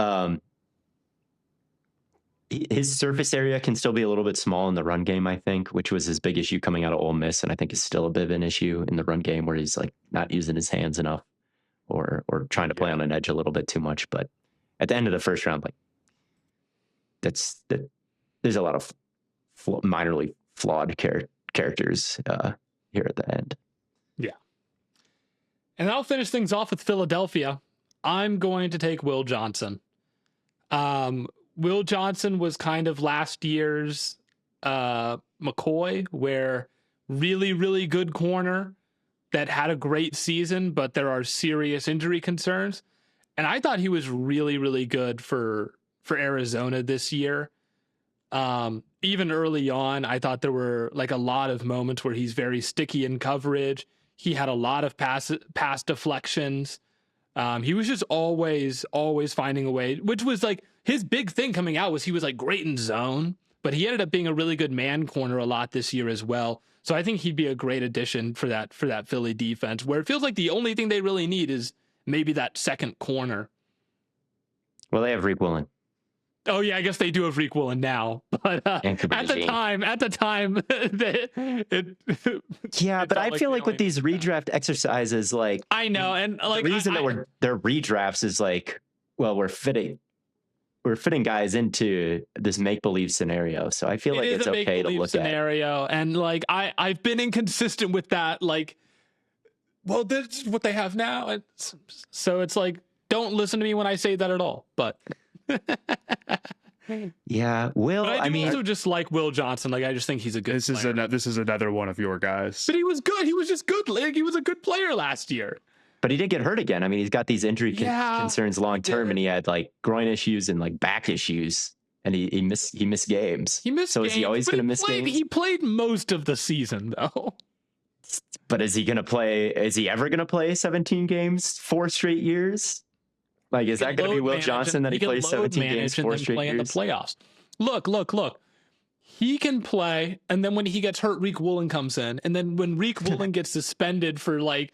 His surface area can still be a little bit small in the run game, I think, which was his big issue coming out of Ole Miss, and I think is still a bit of an issue in the run game where he's like not using his hands enough or trying to play on an edge a little bit too much. But at the end of the first round, like there's a lot of minorly flawed characters here at the end. Yeah. And I'll finish things off with Philadelphia. I'm going to take Will Johnson. Will Johnson was kind of last year's McCoy, where really, really good corner that had a great season, but there are serious injury concerns. And I thought he was really, really good for Arizona this year. Even early on, I thought there were like a lot of moments where he's very sticky in coverage. He had a lot of pass deflections. He was just always finding a way, which was like his big thing coming out was he was like great in zone, but he ended up being a really good man corner a lot this year as well. So I think he'd be a great addition for that Philly defense, where it feels like the only thing they really need is maybe that second corner. Well, they have Reek Willen. Oh yeah, I guess they do have Reek Willen now, but at the time, yeah, but I feel like with these redraft exercises, like I know, and like the reason that they're redrafts is like, well, we're fitting guys into this make-believe scenario. So I feel like it's okay to look scenario. And like I've been inconsistent with that. Like, well, this is what they have now. So it's like, don't listen to me when I say that at all. But yeah, I mean, also just like Will Johnson. Like, I just think he's a good. This is another one of your guys. But he was good. He was just good. Like, he was a good player last year. But he did get hurt again. I mean, he's got these injury concerns long term, and he had like groin issues and like back issues, and he missed games. So is he always going to miss games? He played most of the season though. But is he going to play? Is he ever going to play 17 games 4 straight years? Like, is that going to be Will Johnson that he plays 17 games 4 straight years? In the playoffs. Look. He can play, and then when he gets hurt, Reek Willen comes in, and then when Reek Willen gets suspended for like,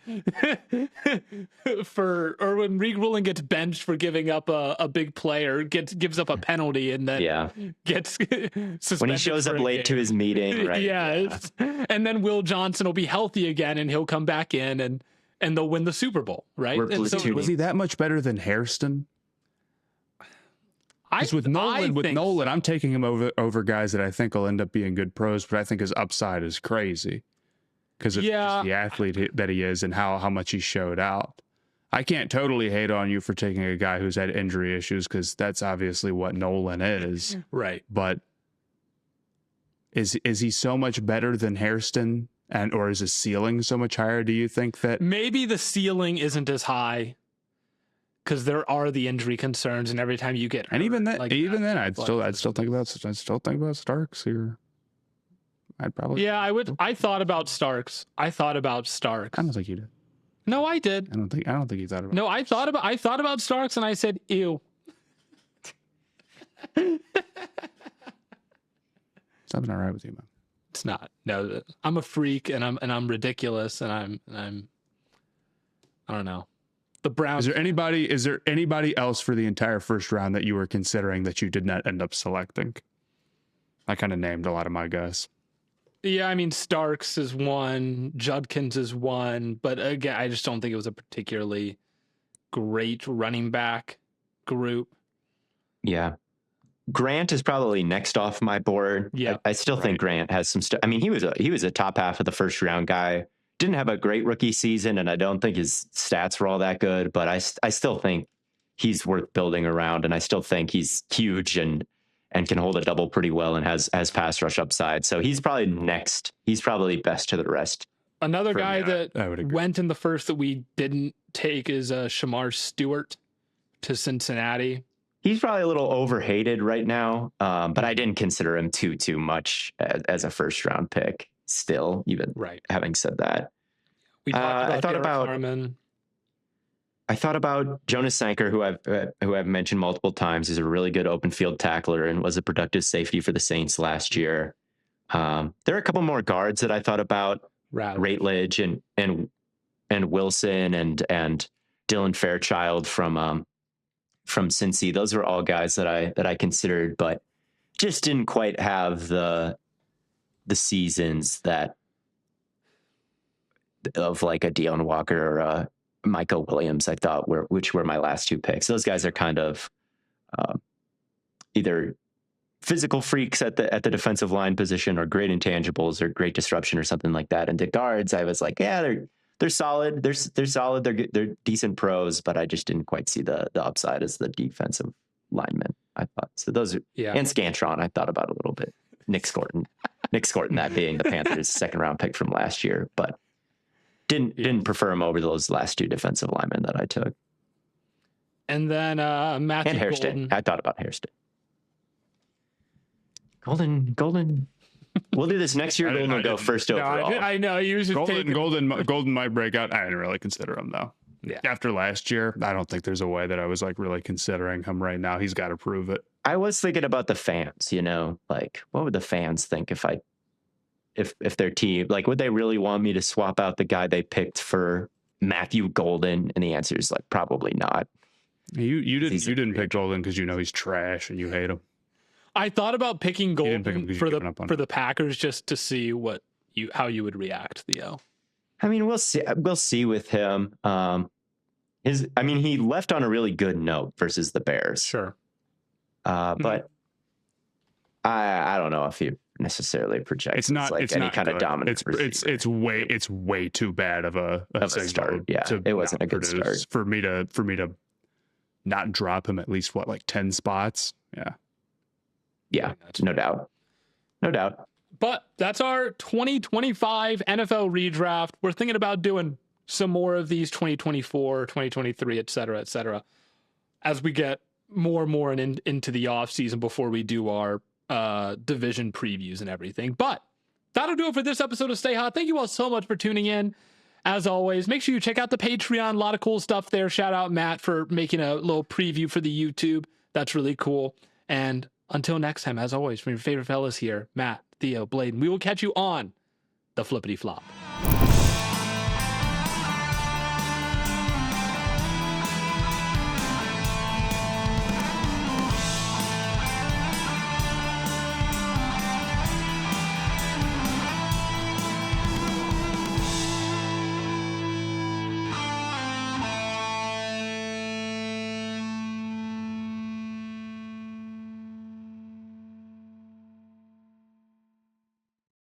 or when Reek Willen gets benched for giving up a big play or gives up a penalty, and then gets suspended when he shows up late to his meeting, right? Yeah. And then Will Johnson will be healthy again, and he'll come back in, and they'll win the Super Bowl, right? So, was he that much better than Hairston? Because with Nolan, I'm taking him over guys that I think will end up being good pros, but I think his upside is crazy because of just the athlete that he is and how much he showed out. I can't totally hate on you for taking a guy who's had injury issues because that's obviously what Nolan is, right? But is he so much better than Hairston, or is his ceiling so much higher? Do you think that maybe the ceiling isn't as high? Because there are the injury concerns, and every time you get hurt, and even then, I'd still think about Starks here. I'd probably I thought about Starks. I don't think you did. No, I did. I don't think you thought about. No, I thought about Starks, and I said, "Ew." Something not right with you, man. It's not. No, I'm a freak, and I'm ridiculous, and I'm I don't know. The Browns. Is there anybody else for the entire first round that you were considering that you did not end up selecting? I kind of named a lot of my guys. Yeah, I mean, Starks is one, Judkins is one, but again, I just don't think it was a particularly great running back group. Yeah. Grant is probably next off my board. Yeah, I still think Grant has some stuff. I mean, he was a top half of the first round guy. Didn't have a great rookie season, and I don't think his stats were all that good. But I still think he's worth building around, and I still think he's huge and can hold a double pretty well and has pass rush upside. So he's probably next. He's probably best to the rest. Another guy that went in the first that we didn't take is Shamar Stewart to Cincinnati. He's probably a little overhated right now, but I didn't consider him too much as a first round pick. Still, even having said that, we talked about Harmon. I thought about Jonas Sanker, who I've mentioned multiple times. He's a really good open field tackler and was a productive safety for the Saints last year. There are a couple more guards that I thought about: Ratledge and Wilson and Dylan Fairchild from Cincy. Those were all guys that I considered, but just didn't quite have the seasons that of like a Deion Walker or a Michael Williams, I thought which were my last two picks. Those guys are kind of either physical freaks at the defensive line position, or great intangibles, or great disruption, or something like that. And the guards, I was like, yeah, they're solid. They're solid. They're decent pros, but I just didn't quite see the upside as the defensive lineman, I thought. So those are, and Scantron, I thought about a little bit. Nick Scorton, that being the Panthers' second round pick from last year, but didn't prefer him over those last two defensive linemen that I took. And then Matthew and Hairston. Golden. I thought about Hairston. Golden. We'll do this next year. Golden will go first overall. I know. You was just Golden might break out. I didn't really consider him though. Yeah. After last year, I don't think there's a way that I was like really considering him right now. He's got to prove it. I was thinking about the fans, like what would the fans think if their team, like, would they really want me to swap out the guy they picked for Matthew Golden? And the answer is like, probably not. You didn't pick Golden because he's trash and you hate him. I thought about picking Golden for the Packers just to see how you would react, Theo. I mean, we'll see. We'll see with him. He left on a really good note versus the Bears. Sure. But I don't know if he necessarily projects it's not any kind of dominance. It's way too bad of a start. Yeah, it wasn't a good start for me to not drop him at least 10 spots. Yeah, no doubt. But that's our 2025 NFL redraft. We're thinking about doing some more of these 2024, 2023, et cetera, as we get more and more into the off season before we do our division previews and everything. But that'll do it for this episode of Stay Hot. Thank you all so much for tuning in. As always, make sure you check out the Patreon. A lot of cool stuff there. Shout out Matt for making a little preview for the YouTube. That's really cool. And until next time, as always, from your favorite fellas here, Matt, Theo, Blaiden, we will catch you on the flippity flop.